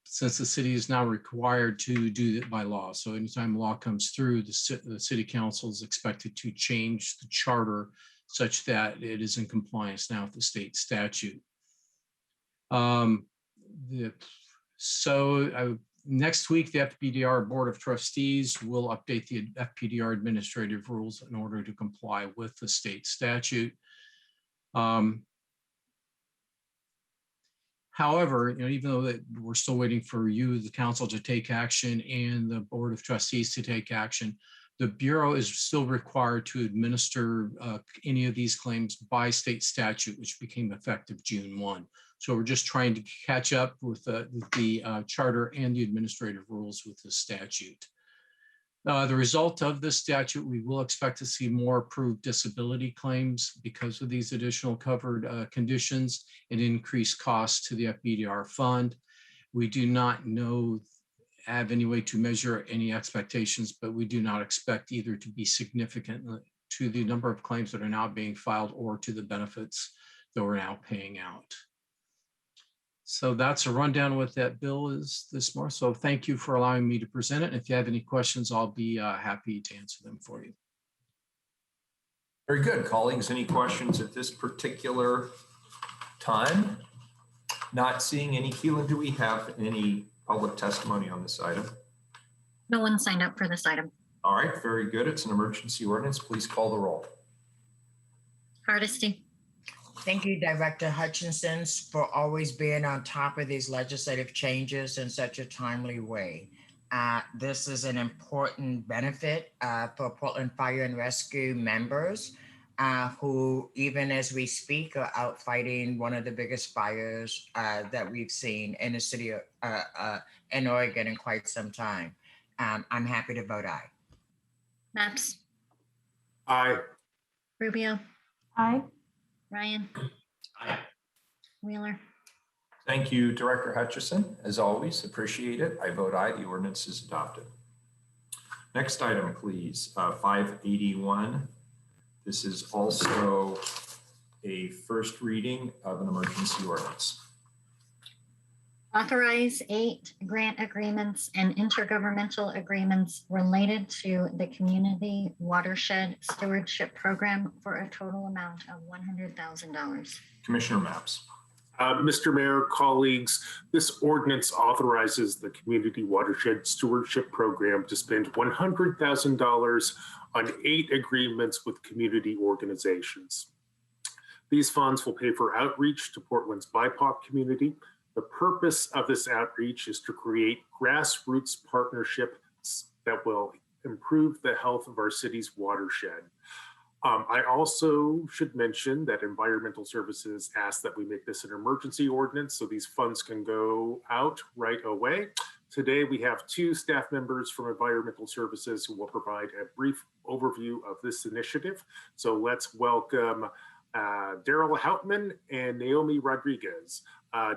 Speaker 10: since the city is now required to do that by law. So anytime law comes through, the city council is expected to change the charter such that it is in compliance now with the state statute. Next week, the FPDR Board of Trustees will update the FPDR administrative rules in order to comply with the state statute. However, even though we're still waiting for you, the council, to take action and the Board of Trustees to take action, the Bureau is still required to administer any of these claims by state statute, which became effective June 1. So we're just trying to catch up with the charter and the administrative rules with the statute. The result of this statute, we will expect to see more approved disability claims because of these additional covered conditions and increased costs to the FPDR fund. We do not have any way to measure any expectations, but we do not expect either to be significant to the number of claims that are now being filed or to the benefits that we're now paying out. So that's a rundown of what that bill is this morning. So thank you for allowing me to present it. And if you have any questions, I'll be happy to answer them for you.
Speaker 2: Very good, colleagues. Any questions at this particular time? Not seeing any. Keelan, do we have any public testimony on this item?
Speaker 3: No one signed up for this item.
Speaker 2: All right, very good. It's an emergency ordinance. Please call the roll.
Speaker 3: Hardesty.
Speaker 4: Thank you, Director Hutchinson, for always being on top of these legislative changes in such a timely way. This is an important benefit for Portland Fire and Rescue members who, even as we speak, are out fighting one of the biggest fires that we've seen in the city of in Oregon in quite some time. I'm happy to vote aye.
Speaker 3: Maps.
Speaker 1: Aye.
Speaker 3: Rubio.
Speaker 9: Aye.
Speaker 3: Ryan.
Speaker 2: Aye.
Speaker 3: Wheeler.
Speaker 2: Thank you, Director Hutchison. As always, appreciate it. I vote aye. The ordinance is adopted. Next item, please. 581. This is also a first reading of an emergency ordinance.
Speaker 3: Authorize 8 grant agreements and intergovernmental agreements related to the Community Watershed Stewardship Program for a total amount of $100,000.
Speaker 2: Commissioner Maps.
Speaker 1: Mr. Mayor, colleagues, this ordinance authorizes the Community Watershed Stewardship Program to spend $100,000 on 8 agreements with community organizations. These funds will pay for outreach to Portland's BIPOC community. The purpose of this outreach is to create grassroots partnerships that will improve the health of our city's watershed. I also should mention that Environmental Services asked that we make this an emergency ordinance so these funds can go out right away. Today, we have 2 staff members from Environmental Services who will provide a brief overview of this initiative. So let's welcome Terrell Houtman and Naomi Rodriguez.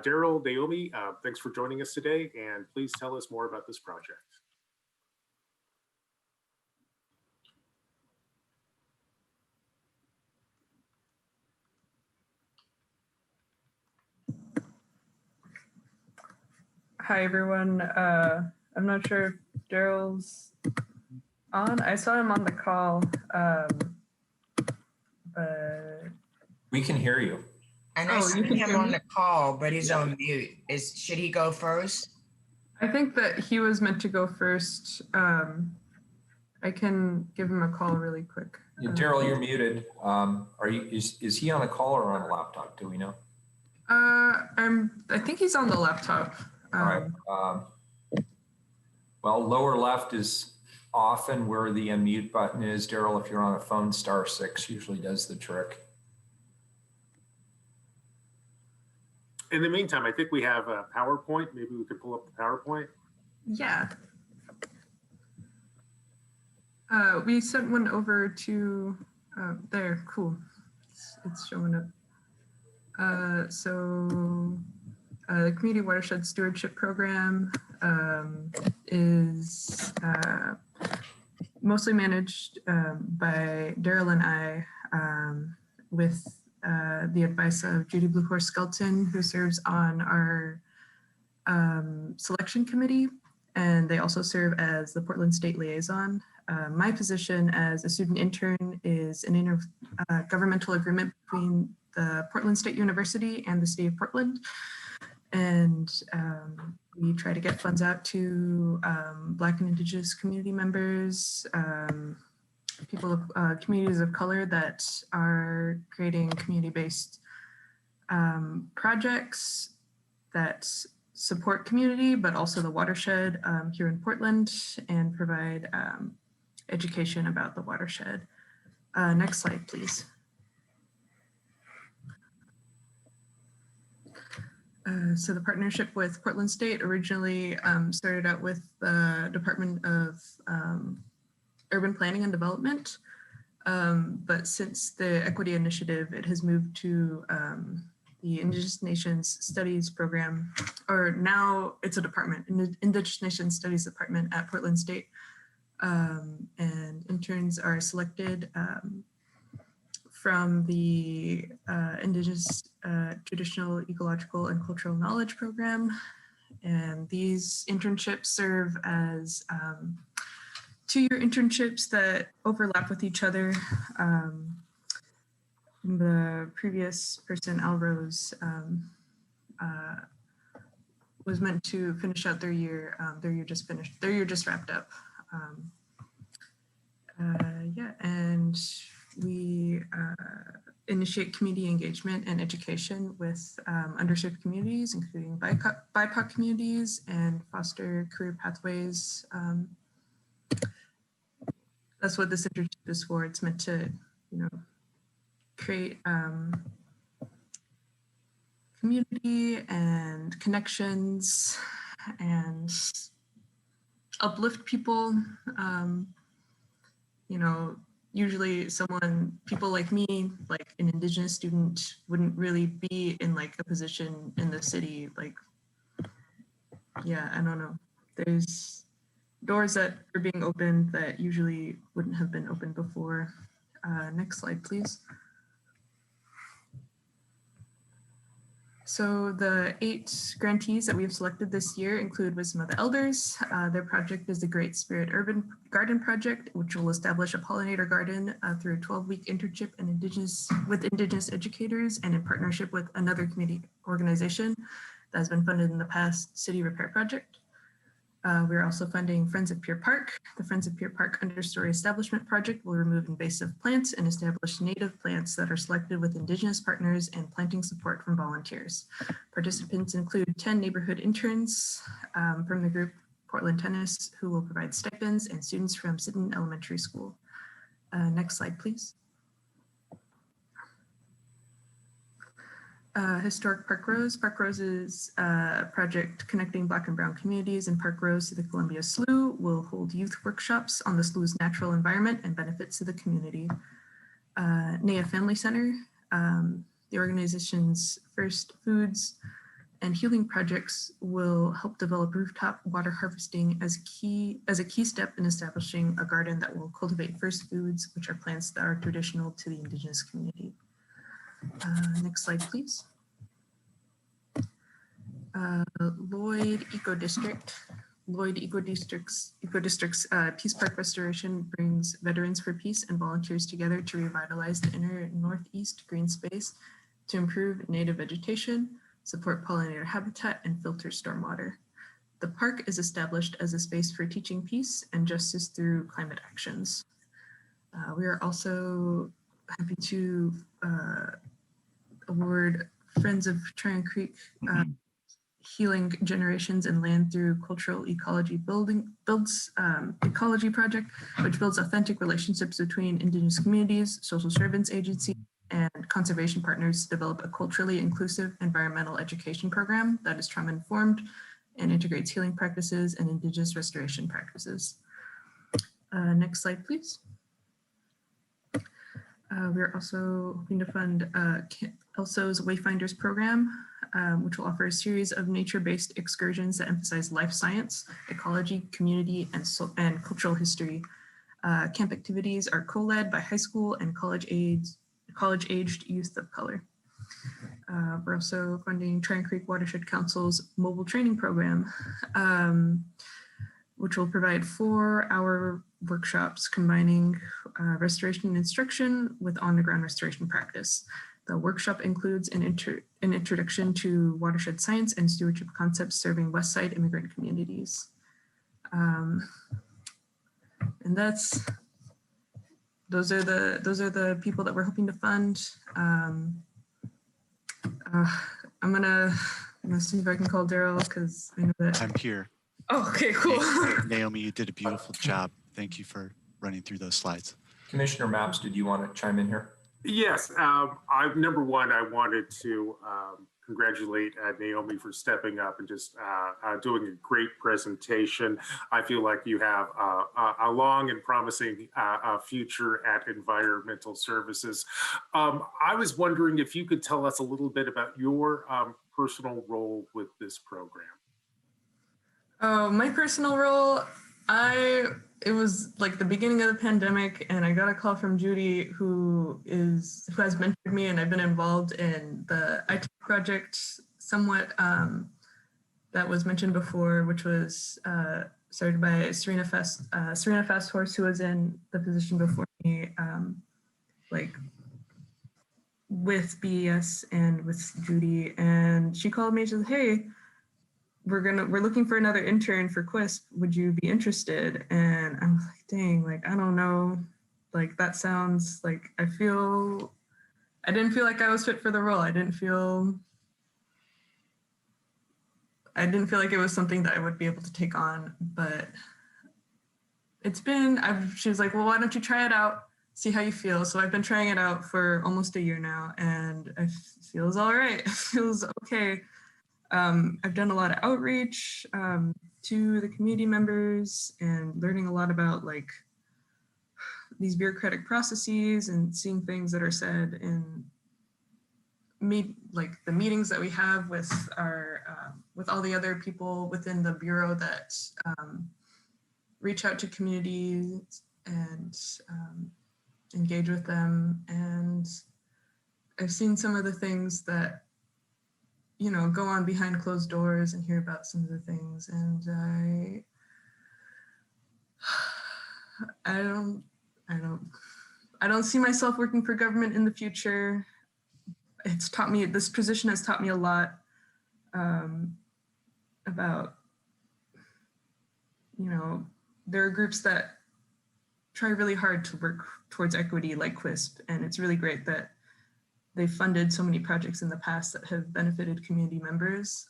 Speaker 1: Terrell, Naomi, thanks for joining us today, and please tell us more about this project.
Speaker 12: Hi, everyone. I'm not sure if Daryl's on. I saw him on the call, but
Speaker 2: We can hear you.
Speaker 4: And I see him on the call, but he's on mute. Should he go first?
Speaker 12: I think that he was meant to go first. I can give him a call really quick.
Speaker 2: Terrell, you're muted. Is he on a call or on a laptop? Do we know?
Speaker 12: I think he's on the laptop.
Speaker 2: All right. Well, lower left is often where the unmute button is. Terrell, if you're on a phone, *6 usually does the trick.
Speaker 1: In the meantime, I think we have a PowerPoint. Maybe we could pull up the PowerPoint.
Speaker 12: Yeah. We sent one over to there. Cool. It's showing up. The Community Watershed Stewardship Program is mostly managed by Terrell and I with the advice of Judy Blue Horse Skelton, who serves on our selection committee, and they also serve as the Portland State Liaison. My position as a student intern is an intergovernmental agreement between the Portland State University and the City of Portland. And we try to get funds out to Black and Indigenous community members, people of communities of color that are creating community-based projects that support community, but also the watershed here in Portland, and provide education about the watershed. Next slide, please. So the partnership with Portland State originally started out with the Department of Urban Planning and Development. But since the Equity Initiative, it has moved to the Indigenous Nations Studies program, or now it's a department, Indigenous Nations Studies Department at Portland State. And interns are selected from the Indigenous Traditional, Ecological, and Cultural Knowledge Program. And these internships serve as 2-year internships that overlap with each other. The previous person, Al Rose, was meant to finish out their year. Their year just wrapped up. Yeah, and we initiate community engagement and education with underserved communities, including BIPOC communities, and foster career pathways. That's what this internship is for. It's meant to, create community and connections and uplift people. Usually people like me, like an Indigenous student, wouldn't really be in like a position in the city. Like, yeah, I don't know. There's doors that are being opened that usually wouldn't have been opened before. Next slide, please. So the 8 grantees that we have selected this year include Wisdom of the Elders. Their project is the Great Spirit Urban Garden Project, which will establish a pollinator garden through a 12-week internship with Indigenous educators and in partnership with another community organization that has been funded in the past, City Repair Project. We're also funding Friends of Pier Park. The Friends of Pier Park Understory Establishment Project will remove invasive plants and establish native plants that are selected with Indigenous partners and planting support from volunteers. Participants include 10 neighborhood interns from the group Portland Tennis, who will provide stipends, and students from Sidon Elementary School. Next slide, please. Historic Park Rose. Park Rose is a project connecting Black and Brown communities in Park Rose to the Columbia Slough. Will hold youth workshops on the slough's natural environment and benefits to the community. NAIA Family Center, the organization's first foods and healing projects will help develop rooftop water harvesting as a key step in establishing a garden that will cultivate first foods, which are plants that are traditional to the Indigenous community. Next slide, please. Lloyd Eco District. Lloyd Eco District's Peace Park restoration brings Veterans for Peace and volunteers together to revitalize the inner northeast green space to improve native vegetation, support pollinator habitat, and filter stormwater. The park is established as a space for teaching peace and justice through climate actions. We are also happy to award Friends of Tryon Creek Healing Generations and Land through Cultural Ecology Ecology Project, which builds authentic relationships between Indigenous communities, social servants agencies, and conservation partners to develop a culturally inclusive environmental education program that is trauma-informed and integrates healing practices and Indigenous restoration practices. Next slide, please. We're also hoping to fund ELSO's Wayfinders program, which will offer a series of nature-based excursions that emphasize life science, ecology, community, and cultural history. Camp activities are co-led by high school and college-aged youth of color. We're also funding Tryon Creek Watershed Council's mobile training program, which will provide 4-hour workshops combining restoration instruction with on-the-ground restoration practice. The workshop includes an introduction to watershed science and stewardship concepts serving Westside immigrant communities. And those are the people that we're hoping to fund. I'm gonna see if I can call Terrell because I know that
Speaker 13: I'm here.
Speaker 12: Oh, okay, cool.
Speaker 13: Naomi, you did a beautiful job. Thank you for running through those slides.
Speaker 2: Commissioner Mapps, did you want to chime in here?
Speaker 1: Yes, number one, I wanted to congratulate Naomi for stepping up and just doing a great presentation. I feel like you have a long and promising future at Environmental Services. I was wondering if you could tell us a little bit about your personal role with this program.
Speaker 12: Oh, my personal role, it was like the beginning of the pandemic, and I got a call from Judy, who has mentored me, and I've been involved in the IT project somewhat that was mentioned before, which was started by Serena Fast Horse, who was in the position before me, with BES and with Judy, and she called me and said, "Hey, we're looking for another intern for QUISP. Would you be interested?" And I was like, dang, like, I don't know. Like, that sounds like I didn't feel like I was fit for the role. I didn't feel like it was something that I would be able to take on, but she was like, well, why don't you try it out? See how you feel. So I've been trying it out for almost a year now, and it feels all right. It feels okay. I've done a lot of outreach to the community members and learning a lot about like these bureaucratic processes and seeing things that are said in the meetings that we have with with all the other people within the Bureau that reach out to communities and engage with them. And I've seen some of the things that go on behind closed doors and hear about some of the things. And I don't see myself working for government in the future. This position has taught me a lot about, there are groups that try really hard to work towards equity like QUISP, and it's really great that they've funded so many projects in the past that have benefited community members.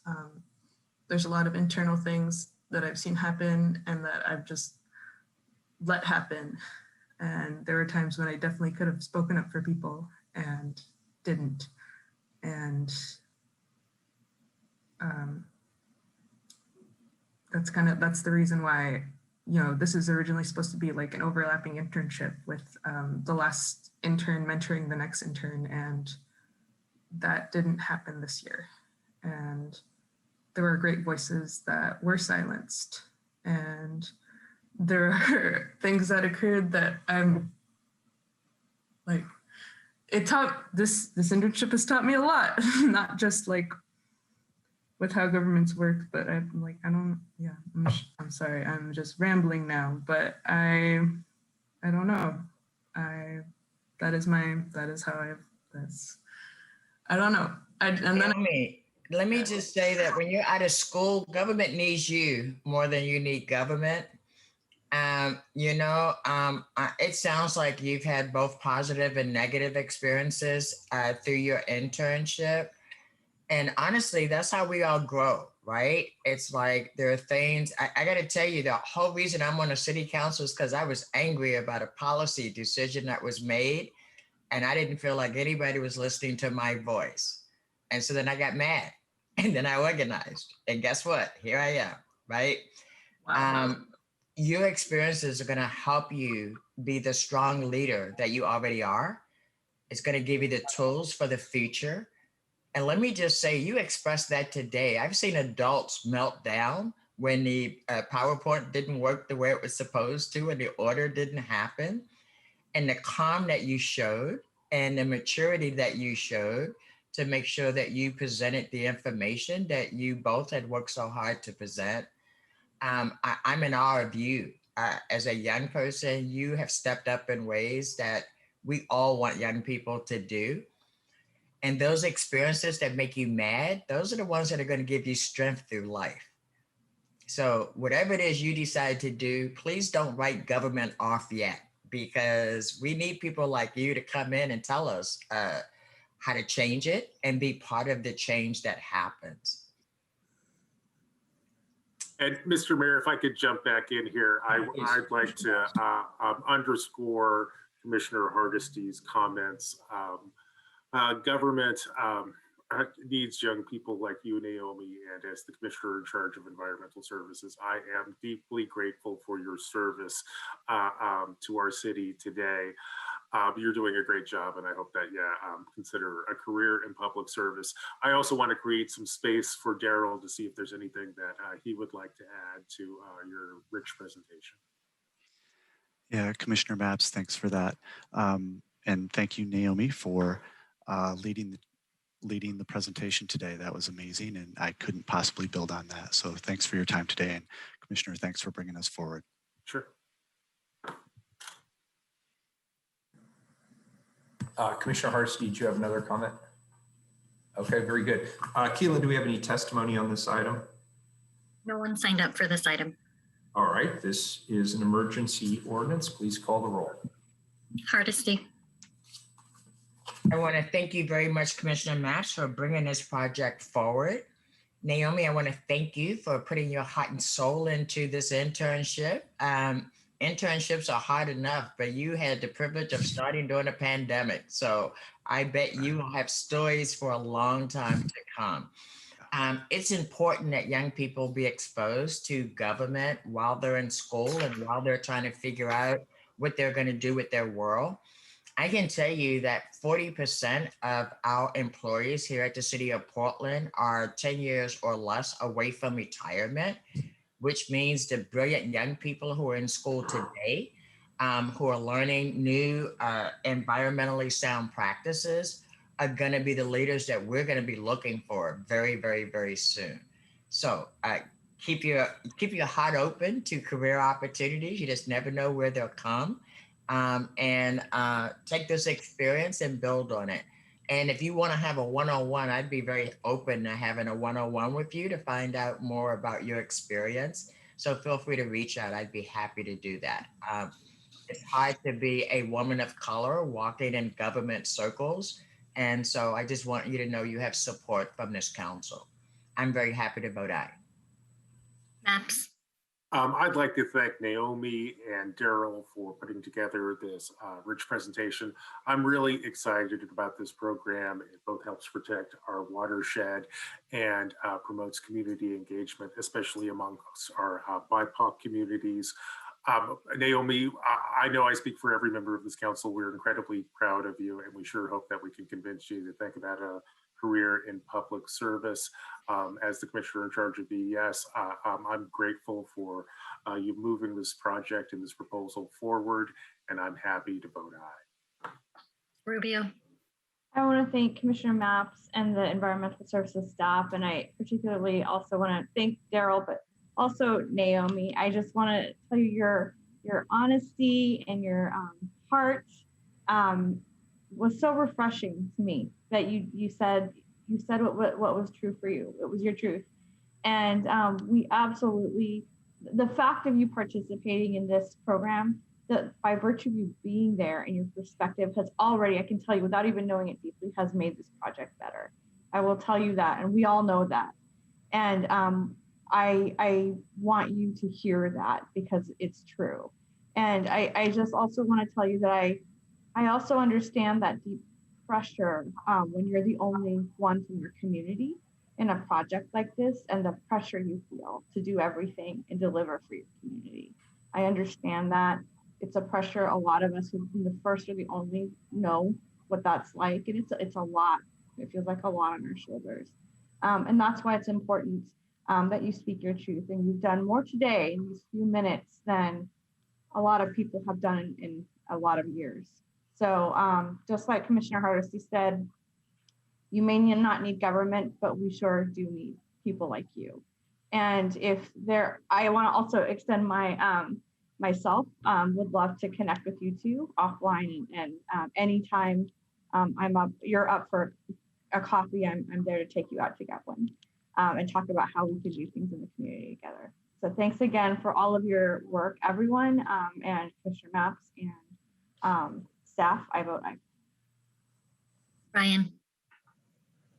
Speaker 12: There's a lot of internal things that I've seen happen and that I've just let happen. And there were times when I definitely could have spoken up for people and didn't. And that's the reason why, this is originally supposed to be like an overlapping internship with the last intern mentoring the next intern, and that didn't happen this year. And there were great voices that were silenced, and there are things that occurred that I'm like, this internship has taught me a lot, not just like with how governments work, but I'm sorry, I'm just rambling now, but I don't know. I don't know.
Speaker 4: Let me just say that when you're out of school, government needs you more than you need government. It sounds like you've had both positive and negative experiences through your internship. And honestly, that's how we all grow, right? It's like there are things, I got to tell you, the whole reason I'm on a city council is because I was angry about a policy decision that was made, and I didn't feel like anybody was listening to my voice. And so then I got mad, and then I organized. And guess what? Here I am, right? Wow. Your experiences are going to help you be the strong leader that you already are. It's going to give you the tools for the future. And let me just say, you expressed that today. I've seen adults melt down when the PowerPoint didn't work the way it was supposed to and the order didn't happen. And the calm that you showed and the maturity that you showed to make sure that you presented the information that you both had worked so hard to present. I'm in awe of you. As a young person, you have stepped up in ways that we all want young people to do. And those experiences that make you mad, those are the ones that are going to give you strength through life. So whatever it is you decide to do, please don't write government off yet, because we need people like you to come in and tell us how to change it and be part of the change that happens.
Speaker 1: And Mr. Mayor, if I could jump back in here, I'd like to underscore Commissioner Hardesty's comments. Government needs young people like you, Naomi, and as the Commissioner in charge of Environmental Services, I am deeply grateful for your service to our city today. You're doing a great job, and I hope that consider a career in public service. I also want to create some space for Terrell to see if there's anything that he would like to add to your rich presentation.
Speaker 13: Yeah, Commissioner Mapps, thanks for that. And thank you, Naomi, for leading the presentation today. That was amazing, and I couldn't possibly build on that. So thanks for your time today, and Commissioner, thanks for bringing us forward.
Speaker 1: Sure.
Speaker 2: Commissioner Hardesty, do you have another comment? Okay, very good. Keelan, do we have any testimony on this item?
Speaker 3: No one signed up for this item.
Speaker 2: All right, this is an emergency ordinance. Please call the roll.
Speaker 3: Hardesty.
Speaker 4: I want to thank you very much, Commissioner Mapps, for bringing this project forward. Naomi, I want to thank you for putting your heart and soul into this internship. Internships are hard enough, but you had the privilege of starting during a pandemic. So I bet you will have stories for a long time to come. It's important that young people be exposed to government while they're in school and while they're trying to figure out what they're going to do with their world. I can tell you that 40% of our employees here at the City of Portland are 10 years or less away from retirement, which means the brilliant young people who are in school today, who are learning new environmentally sound practices, are going to be the leaders that we're going to be looking for very, very, very soon. So keep your heart open to career opportunities. You just never know where they'll come. And take this experience and build on it. And if you want to have a one-on-one, I'd be very open to having a one-on-one with you to find out more about your experience. So feel free to reach out. I'd be happy to do that. It's hard to be a woman of color walking in government circles. And so I just want you to know you have support from this council. I'm very happy to vote aye.
Speaker 3: Maps.
Speaker 1: I'd like to thank Naomi and Terrell for putting together this rich presentation. I'm really excited about this program. It both helps protect our watershed and promotes community engagement, especially amongst our BIPOC communities. Naomi, I know I speak for every member of this council. We're incredibly proud of you, and we sure hope that we can convince you to think about a career in public service. As the commissioner in charge of BES, I'm grateful for you moving this project and this proposal forward, and I'm happy to vote aye.
Speaker 3: Rubio.
Speaker 9: I want to thank Commissioner Maps and the Environmental Services staff, and I particularly also want to thank Daryl, but also Naomi. I just want to tell you your honesty and your heart was so refreshing to me that you said what was true for you. It was your truth. And we absolutely, the fact of you participating in this program, that by virtue of you being there and your perspective has already, I can tell you without even knowing it deeply, has made this project better. I will tell you that, and we all know that. And I want you to hear that because it's true. And I just also want to tell you that I also understand that deep pressure when you're the only one from your community in a project like this, and the pressure you feel to do everything and deliver for your community. I understand that. It's a pressure a lot of us who the first or the only know what that's like, and it's a lot. It feels like a lot on our shoulders. And that's why it's important that you speak your truth, and you've done more today in these few minutes than a lot of people have done in a lot of years. So just like Commissioner Hardesty said, you may not need government, but we sure do need people like you. And I want to also extend my myself, would love to connect with you too offline, and anytime you're up for a coffee, I'm there to take you out to get one and talk about how we could do things in the community together. So thanks again for all of your work, everyone, and Commissioner Maps and staff. I vote aye.
Speaker 3: Ryan.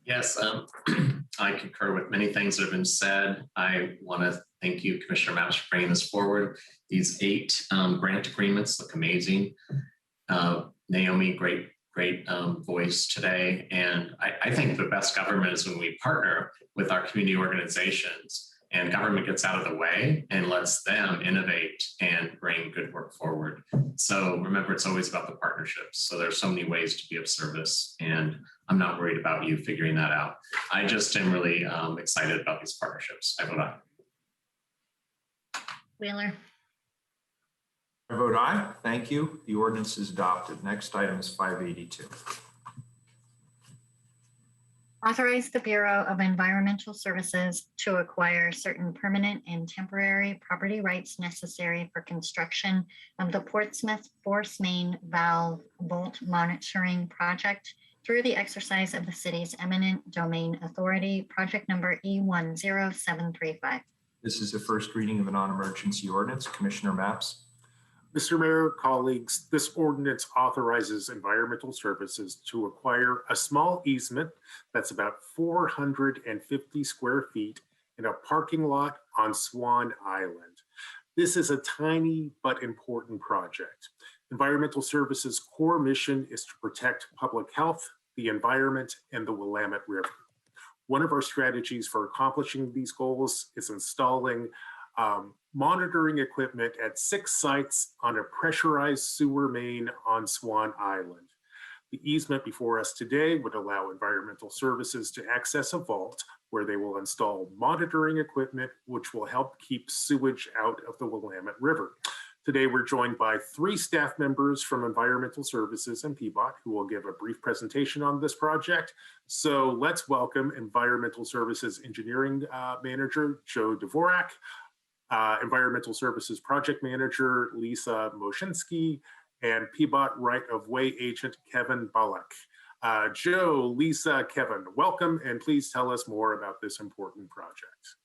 Speaker 8: Yes, I concur with many things that have been said. I want to thank you, Commissioner Maps, for bringing this forward. These 8 grant agreements look amazing. Naomi, great voice today. And I think the best government is when we partner with our community organizations and government gets out of the way and lets them innovate and bring good work forward. So remember, it's always about the partnerships. So there's so many ways to be of service, and I'm not worried about you figuring that out. I just am really excited about these partnerships. I vote aye.
Speaker 3: Wheeler.
Speaker 2: I vote aye. Thank you. The ordinance is adopted. Next item is 582.
Speaker 3: Authorize the Bureau of Environmental Services to acquire certain permanent and temporary property rights necessary for construction of the Portsmouth Force Main Valve Bolt Monitoring Project through the exercise of the city's eminent domain authority, project number E10735.
Speaker 2: This is the first reading of a non-emergency ordinance. Commissioner Maps.
Speaker 1: Mr. Mayor, colleagues, this ordinance authorizes environmental services to acquire a small easement that's about 450 square feet in a parking lot on Swan Island. This is a tiny but important project. Environmental Services' core mission is to protect public health, the environment, and the Willamette River. One of our strategies for accomplishing these goals is installing monitoring equipment at 6 sites on a pressurized sewer main on Swan Island. The easement before us today would allow Environmental Services to access a vault where they will install monitoring equipment, which will help keep sewage out of the Willamette River. Today, we're joined by 3 staff members from Environmental Services and PBOT who will give a brief presentation on this project. So let's welcome Environmental Services Engineering Manager, Joe Dvorak, Environmental Services Project Manager, Lisa Moshinsky, and PBOT Right-of-Way Agent, Kevin Balak. Joe, Lisa, Kevin, welcome, and please tell us more about this important project.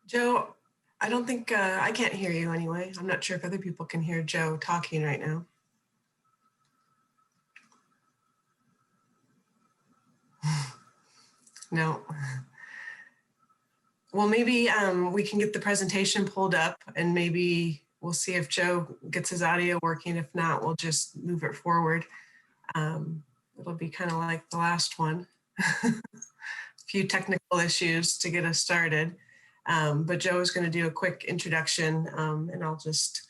Speaker 14: Joe, I don't think, I can't hear you anyway. I'm not sure if other people can hear Joe talking right now. No. Well, maybe we can get the presentation pulled up and maybe we'll see if Joe gets his audio working. If not, we'll just move it forward. It'll be kind of like the last one. A few technical issues to get us started. But Joe is going to do a quick introduction and I'll just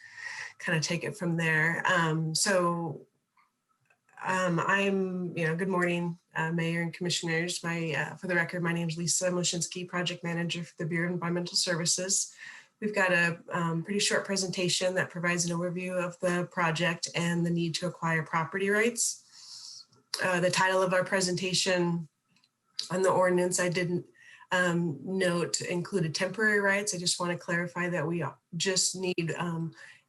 Speaker 14: kind of take it from there. Good morning, Mayor and Commissioners. For the record, my name is Lisa Moshinsky, Project Manager for the Bureau of Environmental Services. We've got a pretty short presentation that provides an overview of the project and the need to acquire property rights. The title of our presentation on the ordinance, I didn't note included temporary rights. I just want to clarify that we just need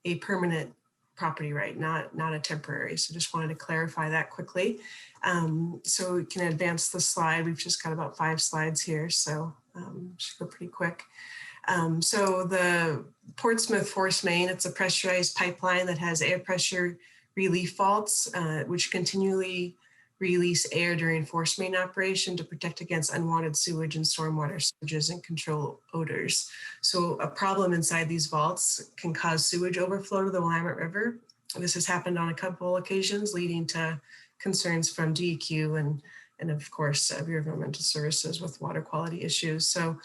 Speaker 14: a permanent property right, not a temporary. So just wanted to clarify that quickly. So we can advance the slide. We've just got about 5 slides here, so should go pretty quick. So the Portsmouth Force Main, it's a pressurized pipeline that has air pressure relief vaults, which continually release air during force main operation to protect against unwanted sewage and stormwater surges and control odors. So a problem inside these vaults can cause sewage overflow to the Willamette River. This has happened on a couple occasions, leading to concerns from DEQ and of course, Bureau of Environmental Services with water quality issues. So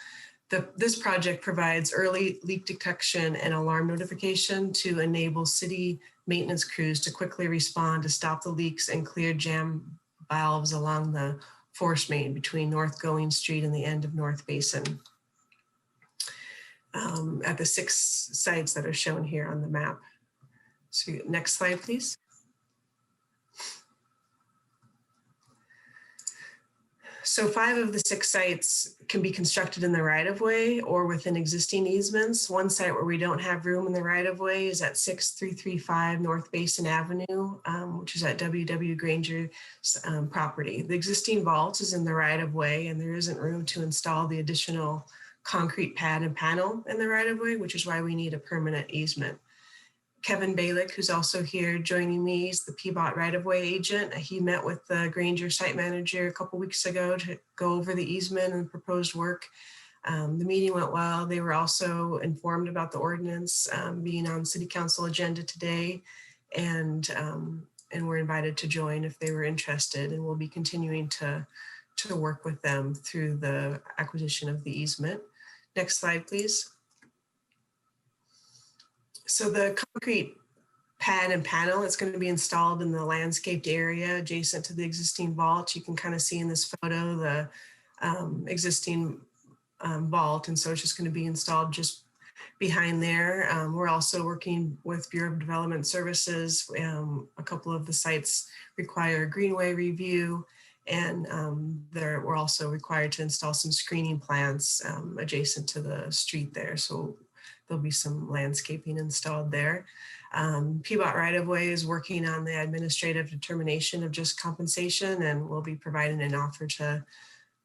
Speaker 14: this project provides early leak detection and alarm notification to enable city maintenance crews to quickly respond to stop the leaks and clear jam valves along the force main between North Going Street and the end of North Basin at the 6 sites that are shown here on the map. So next slide, please. So 5 of the 6 sites can be constructed in the right-of-way or within existing easements. One site where we don't have room in the right-of-way is at 6335 North Basin Avenue, which is at W.W. Granger's property. The existing vault is in the right-of-way and there isn't room to install the additional concrete pad and panel in the right-of-way, which is why we need a permanent easement. Kevin Balick, who's also here joining me, is the PBOT right-of-way agent. He met with the Granger site manager a couple weeks ago to go over the easement and proposed work. The meeting went well. They were also informed about the ordinance being on City Council agenda today, and were invited to join if they were interested. And we'll be continuing to work with them through the acquisition of the easement. Next slide, please. So the concrete pad and panel, it's going to be installed in the landscaped area adjacent to the existing vault. You can kind of see in this photo the existing vault, and so it's just going to be installed just behind there. We're also working with Bureau of Development Services. A couple of the sites require a greenway review, and we're also required to install some screening plants adjacent to the street there. So there'll be some landscaping installed there. PBOT right-of-way is working on the administrative determination of just compensation, and we'll be providing an offer to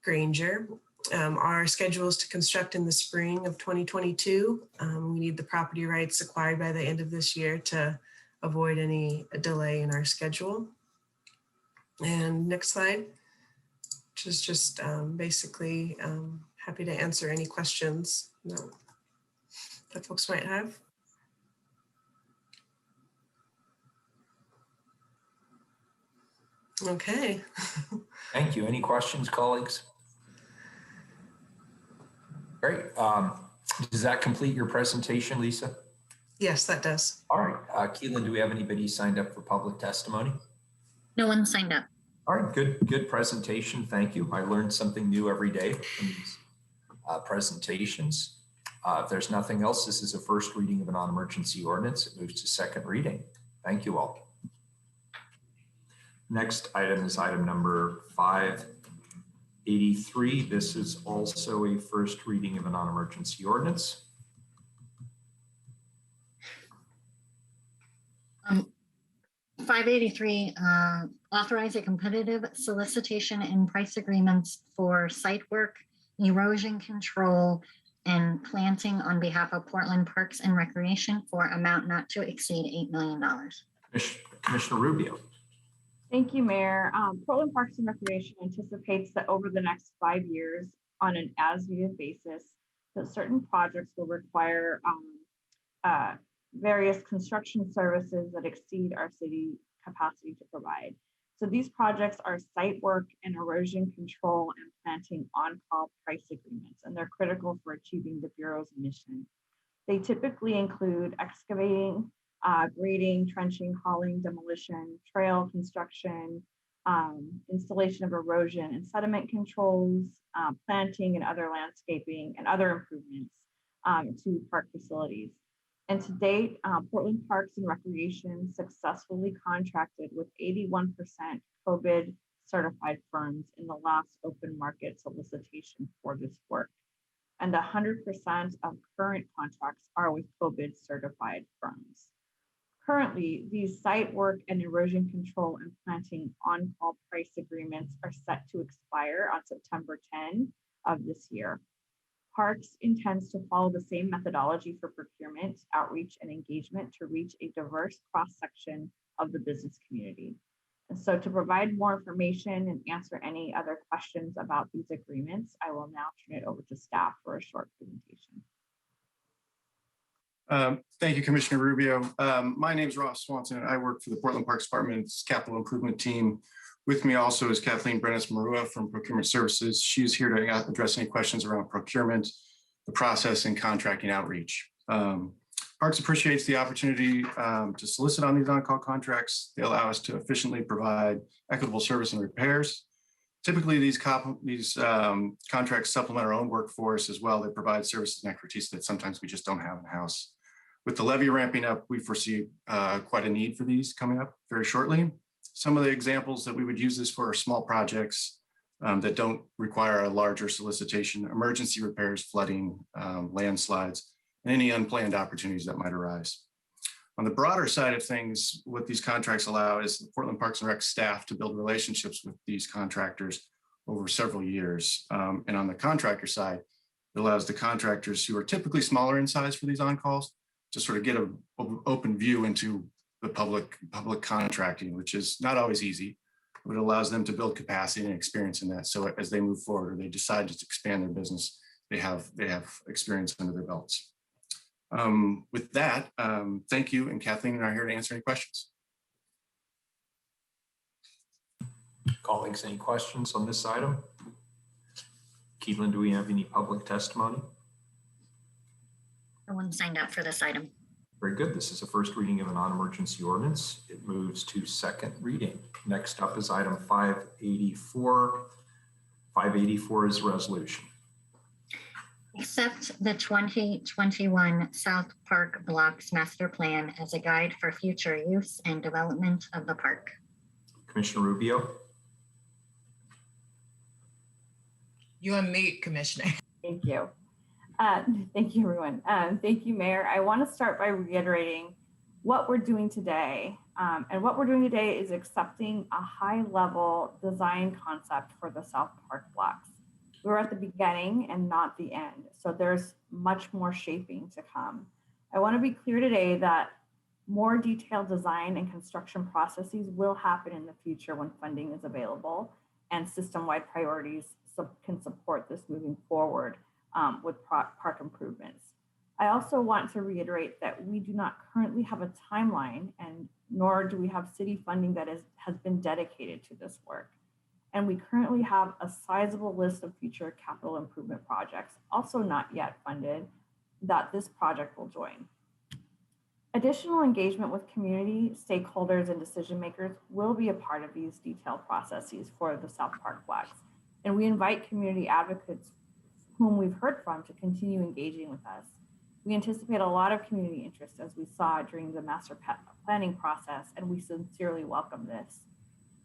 Speaker 14: Granger. Our schedule is to construct in the spring of 2022. We need the property rights acquired by the end of this year to avoid any delay in our schedule. And next slide, which is just basically happy to answer any questions that folks might have. Okay.
Speaker 2: Thank you. Any questions, colleagues? Great. Does that complete your presentation, Lisa?
Speaker 14: Yes, that does.
Speaker 2: All right. Keelan, do we have anybody signed up for public testimony?
Speaker 3: No one signed up.
Speaker 2: All right, good presentation. Thank you. I learned something new every day from these presentations. If there's nothing else, this is a first reading of a non-emergency ordinance. It moves to second reading. Thank you all. Next item is item number 583. This is also a first reading of a non-emergency ordinance.
Speaker 3: 583, authorize a competitive solicitation and price agreements for site work, erosion control, and planting on behalf of Portland Parks and Recreation for amount not to exceed $8 million.
Speaker 2: Commissioner Rubio.
Speaker 9: Thank you, Mayor. Portland Parks and Recreation anticipates that over the next 5 years, on an as-needed basis, that certain projects will require various construction services that exceed our city capacity to provide. So these projects are site work and erosion control and planting on-call price agreements, and they're critical for achieving the Bureau's mission. They typically include excavating, grading, trenching, hauling, demolition, trail construction, installation of erosion and sediment controls, planting and other landscaping and other improvements to park facilities. And to date, Portland Parks and Recreation successfully contracted with 81% COVID certified firms in the last open market solicitation for this work. And 100% of current contracts are with COVID certified firms. Currently, these site work and erosion control and planting on-call price agreements are set to expire on September 10 of this year. Parks intends to follow the same methodology for procurement, outreach, and engagement to reach a diverse cross-section of the business community. And so to provide more information and answer any other questions about these agreements, I will now turn it over to staff for a short presentation.
Speaker 11: Thank you, Commissioner Rubio. My name is Ross Swanson, and I work for the Portland Parks Department's capital improvement team. With me also is Kathleen Brennis-Marua from Procurement Services. She's here to address any questions around procurement, the process, and contracting outreach. Parks appreciates the opportunity to solicit on these on-call contracts. They allow us to efficiently provide equitable service and repairs. Typically, these contracts supplement our own workforce as well. They provide services and expertise that sometimes we just don't have in-house. With the levy ramping up, we foresee quite a need for these coming up very shortly. Some of the examples that we would use this for are small projects that don't require a larger solicitation, emergency repairs, flooding, landslides, and any unplanned opportunities that might arise. On the broader side of things, what these contracts allow is the Portland Parks and Rec staff to build relationships with these contractors over several years. And on the contractor side, it allows the contractors who are typically smaller in size for these on-calls to sort of get an open view into the public contracting, which is not always easy, but it allows them to build capacity and experience in that. So as they move forward or they decide to expand their business, they have experience under their belts. With that, thank you. And Kathleen and I are here to answer any questions.
Speaker 2: Colleagues, any questions on this item? Keelan, do we have any public testimony?
Speaker 3: No one signed up for this item.
Speaker 2: Very good. This is a first reading of a non-emergency ordinance. It moves to second reading. Next up is item 584. 584 is a resolution.
Speaker 3: Accept the 2021 South Park Blocks Master Plan as a guide for future use and development of the park.
Speaker 2: Commissioner Rubio.
Speaker 4: You and me, Commissioner.
Speaker 9: Thank you. Thank you, everyone. Thank you, Mayor. I want to start by reiterating what we're doing today. And what we're doing today is accepting a high-level design concept for the South Park blocks. We're at the beginning and not the end, so there's much more shaping to come. I want to be clear today that more detailed design and construction processes will happen in the future when funding is available and system-wide priorities can support this moving forward with park improvements. I also want to reiterate that we do not currently have a timeline, and nor do we have city funding that has been dedicated to this work. And we currently have a sizable list of future capital improvement projects, also not yet funded, that this project will join.
Speaker 15: Additional engagement with community, stakeholders, and decision makers will be a part of these detailed processes for the South Park blocks. And we invite community advocates whom we've heard from to continue engaging with us. We anticipate a lot of community interest as we saw during the master planning process, and we sincerely welcome this.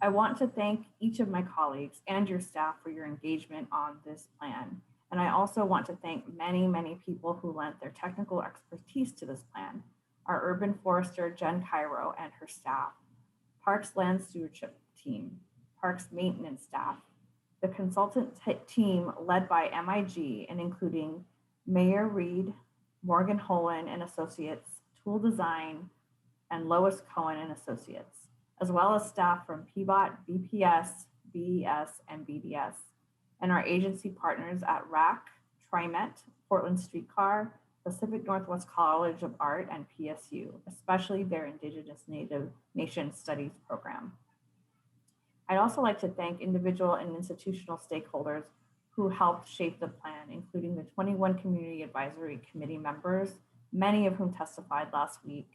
Speaker 15: I want to thank each of my colleagues and your staff for your engagement on this plan. And I also want to thank many, many people who lent their technical expertise to this plan. Our urban forester, Jen Cairo, and her staff, Parks Land Stewardship Team, Parks Maintenance staff, the consultant team led by MIG and including Mayor Reed, Morgan Holen and Associates, Tool Design, and Lois Cohen and Associates, as well as staff from PBOT, BPS, BES, and BDS, and our agency partners at RAC, TriMet, Portland Streetcar, Pacific Northwest College of Art, and PSU, especially their Indigenous Native Nation Studies program. I'd also like to thank individual and institutional stakeholders who helped shape the plan, including the 21 Community Advisory Committee members, many of whom testified last week,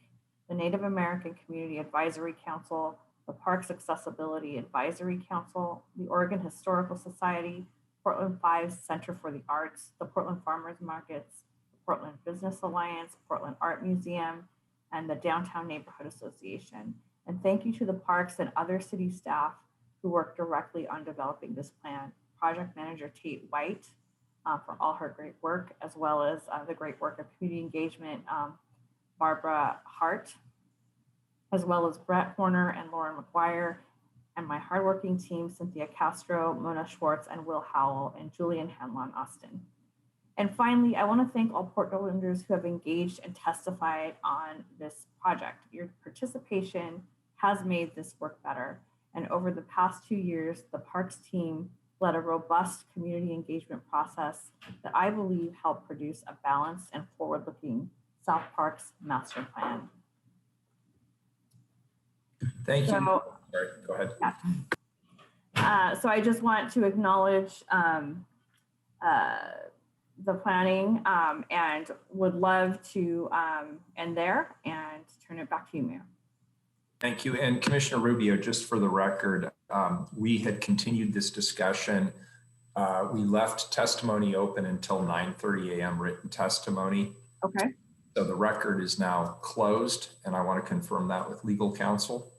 Speaker 15: the Native American Community Advisory Council, the Parks Accessibility Advisory Council, the Oregon Historical Society, Portland 5 Center for the Arts, the Portland Farmers Markets, Portland Business Alliance, Portland Art Museum, and the Downtown Neighborhood Association. And thank you to the parks and other city staff who worked directly on developing this plan. Project Manager Tate White for all her great work, as well as the great work of community engagement, Barbara Hart, as well as Brett Horner and Lauren McGuire, and my hardworking team, Cynthia Castro, Mona Schwartz, and Will Howell, and Julian Hanlon Austin. And finally, I want to thank all Portlanders who have engaged and testified on this project. Your participation has made this work better. And over the past 2 years, the Parks team led a robust community engagement process that I believe helped produce a balanced and forward-looking South Parks master plan.
Speaker 2: Thank you.
Speaker 15: So,
Speaker 2: Sorry, go ahead.
Speaker 15: Yeah. So I just want to acknowledge the planning and would love to end there and turn it back to you, Mayor.
Speaker 2: Thank you. And Commissioner Rubio, just for the record, we had continued this discussion. We left testimony open until 9:30 a.m. written testimony.
Speaker 15: Okay.
Speaker 2: So the record is now closed, and I want to confirm that with legal counsel.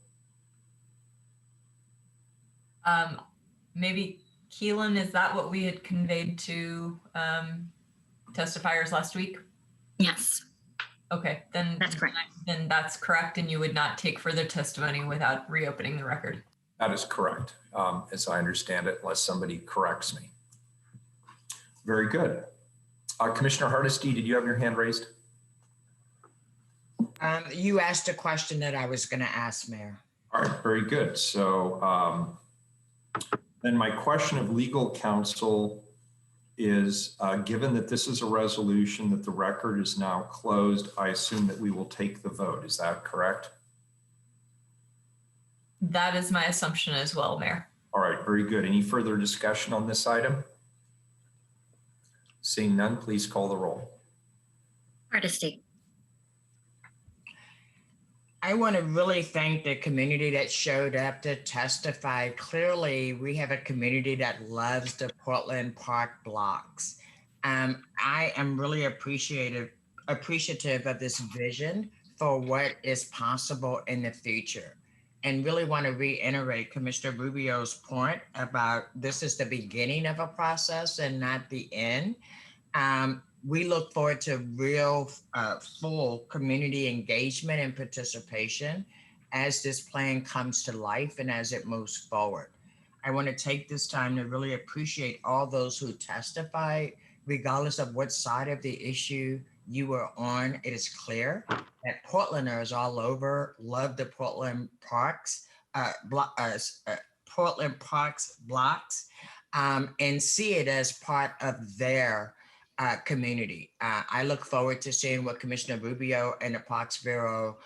Speaker 17: Maybe Keelan, is that what we had conveyed to testifiers last week?
Speaker 3: Yes.
Speaker 17: Okay, then
Speaker 3: that's correct.
Speaker 17: Then that's correct, and you would not take further testimony without reopening the record.
Speaker 2: That is correct, as I understand it, unless somebody corrects me. Very good. Commissioner Hardesty, did you have your hand raised?
Speaker 4: You asked a question that I was going to ask, Mayor.
Speaker 2: All right, very good. So then my question of legal counsel is, given that this is a resolution that the record is now closed, I assume that we will take the vote. Is that correct?
Speaker 17: That is my assumption as well, Mayor.
Speaker 2: All right, very good. Any further discussion on this item? Seeing none, please call the roll.
Speaker 3: Hardesty.
Speaker 4: I want to really thank the community that showed up to testify. Clearly, we have a community that loves the Portland Park blocks. I am really appreciative of this vision for what is possible in the future. And really want to reiterate Commissioner Rubio's point about this is the beginning of a process and not the end. We look forward to real full community engagement and participation as this plan comes to life and as it moves forward. I want to take this time to really appreciate all those who testified, regardless of what side of the issue you were on. It is clear that Portlanders all over love the Portland Parks, Portland Parks blocks, and see it as part of their community. I look forward to seeing what Commissioner Rubio and the Parks Bureau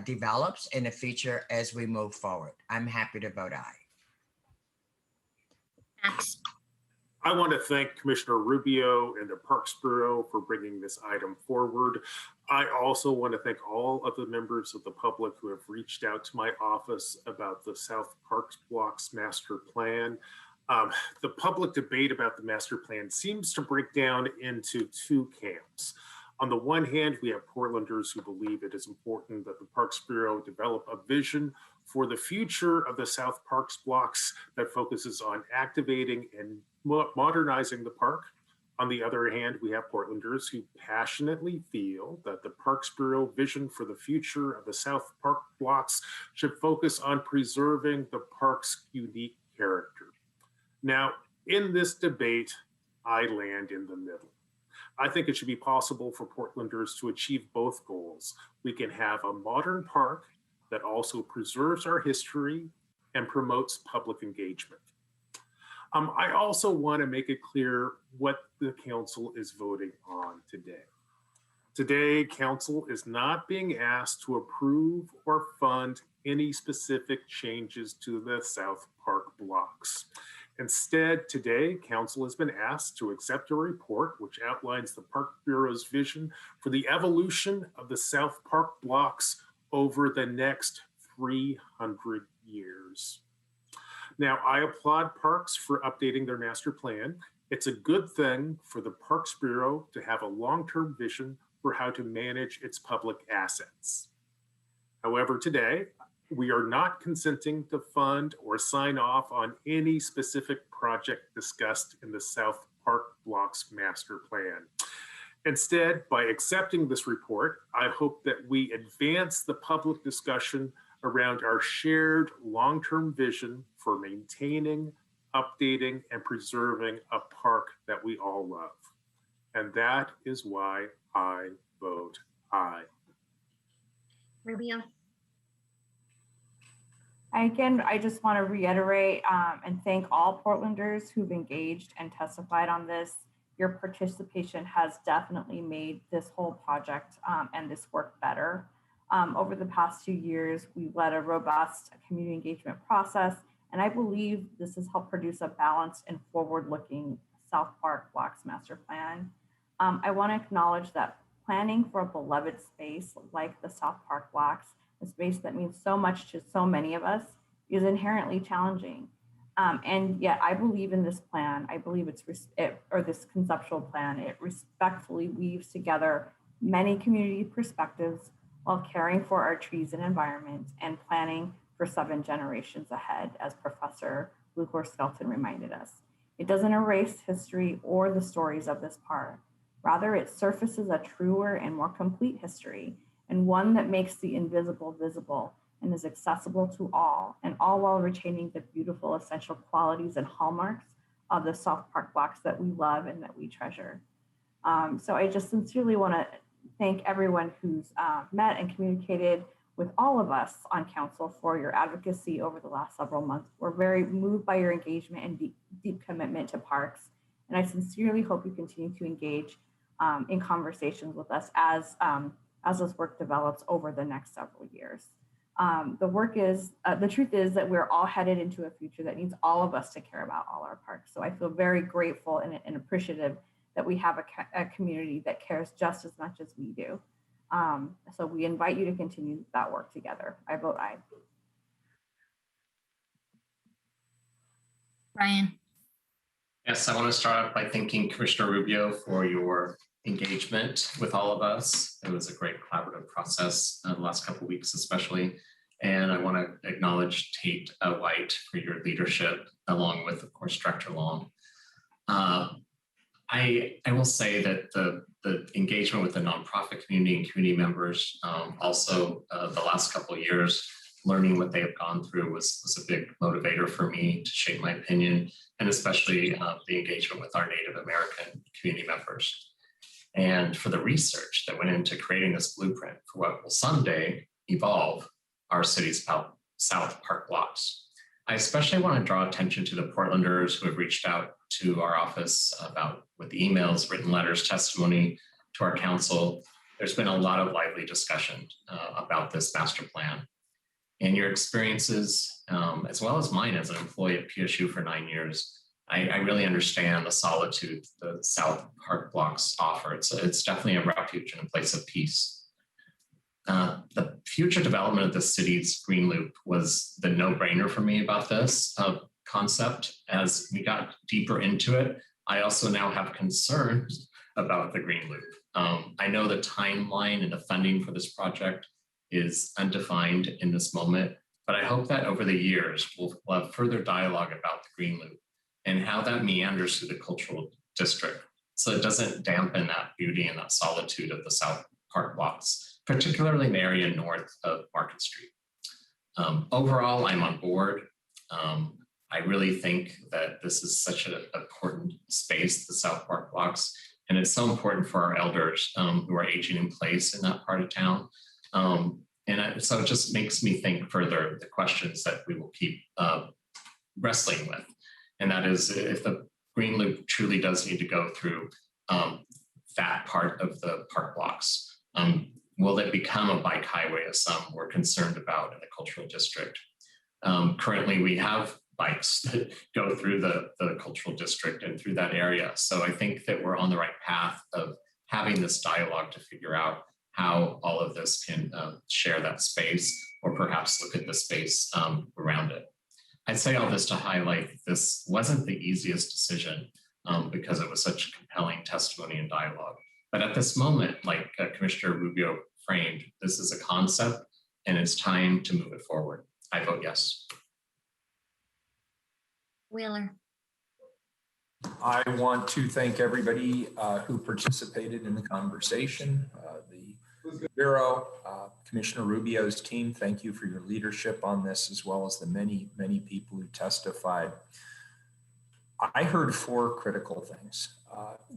Speaker 4: develops in the future as we move forward. I'm happy to vote aye.
Speaker 3: Max.
Speaker 1: I want to thank Commissioner Rubio and the Parks Bureau for bringing this item forward. I also want to thank all of the members of the public who have reached out to my office about the South Parks Blocks Master Plan. The public debate about the master plan seems to break down into two camps. On the one hand, we have Portlanders who believe it is important that the Parks Bureau develop a vision for the future of the South Parks blocks that focuses on activating and modernizing the park. On the other hand, we have Portlanders who passionately feel that the Parks Bureau vision for the future of the South Park blocks should focus on preserving the park's unique character. Now, in this debate, I land in the middle. I think it should be possible for Portlanders to achieve both goals. We can have a modern park that also preserves our history and promotes public engagement. I also want to make it clear what the council is voting on today. Today, council is not being asked to approve or fund any specific changes to the South Park blocks. Instead, today, council has been asked to accept a report which outlines the Park Bureau's vision for the evolution of the South Park blocks over the next 300 years. Now, I applaud Parks for updating their master plan. It's a good thing for the Parks Bureau to have a long-term vision for how to manage its public assets. However, today, we are not consenting to fund or sign off on any specific project discussed in the South Park Blocks Master Plan. Instead, by accepting this report, I hope that we advance the public discussion around our shared long-term vision for maintaining, updating, and preserving a park that we all love. And that is why I vote aye.
Speaker 3: Rubio.
Speaker 15: Again, I just want to reiterate and thank all Portlanders who've engaged and testified on this. Your participation has definitely made this whole project and this work better. Over the past 2 years, we've led a robust community engagement process, and I believe this has helped produce a balanced and forward-looking South Park Blocks Master Plan. I want to acknowledge that planning for a beloved space like the South Park Blocks, a space that means so much to so many of us, is inherently challenging. And yet I believe in this plan. I believe this conceptual plan, it respectfully weaves together many community perspectives while caring for our trees and environment and planning for 7 generations ahead, as Professor Bluchor-Skelton reminded us. It doesn't erase history or the stories of this park. Rather, it surfaces a truer and more complete history, and one that makes the invisible visible and is accessible to all, and all while retaining the beautiful essential qualities and hallmarks of the South Park blocks that we love and that we treasure. So I just sincerely want to thank everyone who's met and communicated with all of us on council for your advocacy over the last several months. We're very moved by your engagement and deep commitment to parks. And I sincerely hope you continue to engage in conversations with us as this work develops over the next several years. The truth is that we're all headed into a future that needs all of us to care about all our parks. So I feel very grateful and appreciative that we have a community that cares just as much as we do. So we invite you to continue that work together. I vote aye.
Speaker 3: Ryan.
Speaker 8: Yes, I want to start off by thanking Commissioner Rubio for your engagement with all of us. It was a great collaborative process the last couple of weeks, especially. And I want to acknowledge Tate White for your leadership, along with, of course, Director Long. I will say that the engagement with the nonprofit community and community members, also the last couple of years, learning what they have gone through was a big motivator for me to shape my opinion, and especially the engagement with our Native American community members. And for the research that went into creating this blueprint for what will someday evolve our city's South Park blocks. I especially want to draw attention to the Portlanders who have reached out to our office with emails, written letters, testimony to our council. There's been a lot of lively discussion about this master plan. And your experiences, as well as mine as an employee at PSU for 9 years, I really understand the solitude the South Park blocks offer. It's definitely a refuge and a place of peace. The future development of the city's Green Loop was the no-brainer for me about this concept. As we got deeper into it, I also now have concerns about the Green Loop. I know the timeline and the funding for this project is undefined in this moment, but I hope that over the years, we'll have further dialogue about the Green Loop and how that meanders through the cultural district, so it doesn't dampen that beauty and that solitude of the South Park blocks, particularly in the area north of Market Street. Overall, I'm on board. I really think that this is such an important space, the South Park blocks, and it's so important for our elders who are aging in place in that part of town. So it just makes me think further the questions that we will keep wrestling with. And that is, if the Green Loop truly does need to go through that part of the park blocks, will it become a bike highway, as some were concerned about in the cultural district? Currently, we have bikes that go through the cultural district and through that area. So I think that we're on the right path of having this dialogue to figure out how all of this can share that space, or perhaps look at the space around it. I'd say all this to highlight this wasn't the easiest decision because it was such compelling testimony and dialogue. But at this moment, like Commissioner Rubio framed, this is a concept and it's time to move it forward. I vote yes.
Speaker 3: Wheeler.
Speaker 2: I want to thank everybody who participated in the conversation. The Bureau, Commissioner Rubio's team, thank you for your leadership on this, as well as the many, many people who testified. I heard 4 critical things.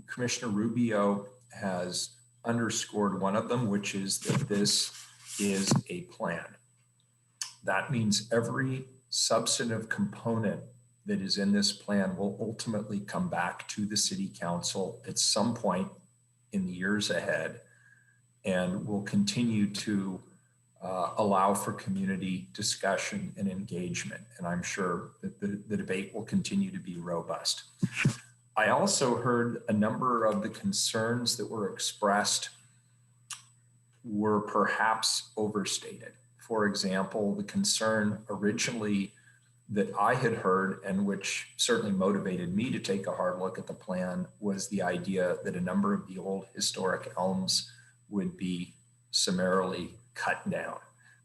Speaker 2: Commissioner Rubio has underscored one of them, which is that this is a plan. That means every substantive component that is in this plan will ultimately come back to the City Council at some point in the years ahead, and will continue to allow for community discussion and engagement. And I'm sure that the debate will continue to be robust. I also heard a number of the concerns that were expressed were perhaps overstated. For example, the concern originally that I had heard, and which certainly motivated me to take a hard look at the plan, was the idea that a number of the old historic elms would be summarily cut down.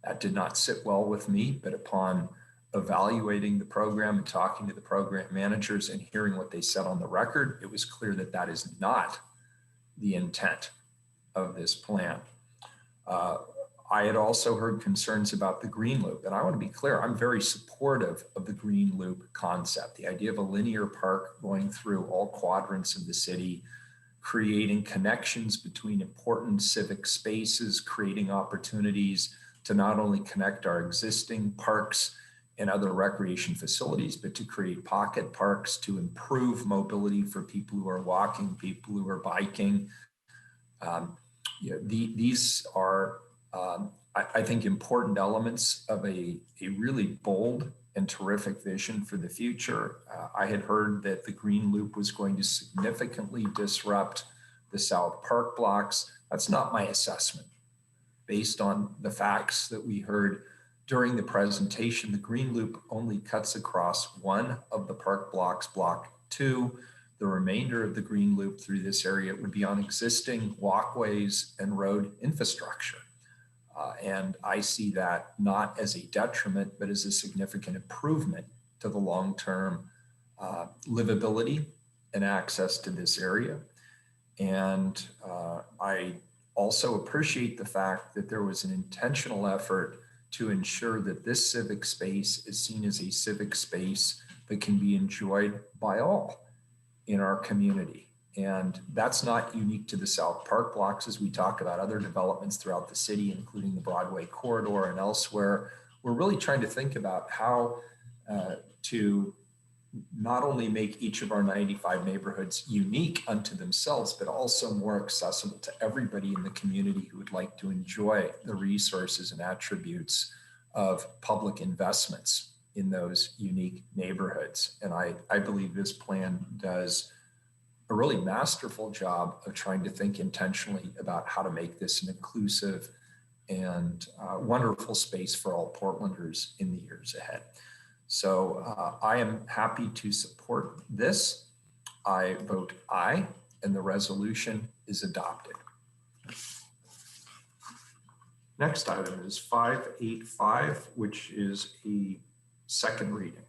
Speaker 2: That did not sit well with me, but upon evaluating the program and talking to the program managers and hearing what they said on the record, it was clear that that is not the intent of this plan. I had also heard concerns about the Green Loop, and I want to be clear, I'm very supportive of the Green Loop concept, the idea of a linear park going through all quadrants of the city, creating connections between important civic spaces, creating opportunities to not only connect our existing parks and other recreation facilities, but to create pocket parks to improve mobility for people who are walking, people who are biking. These are, I think, important elements of a really bold and terrific vision for the future. I had heard that the Green Loop was going to significantly disrupt the South Park blocks. That's not my assessment. Based on the facts that we heard during the presentation, the Green Loop only cuts across one of the park blocks, Block 2. The remainder of the Green Loop through this area would be on existing walkways and road infrastructure. And I see that not as a detriment, but as a significant improvement to the long-term livability and access to this area. And I also appreciate the fact that there was an intentional effort to ensure that this civic space is seen as a civic space that can be enjoyed by all in our community. And that's not unique to the South Park blocks. As we talk about other developments throughout the city, including the Broadway corridor and elsewhere, we're really trying to think about how to not only make each of our 95 neighborhoods unique unto themselves, but also more accessible to everybody in the community who would like to enjoy the resources and attributes of public investments in those unique neighborhoods. And I believe this plan does a really masterful job of trying to think intentionally about how to make this an inclusive and wonderful space for all Portlanders in the years ahead. So I am happy to support this. I vote aye, and the resolution is adopted. Next item is 585, which is a second reading.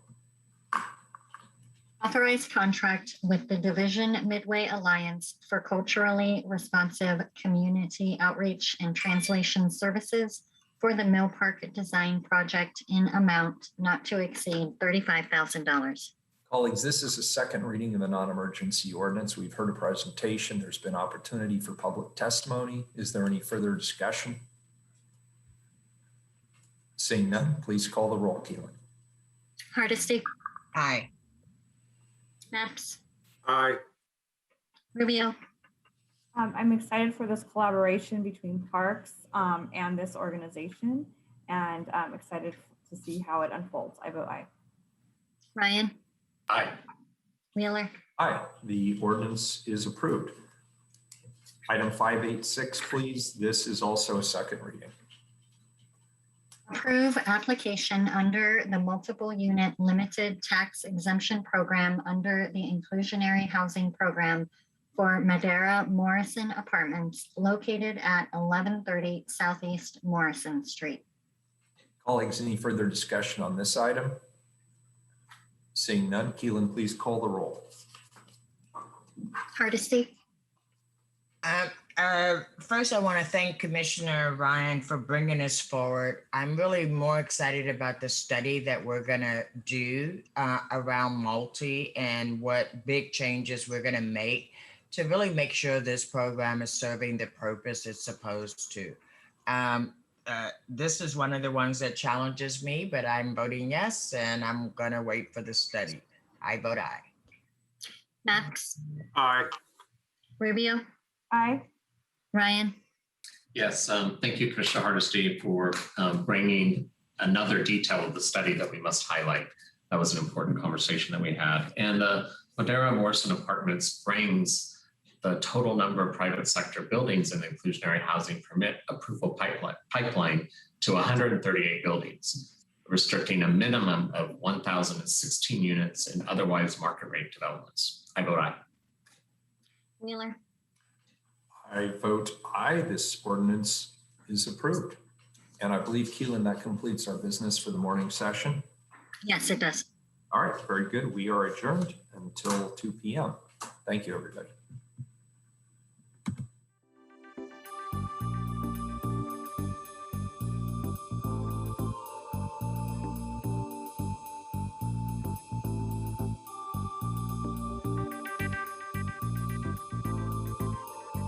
Speaker 3: Authorized contract with the Division Midway Alliance for culturally responsive community outreach and translation services for the Mill Park Design Project in amount not to exceed $35,000.
Speaker 2: Colleagues, this is a second reading of the non-emergency ordinance. We've heard a presentation. There's been opportunity for public testimony. Is there any further discussion? Seeing none, please call the roll, Keelan.
Speaker 3: Hardesty.
Speaker 4: Aye.
Speaker 3: Maps.
Speaker 1: Aye.
Speaker 3: Rubio.
Speaker 15: I'm excited for this collaboration between parks and this organization, and I'm excited to see how it unfolds. I vote aye.
Speaker 3: Ryan.
Speaker 8: Aye.
Speaker 3: Wheeler.
Speaker 2: Aye, the ordinance is approved. Item 586, please. This is also a second reading.
Speaker 3: Approve application under the multiple unit limited tax exemption program under the inclusionary housing program for Madera Morrison Apartments located at 1130 Southeast Morrison Street.
Speaker 2: Colleagues, any further discussion on this item? Seeing none, Keelan, please call the roll.
Speaker 3: Hardesty.
Speaker 4: First, I want to thank Commissioner Ryan for bringing this forward. I'm really more excited about the study that we're going to do around multi and what big changes we're going to make to really make sure this program is serving the purpose it's supposed to. This is one of the ones that challenges me, but I'm voting yes, and I'm going to wait for the study. I vote aye.
Speaker 3: Max.
Speaker 1: Aye.
Speaker 3: Rubio.
Speaker 15: Aye.
Speaker 3: Ryan.
Speaker 8: Yes, thank you, Commissioner Hardesty, for bringing another detail of the study that we must highlight. That was an important conversation that we had. And Madera Morrison Apartments brings the total number of private sector buildings in the inclusionary housing permit approval pipeline to 138 buildings, restricting a minimum of 1,016 units in otherwise market rate developments. I vote aye.
Speaker 3: Wheeler.
Speaker 2: I vote aye. This ordinance is approved. And I believe, Keelan, that completes our business for the morning session.
Speaker 3: Yes, it does.
Speaker 2: All right, very good. We are adjourned until 2 p.m. Thank you, everybody.